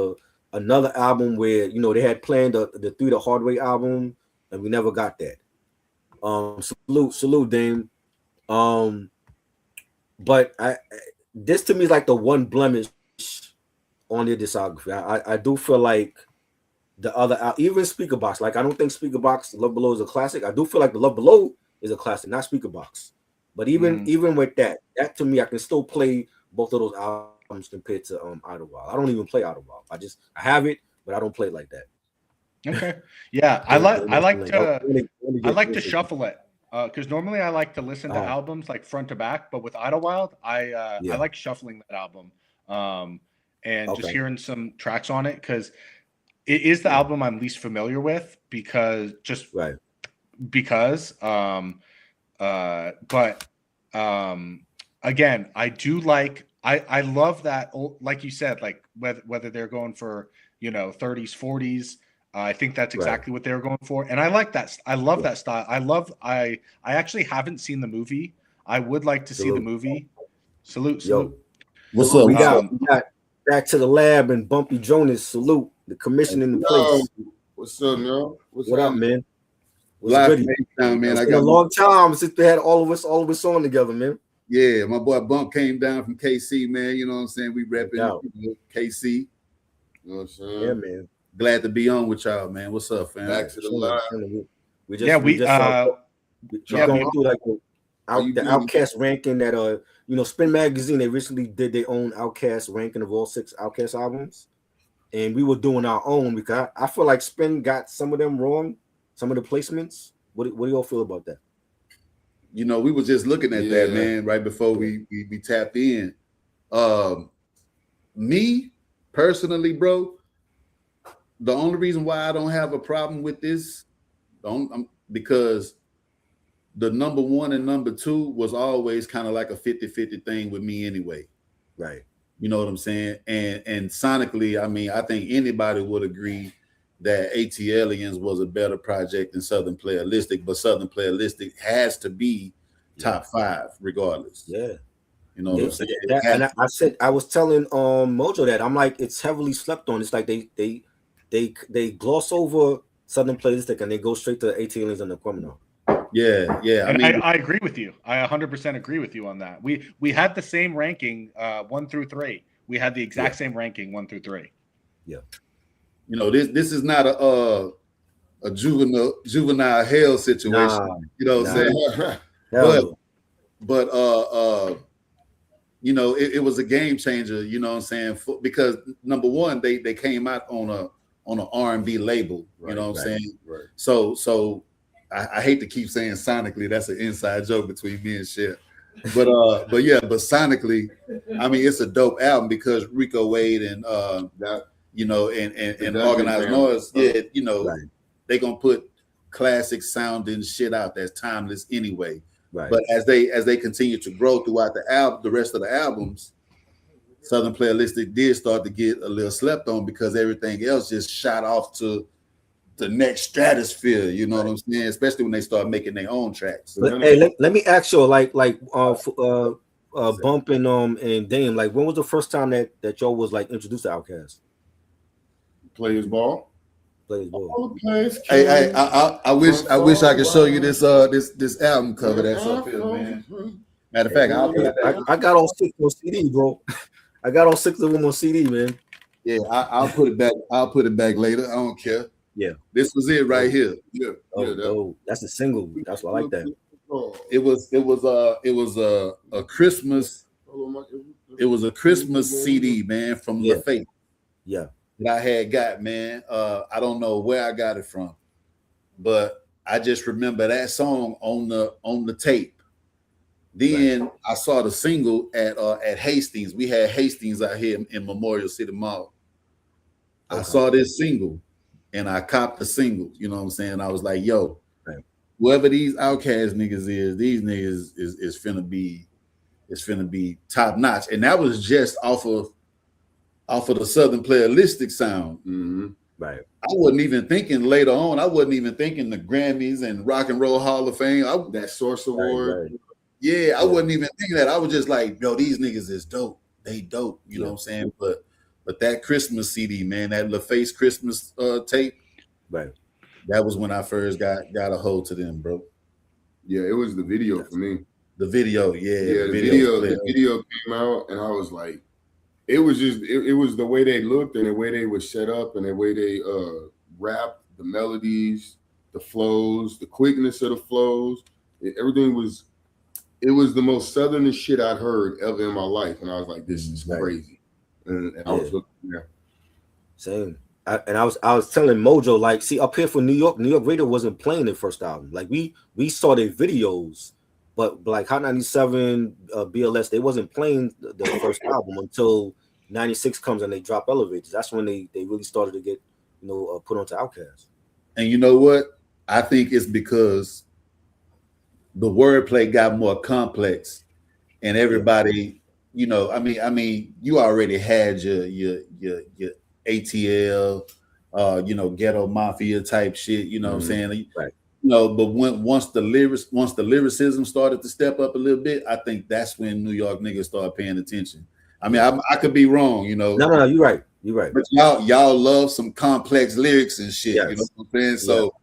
another album where, you know, they had planned the 3 the Hard Way album, and we never got that. Salute Dame. Um, but this to me is like the one blemish on their discography. I do feel like the other even Speaker Box. Like I don't think Speaker Box Love Below is a classic. I do feel like the Love Below is a classic, not Speaker Box. But even with that to me, I can still play both of those albums compared to Idlewild. I don't even play Idlewild. I have it, but I don't play it like that. Okay. Yeah, The emotion, like, I like to shuffle it because normally I like to listen to albums like front to back, but with Idlewild, I like shuffling that album and just hearing some tracks on it because it is the album I'm least familiar with because because but again, I do like I love that like you said, like whether they're going for 30s 40s. I think that's exactly what they were going for, and I like that. I love that style. I actually haven't seen the movie. I would like to see the movie. Salute. What's up? We got Back to the Lab and Bumpy Jonas. Salute the commission in the place. What's up, man? What up, man? Live down, man. It's been a long time since they had all of us on together, man. Yeah, my boy Bump came down from KC, man. You know what I'm saying? We repping KC. You know what I'm saying? Yeah, man. Glad to be on with y'all, man. What's up, fam? Back to the live. We going through like the Outkast ranking that Spin Magazine, they recently did their own Outkast ranking of all 6 Outkast albums, and we were doing our own because I feel like Spin got some of them wrong, some of the placements. What do y'all feel about that? We were just looking at that, man, right before we tapped in. Me personally, bro, the only reason why I don't have a problem with this, because the number 1 and number 2 was always kind of like a 50-50 thing with me anyway. Right. You know what I'm saying? And sonically, I mean, I think anybody would agree that ATLiens was a better project than Southern Playalistic, but Southern Playalistic has to be top 5 regardless. Yeah. You know what I'm saying? And I was telling Mojo that I'm like, it's heavily slept on. It's like they gloss over Southern Playalistic and they go straight to ATLiens and the Criminal. Yeah. And I agree with you. I 100% agree with you on that. We had the same ranking 1 through 3. We had the exact same ranking 1 through 3. Yeah. This is not a juvenile hell situation. Nah, you know what I'm saying? But it was a game changer. You know what I'm saying? Because number 1, they came out on an R&B label. You know what I'm saying? Right. So I hate to keep saying sonically. That's an inside joke between me and Chef. But sonically, I mean, it's a dope album because Rico Wade and and Organized Noise, they gonna put classic sounding shit out that's timeless anyway. Right. But as they continue to grow throughout the rest of the albums, Southern Playalistic did start to get a little slept on because everything else just shot off to the next stratosphere. You know what I'm saying? Especially when they start making their own tracks. But, hey, let me ask you, like Bump and Dame, like when was the first time that y'all was like introduced to Outkast? Players Ball. Hey, I wish I could show you this album cover that's up here, man. Matter of fact, I got all 6 on CD, bro. I got all 6 of them on CD, man. Yeah, I'll put it back. I'll put it back later. I don't care. Yeah, this was it right here. Yeah, that's a single. That's why I like that. It was a Christmas. It was a Christmas CD, man, from LaFace. Yeah. That I had got, man. I don't know where I got it from, but I just remember that song on the tape. Then I saw the single at Hastings. We had Hastings out here in Memorial City Mall. I saw this single and I copped the single. You know what I'm saying? I was like, yo, whoever these Outkast niggas is, these niggas is finna be top notch. And that was just off of the Southern Playalistic sound. Mm-hmm. Right. I wasn't even thinking later on. I wasn't even thinking the Grammys and Rock and Roll Hall of Fame. That Source Award. Right. Yeah, I wasn't even thinking that. I was just like, yo, these niggas is dope. They dope. You know what I'm saying? But that Christmas CD, man, that LaFace Christmas tape, right? That was when I first got a hold to them, bro. Yeah, it was the video for me. The video, Yeah, the the video came out, and I was like, it was just it was the way they looked and the way they were set up and the way they rapped, the melodies, the flows, the quickness of the flows. Everything was it was the most southernest shit I'd heard ever in my life, and I was like, this is crazy. And I was looking there. Same. I was telling Mojo, like, see, up here for New York Radio wasn't playing their first album. Like we saw their videos, but like Hot 97, BLS, they wasn't playing the first album until 96 comes and they drop Elevators. That's when they really started to get, put onto Outkast. And you know what? I think it's because the wordplay got more complex, and everybody, I mean, you already had your ATL, ghetto mafia type shit. You know what I'm saying? Right. But once the lyricism started to step up a little bit, I think that's when New York niggas started paying attention. I mean, I could be wrong, No, you're right. You're right. But y'all love some complex lyrics and shit. Yes. You know what I'm saying? So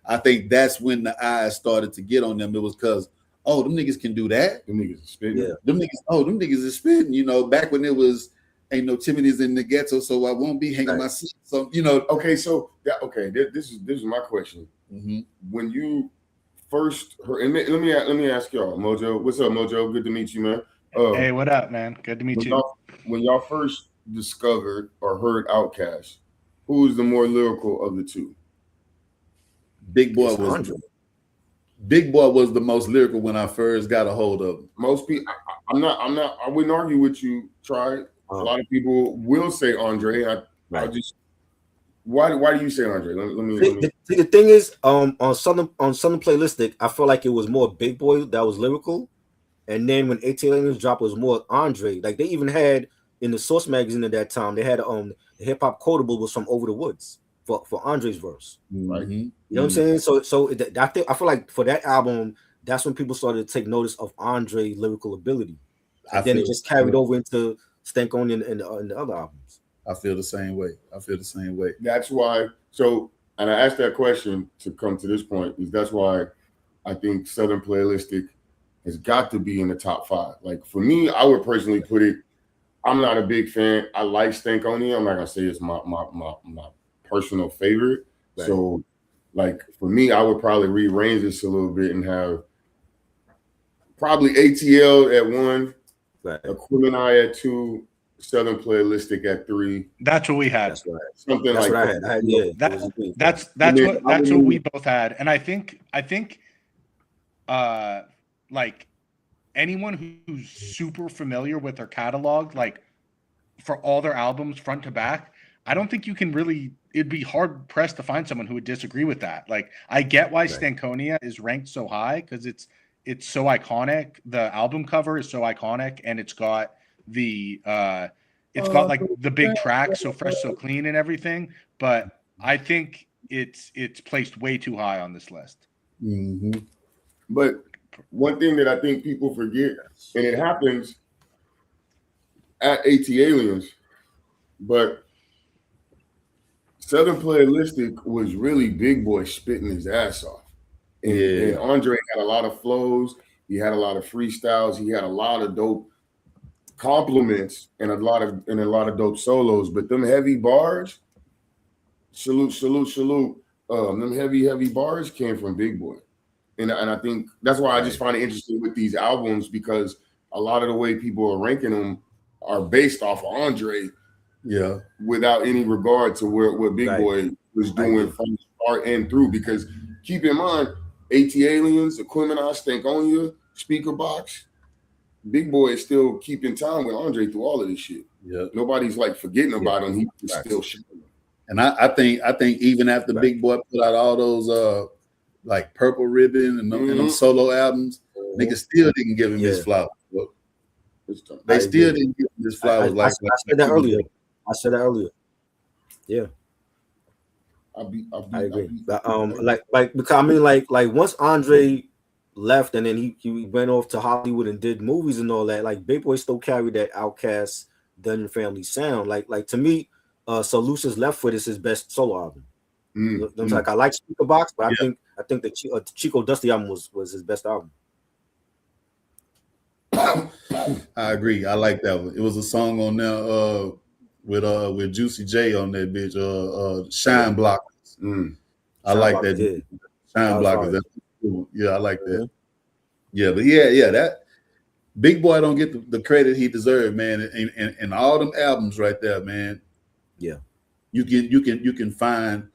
I think that's when the eyes started to get on them. It was because, them niggas can do that. Them niggas is spitting. Yeah. Them niggas is spitting. Back when it was ain't no Timothy's in the ghetto, so I won't be hanging my seat. So Okay, so this is my question. Mm-hmm. When you first heard, and let me ask y'all, Mojo. What's up, Mojo? Good to meet you, man. Hey, what up, man? Good to meet you. When y'all first discovered or heard Outkast, who was the more lyrical of the two? Big Boy was the most lyrical when I first got a hold of him. Most people, I wouldn't argue with you. Try. A lot of people will say Andre. I just why do you say Andre? Let me. The thing is, on Southern Playlistic, I felt like it was more Big Boy that was lyrical, and then when ATL Aliens dropped, it was more Andre. Like they even had in the Source magazine at that time, they had the hip hop quotable was from Over the Woods for Andre's verse. Right. You know what I'm saying? So I feel like for that album, that's when people started to take notice of Andre's lyrical ability. And then it just carried over into Stankonia and the other albums. I feel the same way. That's why. So, and I asked that question to come to this point. That's why I think Southern Playlistic has got to be in the top 5. Like for me, I would personally put it. I'm not a big fan. I like Stankonia. I'm not gonna say it's my personal favorite. Right. So, like for me, I would probably rearrange this a little bit and have probably ATL at 1, Aquemini at 2, Southern Playlistic at 3. That's what we had. That's right. Something that's like that. That's what we both had. And I think like anyone who's super familiar with their catalog, like for all their albums front to back, I don't think you can really. It'd be hard pressed to find someone who would disagree with that. Like I get why Stankonia is ranked so high because it's so iconic. The album cover is so iconic, and it's got the like the big track, so fresh, so clean, and everything. But I think it's placed way too high on this list. Mm-hmm. But one thing that I think people forget, and it happens at AT Aliens, but Southern Playlistic was really Big Boy spitting his ass off. And Andre had a lot of flows. He had a lot of freestyles. He had a lot of dope compliments and a lot of dope solos. But them heavy bars, salute. Them heavy bars came from Big Boy. And I think that's why I just find it interesting with these albums, because a lot of the way people are ranking them are based off of Andre. Yeah. Without any regard to what Big Boy was doing from the start and through. Because keep in mind, AT Aliens, Aquemini, Stankonia, Speaker Box, Big Boy is still keeping time with Andre through all of this shit. Yeah. Nobody's like forgetting about him. He's still showing. And I think even after Big Boy put out all those like Purple Ribbon and them solo albums, niggas still didn't give him his flowers. They still didn't give him his flowers. I said that earlier. Yeah. I agree. But, because I mean, like once Andre left and then he went off to Hollywood and did movies and all that, like Big Boy still carried that Outkast Dungeon Family sound. Like to me, So Lucius Left Foot is his best solo album. Like I like Speaker Box, but I think the Chico Dusty album was his best album. I agree. I like that one. It was a song on there with Juicy J on that bitch. Shine Blockers. I like that. Shine Blockers. That's cool. Yeah, I like that. Yeah, but yeah, that Big Boy don't get the credit he deserved, man. And all them albums right there, man. Yeah, you can find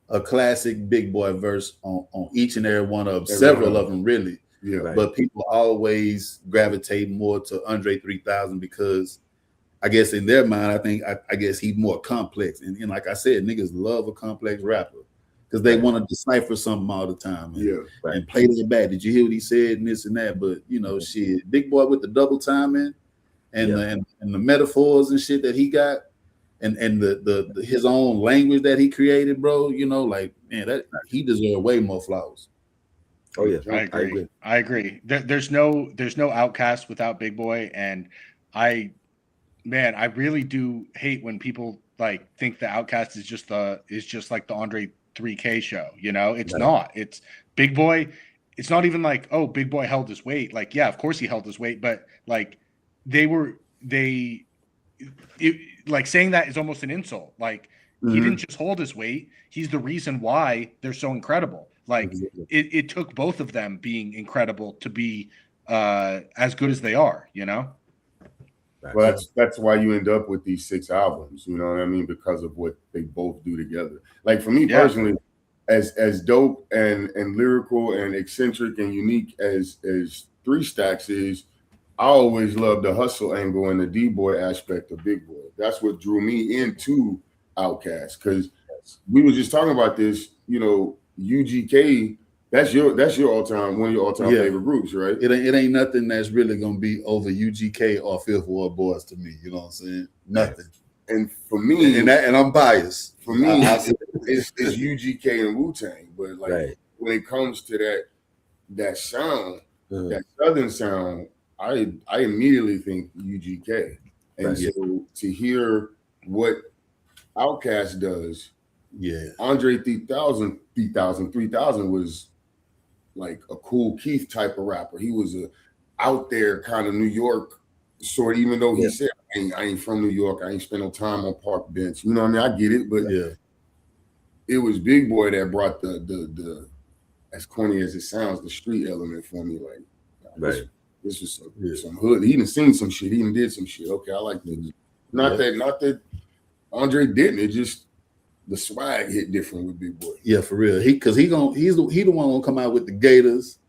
a classic Big Boy verse on each and every one of them. Several of them, really. Yeah, right. But people always gravitate more to Andre 3000 because I guess in their mind, I guess he's more complex. And like I said, niggas love a complex rapper because they want to decipher something all the time. And play that back. Did you hear what he said and this and that? But shit, Big Boy with the double timing and the metaphors and shit that he got and the his own language that he created, bro. Like, man, that he deserves way more flowers. Oh yeah, I agree. There's no Outkast without Big Boy, and I really do hate when people like think the Outkast is just like the Andre 3K show. It's not. It's Big Boy. It's not even like, oh, Big Boy held his weight. Like, yeah, of course he held his weight, but like like saying that is almost an insult. Like he didn't just hold his weight. He's the reason why they're so incredible. Like it took both of them being incredible to be as good as they are, Well, that's why you end up with these 6 albums, you know what I mean? Because of what they both do together. Like for me personally, as dope and lyrical and eccentric and unique as 3 Stacks is, I always loved the hustle angle and the D-boy aspect of Big Boy. That's what drew me into Outkast, because we were just talking about this, UGK, that's your all-time, one of your all-time favorite groups, right? It ain't nothing that's really gonna be over UGK or Fifth Ward Boys to me. You know what I'm saying? Nothing. And for me, and I'm biased. For me, it's UGK and Wu-Tang. But like when it comes to that sound, that Southern sound, I immediately think UGK. And so to hear what Outkast does, Andre 3000 was like a Cool Keith type of rapper. He was a out there kind of New York sort, even though he said, I ain't from New York, I ain't spent no time on park bench. You know what I mean? I get it, but it was Big Boy that brought the as corny as it sounds, the street element for me. Like, this was some hood. He done seen some shit. He done did some shit. Okay, I like this. Not that Andre didn't. It just the swag hit different with Big Boy. Yeah, for real. He's the one gonna come out with the Gators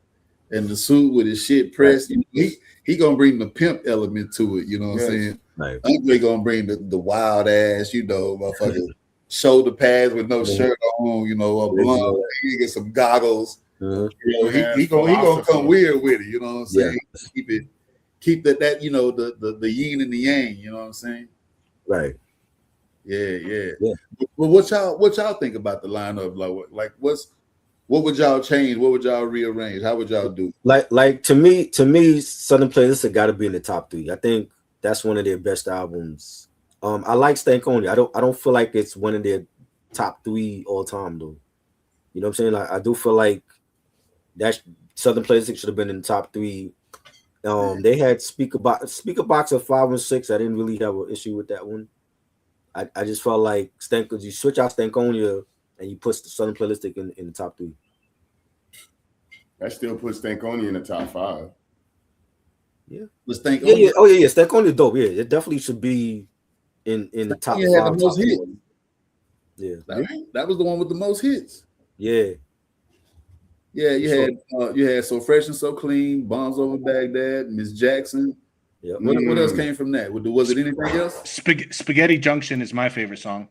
and the suit with his shit pressed. He gonna bring the pimp element to it. You know what I'm saying? Right. Andre gonna bring the wild ass, motherfucker shoulder pads with no shirt on. A blonde. He get some goggles. He gonna come weird with it. You know what I'm saying? Keep that the yin and the yang. You know what I'm saying? Right. Yeah. But what y'all think about the lineup? Like what would y'all change? What would y'all rearrange? How would y'all do? Like to me, Southern Playlist have got to be in the top 3. I think that's one of their best albums. I like Stankonia. I don't feel like it's one of their top 3 all time though. You know what I'm saying? Like I do feel like that Southern Playlist should have been in the top 3. They had Speaker Box at 5 and 6. I didn't really have an issue with that one. I just felt like you switch out Stankonia and you put the Southern Playlist in the top 3. That still puts Stankonia in the top 5. Yeah. Let's Stankonia. Yeah. Oh yeah. Stankonia dope. Yeah, it definitely should be in the top 5. Had the most hits. Yeah. That was the one with the most hits. Yeah. Yeah, you had So Fresh and So Clean, Bombs Over Baghdad, Miss Jackson. Yep. What else came from that? Was it anything else? Spaghetti Junction is my favorite song.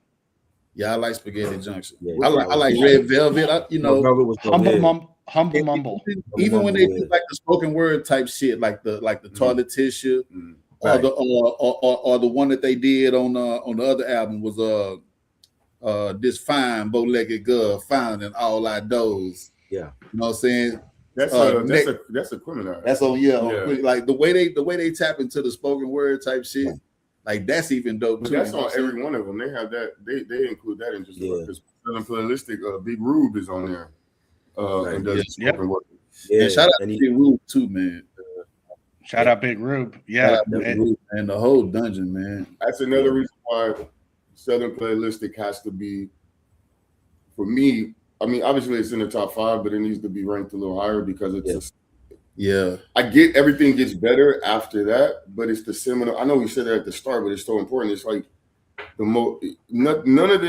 Yeah, I like Spaghetti Junction. Yeah, I like Red Velvet. Humble Mumble. Even when they do like the spoken word type shit, like the toilet tissue, or the one that they did on the other album was this fine bow-legged girl found in all our doors. Yeah, you know what I'm saying. That's a criminal. That's like the way they tap into the spoken word type shit. Like that's even dope but too. That's on every one of them. They have that. They include that in just because Southern Playlistic. Big Rube is on there and does spoken word. Yeah, and shout out to Big Rube too, man. Shout out Big Rube. Yeah. And the whole dungeon, man. That's another reason why Southern Playlistic has to be, for me. I mean, obviously it's in the top 5, but it needs to be ranked a little higher because it's. I get everything gets better after that, but it's the seminal. I know we said that at the start, but it's so important. It's like none of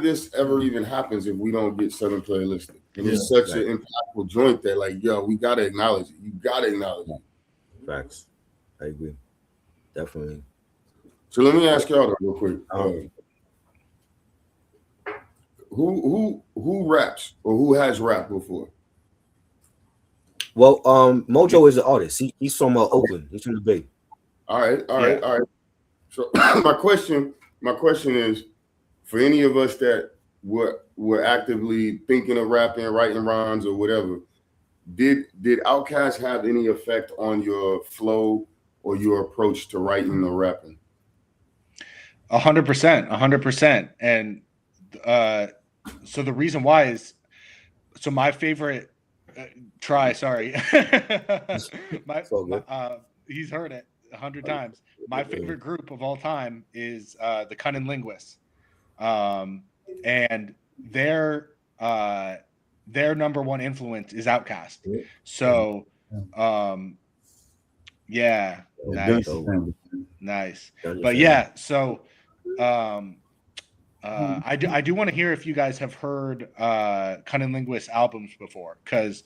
this ever even happens if we don't get Southern Playlistic. And it's such an impactful joint that, like, yo, we gotta acknowledge it. You gotta acknowledge it. Facts. I agree. Definitely. So let me ask y'all real quick. Who raps or who has rapped before? Well, Mojo is an artist. He's from Oakland. He's from the Bay. All right. So my question is, for any of us that were actively thinking of rapping, writing rhymes, or whatever, did Outkast have any effect on your flow or your approach to writing or rapping? 100%. And so the reason why is, so my favorite he's heard it 100 times. My favorite group of all time is the Cunning Linguists, and their number one influence is Outkast. So nice. But yeah, so I do want to hear if you guys have heard Cunning Linguist albums before, because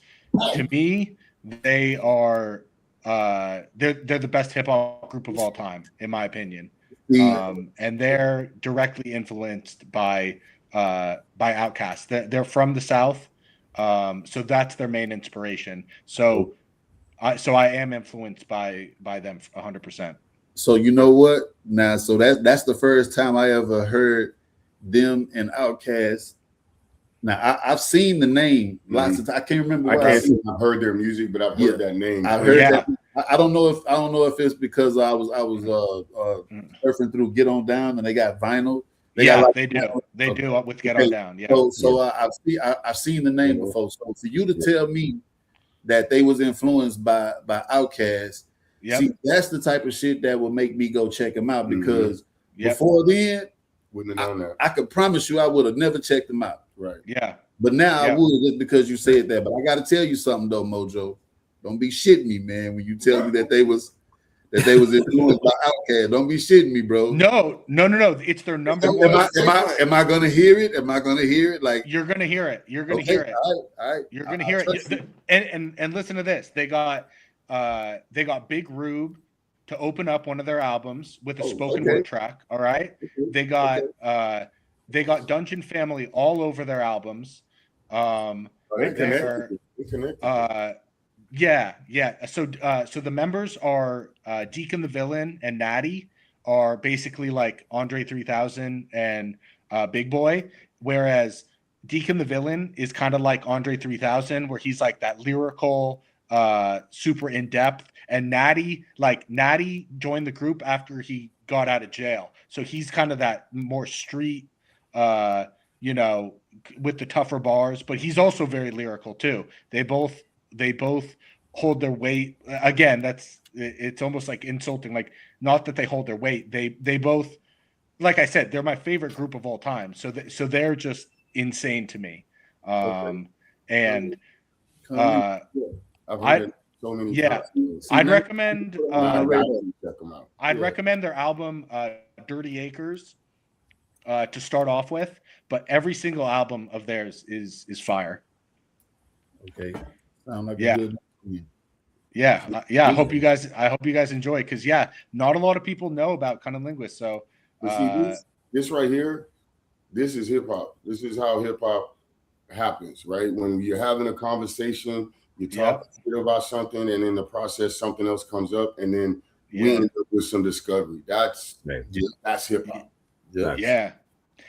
to me they are they're the best hip hop group of all time, in my opinion. And they're directly influenced by Outkast. They're from the South, so that's their main inspiration. So I am influenced by them 100%. So you know what? Now, so that's the first time I ever heard them and Outkast. Now I've seen the name lots of times. I can't remember. I've heard their music, but I've heard that name. I heard that. I don't know if it's because I was surfing through Get On Down and they got vinyl. They do with Get On Down. Yeah. So I've seen the name before. So for you to tell me that they was influenced by Outkast, see, that's the type of shit that will make me go check them out, because before then, wouldn't have known that. I could promise you I would have never checked them out. Right. Yeah. But now I would, just because you said that. But I got to tell you something though, Mojo. Don't be shitting me, man, when you tell me that they was influenced by Outkast. Don't be shitting me, bro. No. It's their number one. Am I gonna hear it? Am I gonna hear it? Like, you're gonna hear it. You're gonna hear it. All right. You're gonna hear it. And listen to this. They got Big Rube to open up one of their albums with a spoken word track. All right. They got Dungeon Family all over their albums. They connected. So the members are Deacon the Villain and Natty are basically like Andre 3000 and Big Boy, whereas Deacon the Villain is kind of like Andre 3000, where he's like that lyrical, super in depth. And Natty joined the group after he got out of jail, so he's kind of that more street, with the tougher bars. But he's also very lyrical too. They both hold their weight. Again, it's almost like insulting. Like, not that they hold their weight. They both, like I said, they're my favorite group of all time. So they're just insane to me. And I've heard so many. Yeah, I'd recommend. I'd recommend their album "Dirty Acres" to start off with, but every single album of theirs is fire. Okay, sound like a good. I hope you guys enjoy, because not a lot of people know about Cunning Linguists. So this right here, this is hip hop. This is how hip hop happens, right? When you're having a conversation, you talk about something, and in the process, something else comes up, and then we end up with some discovery. That's hip hop. Yeah.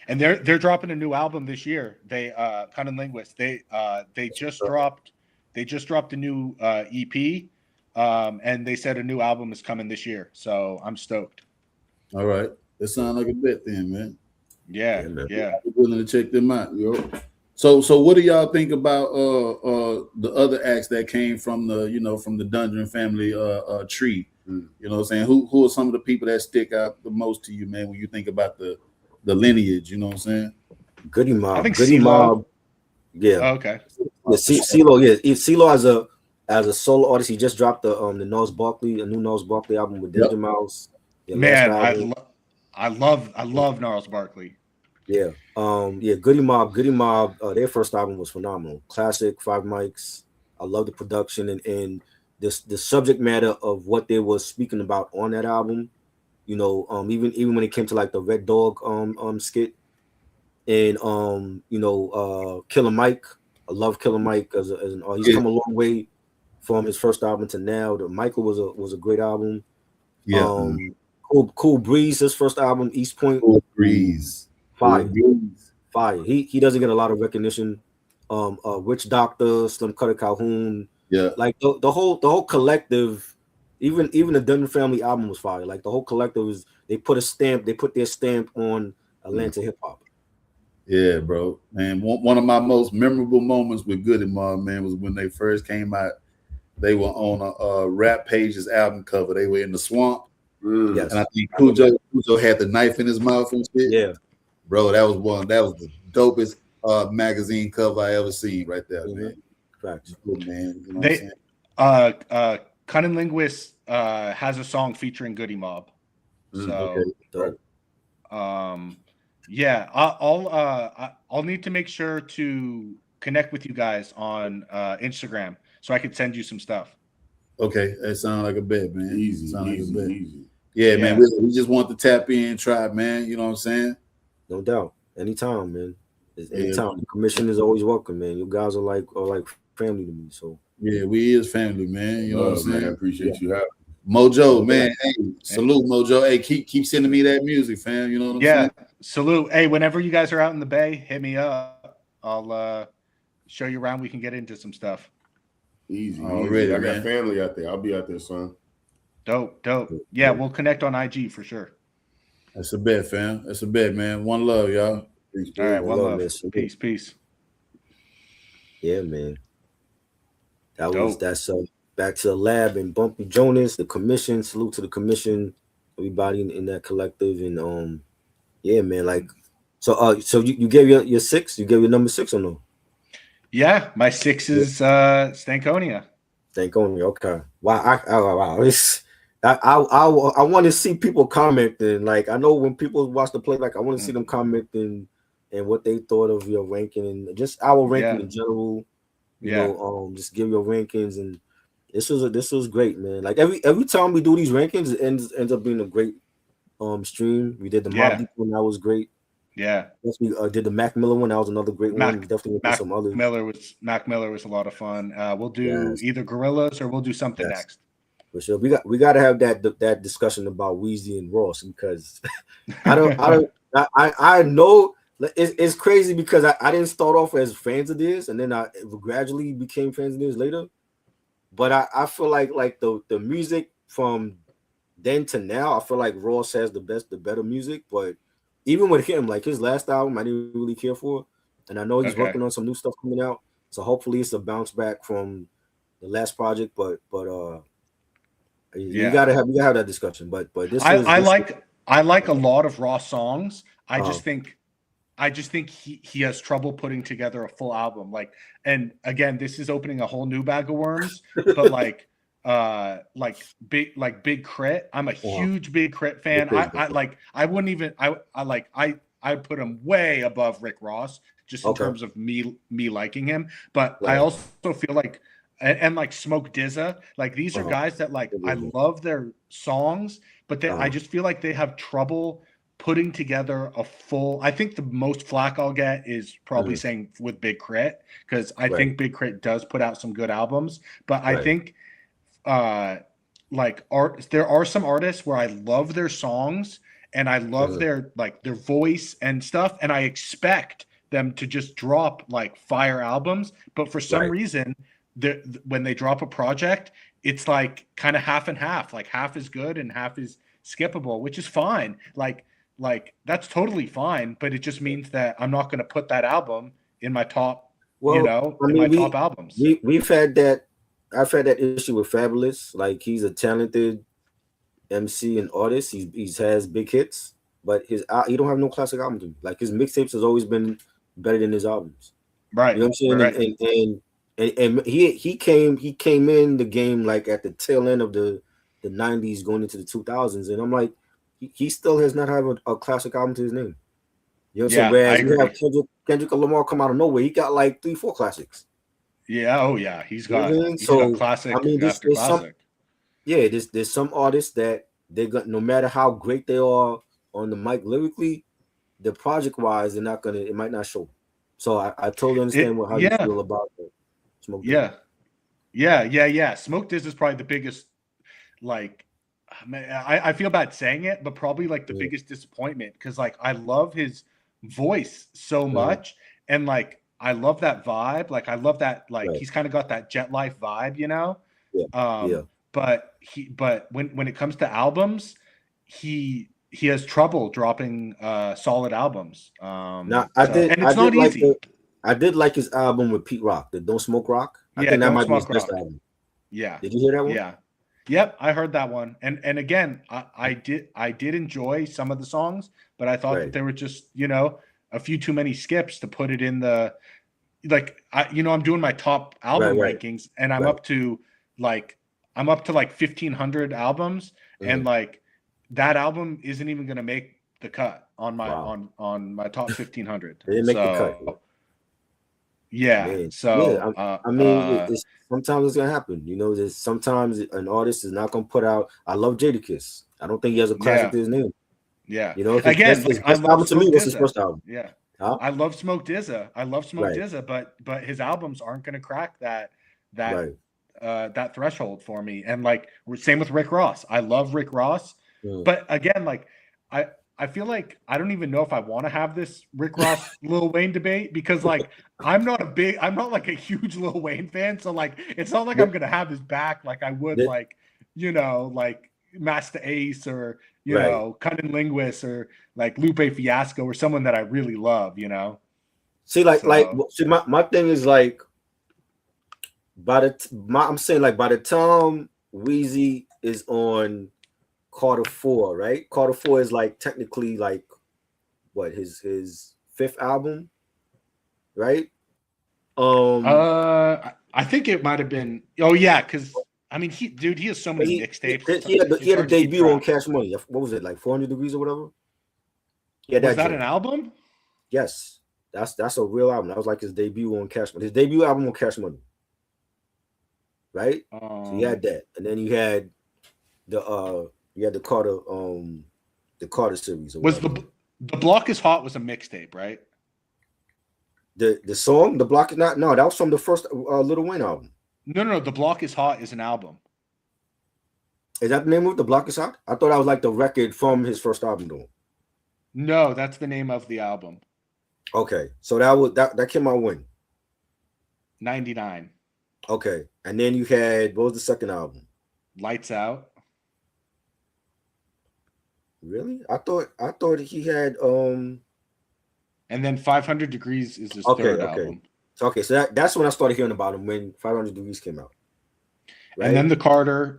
And they're dropping a new album this year. They Cunning Linguists. They just dropped a new EP, and they said a new album is coming this year. So I'm stoked. All right, that sounds like a bet then, man. Yeah. I'm willing to check them out, yo. So what do y'all think about the other acts that came from the from the Dungeon family tree? You know what I'm saying? Who are some of the people that stick out the most to you, man, when you think about the lineage, you know what I'm saying? Goody I Mob. think Goody CeeLo. Mob. Yeah. Oh, okay. Yeah, CeeLo, yeah. CeeLo as a solo artist, he just dropped the Gnarls Barkley, a new Gnarls Barkley album with Danger Mouse. Their last Man, album. I love Gnarls Barkley. Yeah. Yeah, Goody Mob, their first album was phenomenal. Classic, 5 mics. I love the production and this the subject matter of what they were speaking about on that album. You know, even when it came to like the Red Dog skit and Killer Mike. I love Killer Mike as an he's come a long way from his first album to now. The Michael was a great album. Yeah. Cool Breeze, his first album, East Point. Cool Breeze. Fire. Cool Breeze. Fire. He doesn't get a lot of recognition. Witch Doctor, Slim Cutter Calhoun. Yeah. Like the whole collective, even the Dungeon Family album was fire. Like the whole collective they put their stamp on Atlanta hip hop. Yeah, bro. Man, one of my most memorable moments with Goody Mob, man, was when they first came out. They were on a Rap Pages album cover. They were in the swamp. Yes. And I think Cujo had the knife in his mouth and shit. Yeah. Bro, that was the dopest magazine cover I ever seen right there, man. Facts. Good, man. You know what I'm saying? Cunning Linguist has a song featuring Goody Mob. So okay. Yeah, I'll need to make sure to connect with you guys on Instagram so I could send you some stuff. Okay, that sounds like a bet, man. Easy. Yeah, man. We just want to tap in, try, man. You know what I'm saying? No doubt. Anytime, man. Anytime. The commission is always welcome, man. You guys are like family to me. So yeah, we is family, man. You know what I'm saying? Man, I appreciate you having Mojo, man. Hey, salute, Mojo. Hey, keep sending me that music, fam. You know what I'm saying? Salute. Hey, whenever you guys are out in the Bay, hit me up. I'll show you around. We can get into some stuff. Easy. Already, I man. got family out there. I'll be out there, son. Dope. Yeah, we'll connect on IG for sure. That's a bet, fam. That's a bet, man. One love, y'all. Peace, all right, one love. Man. Peace. Yeah, man. That's back to the lab and Bumpy Jonas, the commission. Salute to the commission, everybody in that collective, and yeah, man. Like, so you gave your 6? You gave your number 6 or no? Yeah, my 6 is Stankonia. Stankonia, okay. Wow, I want to see people commenting. Like, I know when people watch the playback, I want to see them commenting and what they thought of your ranking and just our ranking in general. You know, just give your rankings, and this was great, man. Like every time we do these rankings, it ends up being a great stream. We did the Mobb Deep one, that was great. Yeah. Yes, we did the Mac Miller one, that was another great one. Definitely Mac some others. Mac Miller was a lot of fun. We'll do either Gorillas or we'll do something next. For sure. We got to have that discussion about Weezy and Ross, because I know it's crazy because I didn't start off as fans of this, and then I gradually became fans of this later. But I feel like the music from then to now, I feel like Ross has the better music. But even with him, like his last album, I didn't really care for, and I know he's working on some new stuff coming out. So hopefully it's a bounce back from the last project. But you gotta have that discussion. But this I like a lot of Ross songs. I just think he has trouble putting together a full album. Like, and again, this is opening a whole new bag of worms. But like Big Crit. I'm a huge Big Crit fan. I wouldn't even I put him way above Rick Ross just in terms of me liking him. But I also feel like and like Smoke DZA, like these are guys that like I love their songs, but I just feel like they have trouble putting together a full. I think the most flack I'll get is probably saying with Big Crit, because I think Big Crit does put out some good albums, but I think there are some artists where I love their songs and I love their voice and stuff, and I expect them to just drop like fire albums, but for some reason when they drop a project, it's like kind of half and half, like half is good and half is skippable, which is fine. Like that's totally fine, but it just means that I'm not going to put that album in my top, Well, I in mean, my top albums. we've had that. I've had that issue with Fabulous. Like, he's a talented MC and artist. He's has big hits, but he don't have no classic album to me. Like, his mixtapes has always been better than his albums. Right. You know what I'm saying? Right. And he came in the game like at the tail end of the 90s going into the 2000s, and I'm like, he still has not had a classic album to his name. You know what I'm saying? Whereas you have Kendrick Lamar come out of nowhere, he got like 3-4 classics. Yeah. Oh yeah. He's got classic there's classic. There's some artists that they got, no matter how great they are on the mic lyrically, the project wise, it might not show. So I totally understand how you feel about it. Smoke Diz. Yeah. Smoke Diz is probably the biggest, like, I feel bad saying it, but probably like the biggest disappointment, because like I love his voice so much, and like I love that vibe. Like I love that, like he's kind of got that Jet Life vibe, But when it comes to albums, he has trouble dropping solid albums. Not easy. I did like his album with Pete Rock, the Don't Smoke Rock. I think that might be his best album. Yeah. Did you hear that one? Yeah. Yep, I heard that one. And again, I did enjoy some of the songs, but I thought that there were just, a few too many skips to put it in the, like, I'm doing my top album rankings, and I'm up to like 1,500 albums, and like that album isn't even going to make the cut on my on my top 1,500. They didn't make the cut. Yeah. Man. So sometimes it's gonna happen. There's sometimes an artist is not gonna put out. I love Jadakiss. I don't think he has a classic to his name. Yeah. Again, his best album to me was his first album. Yeah. Huh? I love Smoke Dizza. Dizza, but his albums aren't gonna crack that threshold for me. And like same with Rick Ross. I love Rick Ross, but again, like I feel like I don't even know if I want to have this Rick Ross Lil Wayne debate, because like I'm not like a huge Lil Wayne fan, so like it's not like I'm gonna have his back like I would like Master Ace or Cunning Linguist or like Lupe Fiasco or someone that I really love. See, my thing is like by the time Weezy is on Carter 4, right? Carter 4 is like technically like what his fifth album, right? I think it might have been. Oh yeah, because I mean, he has so many mixtapes. He had a debut on Cash Money. What was it, like 400 Degrees or whatever? Yeah, was that an album? Yes, that's a real album. That was like his debut on Cash Money. His debut album on Cash Money, right? So you had that, and then you had the Carter series. Was the Block is Hot was a mixtape, right? The song, The Block is Not. No, that was from the first Lil Wayne album. No. The Block is Hot is an album. Is that the name of it? The Block is Hot? I thought that was like the record from his first album, though. No, that's the name of the album. Okay, so that came out when? 99. Okay, and then you had, what was the second album? Lights Out. Really? I thought he had and then 500 Degrees is his third album. So that's when I started hearing about him, when 500 Degrees came out. Right? And then the Carter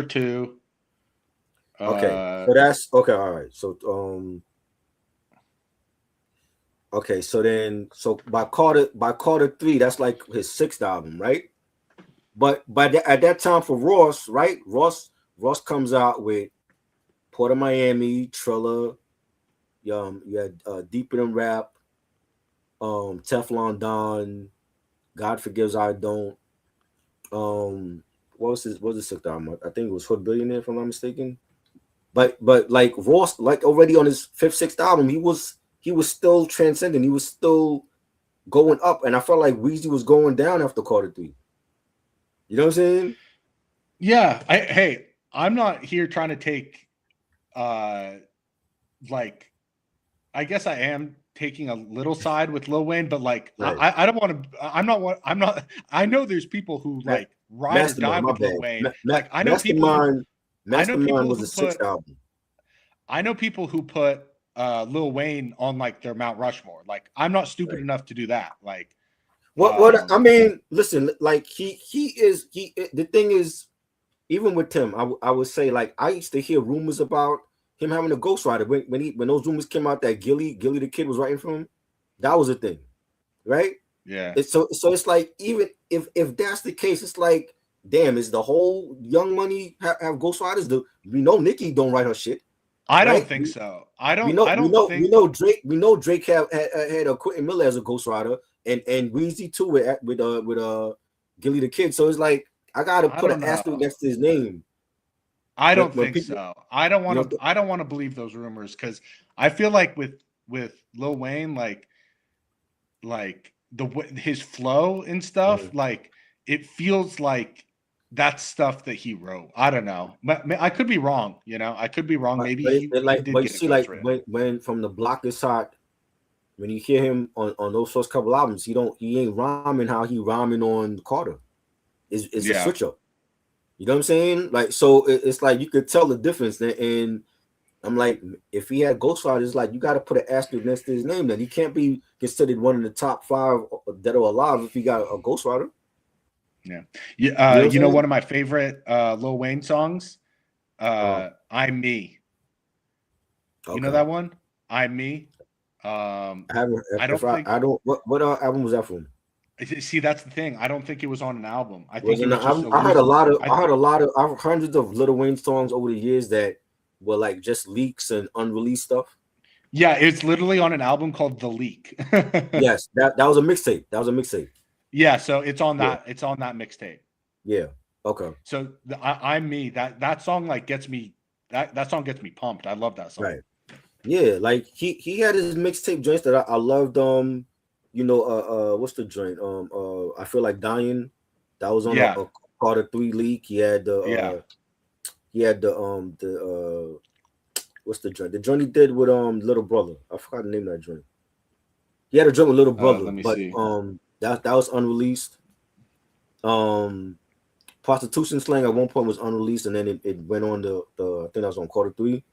2. Okay. So that's okay, all right. So okay, so by Carter 3, that's like his sixth album, right? But at that time for Ross, right? Ross comes out with Port of Miami, Trilla, you had Deeper Than Rap, Teflon Don, God Forgives I Don't. What was his sixth album? I think it was Hood Billionaire, if I'm not mistaken. But like Ross, like already on his fifth, sixth album, he was still transcending. He was still going up, and I felt like Weezy was going down after Carter 3. You know what I'm saying? Yeah. I'm not here trying to take like, I guess I am taking a little side with Lil Wayne, but like I don't want to. I'm not. I know there's people who like ride or die with Lil Wayne. Like I know people. Mastermind was the sixth album. I know people who put Lil Wayne on like their Mount Rushmore. Like, I'm not stupid enough to do that. Like, What I mean, listen, like the thing is, even with Tim, I would say, like, I used to hear rumors about him having a ghostwriter when those rumors came out that Gilly the kid was writing for him. That was a thing, right? yeah. So it's like, even if that's the case, it's like, damn, is the whole Young Money have ghostwriters? We know Nicki don't write her shit. I don't Right? think so. I don't. We know I don't think. we know Drake. We know Drake had a Quentin Miller as a ghostwriter, and Weezy too with Gilly the Kid. So it's like, I gotta I put don't an asterisk know. next to his name. I don't When think people- so. I don't want You to. know- I don't want to believe those rumors, because I feel like with Lil Wayne, like his flow and stuff, Mhm. like it feels like that's stuff that he wrote. I don't know. I could be wrong. You know, I could be wrong. Maybe he like, did but you get it see, like, ghostwritten. when From the Block Is Hot, when you hear him on those first couple albums, he ain't rhyming how he rhyming on Carter. It's a Yeah. switch up. You know what I'm saying? Like, so it's like you could tell the difference. And I'm like, if he had ghostwriters, it's like, you got to put an asterisk next to his name. Then he can't be considered one of the top 5 that are alive if he got a ghostwriter. Yeah. You know what I'm You know, saying? one of my favorite Lil Wayne songs, I'm Me. You know Okay. that one? I'm Me. I haven't. I don't think. I don't. What album was that from? See, that's the thing. I don't think it was on an album. I think Was it it was an just album? a loose. I've heard hundreds of Lil Wayne songs over the years that were like just leaks and unreleased stuff. Yeah, it's literally on an album called The Leak. Yes, that was a mixtape. That was a mixtape. Yeah, so it's on Yeah. that. It's on that mixtape. Yeah. Okay. So I'm Me. That song like gets me. That song gets me pumped. I love that song. Right. Yeah, like he had his mixtape joints that I loved. What's the joint? I Feel Like Dying. That was on Yeah. a Carter 3 leak. He had the what's the joint? The joint he did with Little Brother. I forgot the name of that joint. He had a joint with Little Brother, Let me but see. that was unreleased. Prostitution Slang at one point was unreleased, and then it went on the I think that was on Carter 3.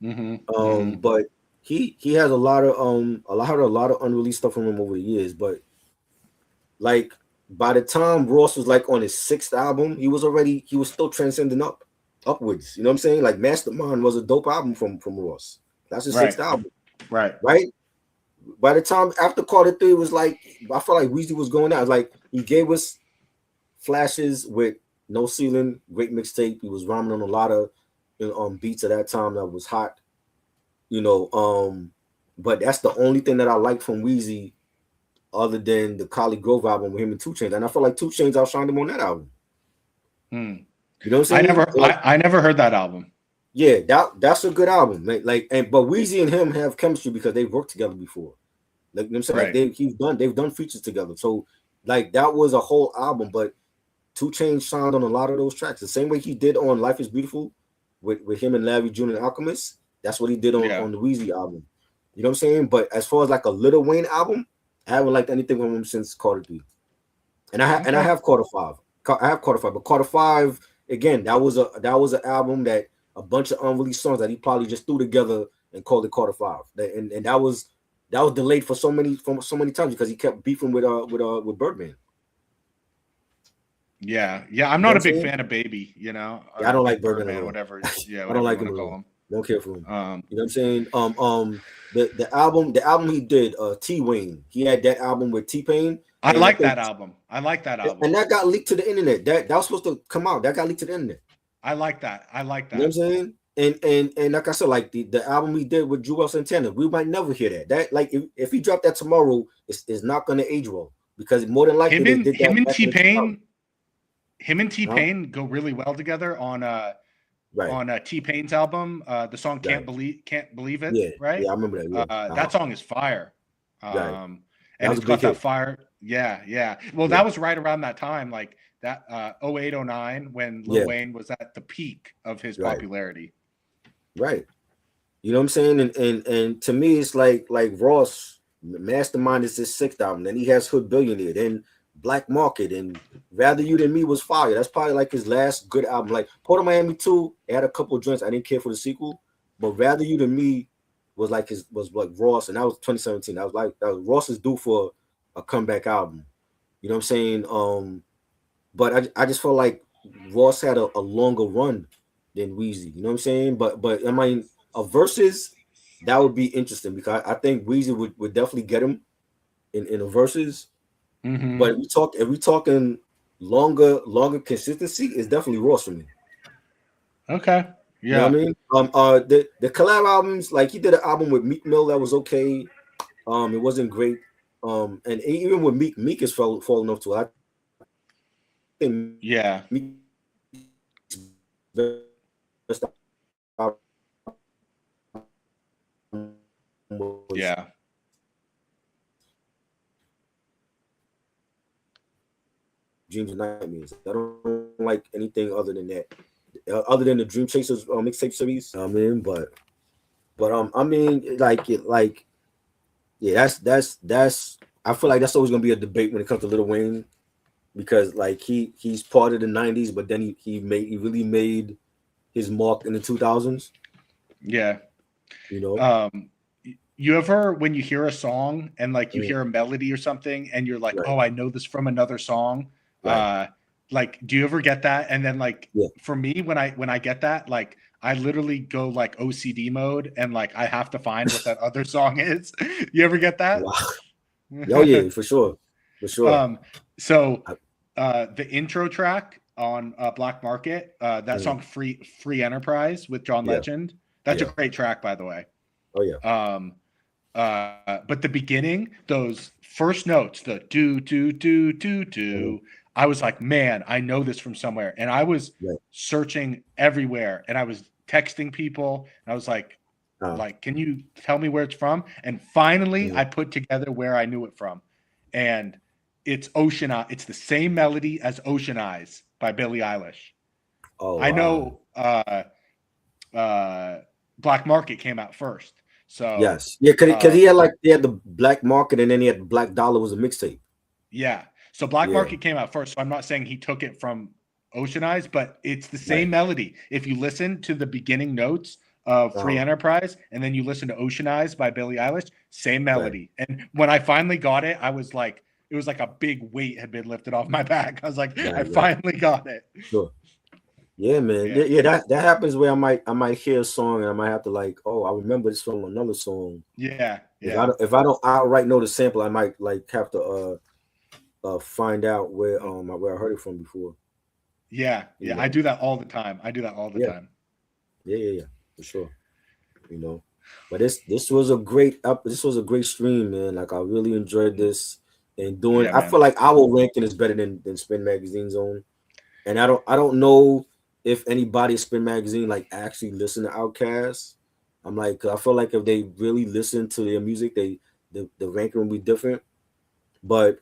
But he has a lot of unreleased stuff from him over the years. But like, by the time Ross was like on his 6th album, he was still transcending upwards. You know what I'm saying? Like, Mastermind was a dope album from Ross. That's his 6th album. Right. By the time after Carter 3 was like, I felt like Weezy was going out. Like, he gave us flashes with No Ceiling, great mixtape. He was rhyming on a lot of beats at that time that was hot. But that's the only thing that I like from Weezy, other than the Collie Grove album with him and 2 Chainz. And I feel like 2 Chainz outshined him on that album. You know what I'm saying? I never heard that album. Yeah, that's a good album. But Weezy and him have chemistry because they've worked together before. Like, you know what I'm saying? Like, they've done features together. So like, that was a whole album, but 2 Chainz shined on a lot of those tracks. The same way he did on Life Is Beautiful with him and Larry June and Alchemist. That's what he did on the Weezy album. You know what I'm saying? But as far as like a Lil Wayne album, I haven't liked anything from him since Carter 3. And I have Carter 5. I have Carter 5, but Carter 5 again, that was an album that a bunch of unreleased songs that he probably just threw together and called it Carter 5. And that was delayed for so many times because he kept beefing with Birdman. Yeah. I'm not a big fan of Baby, you know. Yeah, I don't like Birdman, whatever. Yeah, I don't like him at all. Don't care for him. You know what I'm saying? The album he did, T Wayne. He had that album with T-Pain. I like that album. And that got leaked to the internet. That was supposed to come out. That got leaked to the internet. I like that. You know what I'm saying? And like I said, like the album he did with Joel Santana, we might never hear that. That, like, if he dropped that tomorrow, it's not going to age well, because more than likely him and T-Pain go really well together on T-Pain's album. The song Can't Believe It. Yeah, right. Yeah, I remember that. Yeah. That song is fire. And it's got that fire. Yeah. Well, that was right around that time, like that 08, 09, when Lil Wayne was at the peak of his popularity. Right. You know what I'm saying? And to me, it's like Ross, Mastermind is his 6th album. Then he has Hood Billionaire. Then Black Market and Rather You Than Me was fire. That's probably like his last good album. Like Port of Miami 2, it had a couple of joints. I didn't care for the sequel, but Rather You Than Me was like Ross, and that was 2017. That was Ross is due for a comeback album. You know what I'm saying? But I just felt like Ross had a longer run than Weezy. You know what I'm saying? But I mean, a versus that would be interesting because I think Weezy would definitely get him in a versus. Mm-hmm. But if we talking longer consistency, it's definitely Ross for me. Okay. You know Yeah. what I mean? The collab albums, like he did an album with Meek Mill that was okay. It wasn't great. And even with Meek is falling off too. I think Yeah. best album was Yeah. Dreams and Nightmares. I don't like anything other than that. Other than the Dream Chasers mixtape series. I mean, but I mean, yeah, that's. I feel like that's always gonna be a debate when it comes to Lil Wayne because like he's part of the '90s, but then he really made his mark in the 2000s. Yeah. You know, You ever when you hear a song and like you hear a melody or something and you're like, right. oh, I know this from another song. Right. Like, do you ever get that? And then like Yeah. for me, when I get that, like I literally go like OCD mode and like I have to find what that other song is. You ever get that? Wow. Oh yeah, for sure. So the intro track on Black Market, that song Free Enterprise with John Legend. That's a great track, by the way. Oh yeah. But the beginning, those first notes, the do do do do do, I was like, man, I know this from somewhere. And I was searching everywhere and I was texting people and I was like, can you tell me where it's from? And finally I put together where I knew it from. And it's Ocean Eyes. It's the same melody as Ocean Eyes by Billie Eilish. Oh, I know Black Market came out first. So yes, yeah, because he had the Black Market and then he had Black Dollar was a mixtape. Yeah, so Black Market came out first. So I'm not saying he took it from Ocean Eyes, but it's the same melody. If you listen to the beginning notes of Free Enterprise and then you listen to Ocean Eyes by Billie Eilish, same melody. And when I finally got it, I was like, it was like a big weight had been lifted off my back. I was like, I finally got it. Sure. Yeah, man. Yeah, that happens where I might hear a song and I might have to like, oh, I remember this from another song. Yeah. If I don't outright know the sample, I might like have to find out where I heard it from before. Yeah. You know? I do that all the time. time. Yeah, for sure. You know, but this was a great stream, man. Like I really enjoyed this and doing. I feel like our ranking is better than Spin Magazine's own, and I don't know if anybody at Spin Magazine like actually listen to Outkast. I'm like, I feel like if they really listen to their music, the ranking will be different. But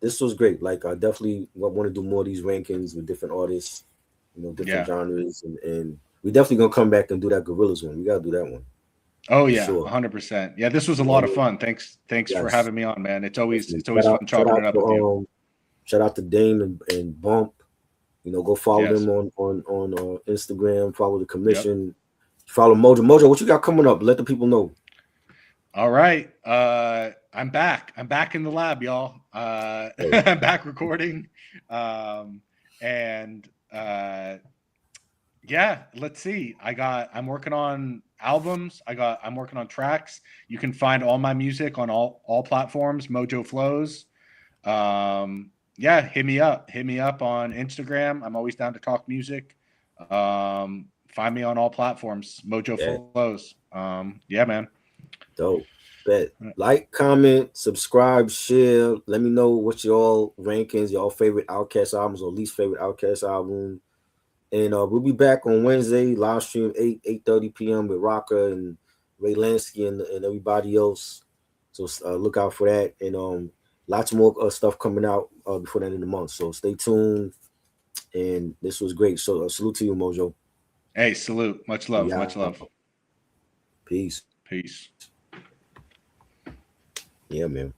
this was great. Like I definitely want to do more of these rankings with different artists, you know, different genres, and we definitely gonna come back and do that Gorillaz one. We gotta do that one. Oh yeah, 100%. Yeah, this was a lot of fun. Thanks for having me on, man. It's always fun chopping it up with you. Shout out to Dame and Bump. You know, go follow them on Instagram. Follow the commission. Follow Mojo. Mojo, what you got coming up? Let the people know. All right. I'm back. I'm back in the lab, y'all. I'm back recording. Let's see. I'm working on albums. I'm working on tracks. You can find all my music on all platforms, Mojo Flows. Hit me up on Instagram. I'm always down to talk music. Find me on all platforms, Mojo Flows. Man. Dope. Bet. Like, comment, subscribe, share. Let me know what y'all rankings, y'all favorite Outkast albums or least favorite Outkast album. And we'll be back on Wednesday, live stream 8:30 p.m. with Rocka and Ray Lansky and everybody else. So look out for that. And lots more stuff coming out before the end of the month. So stay tuned. And this was great. So salute to you, Mojo. Hey, salute. Much love. Yeah. Much love. Peace. Peace. Yeah, man.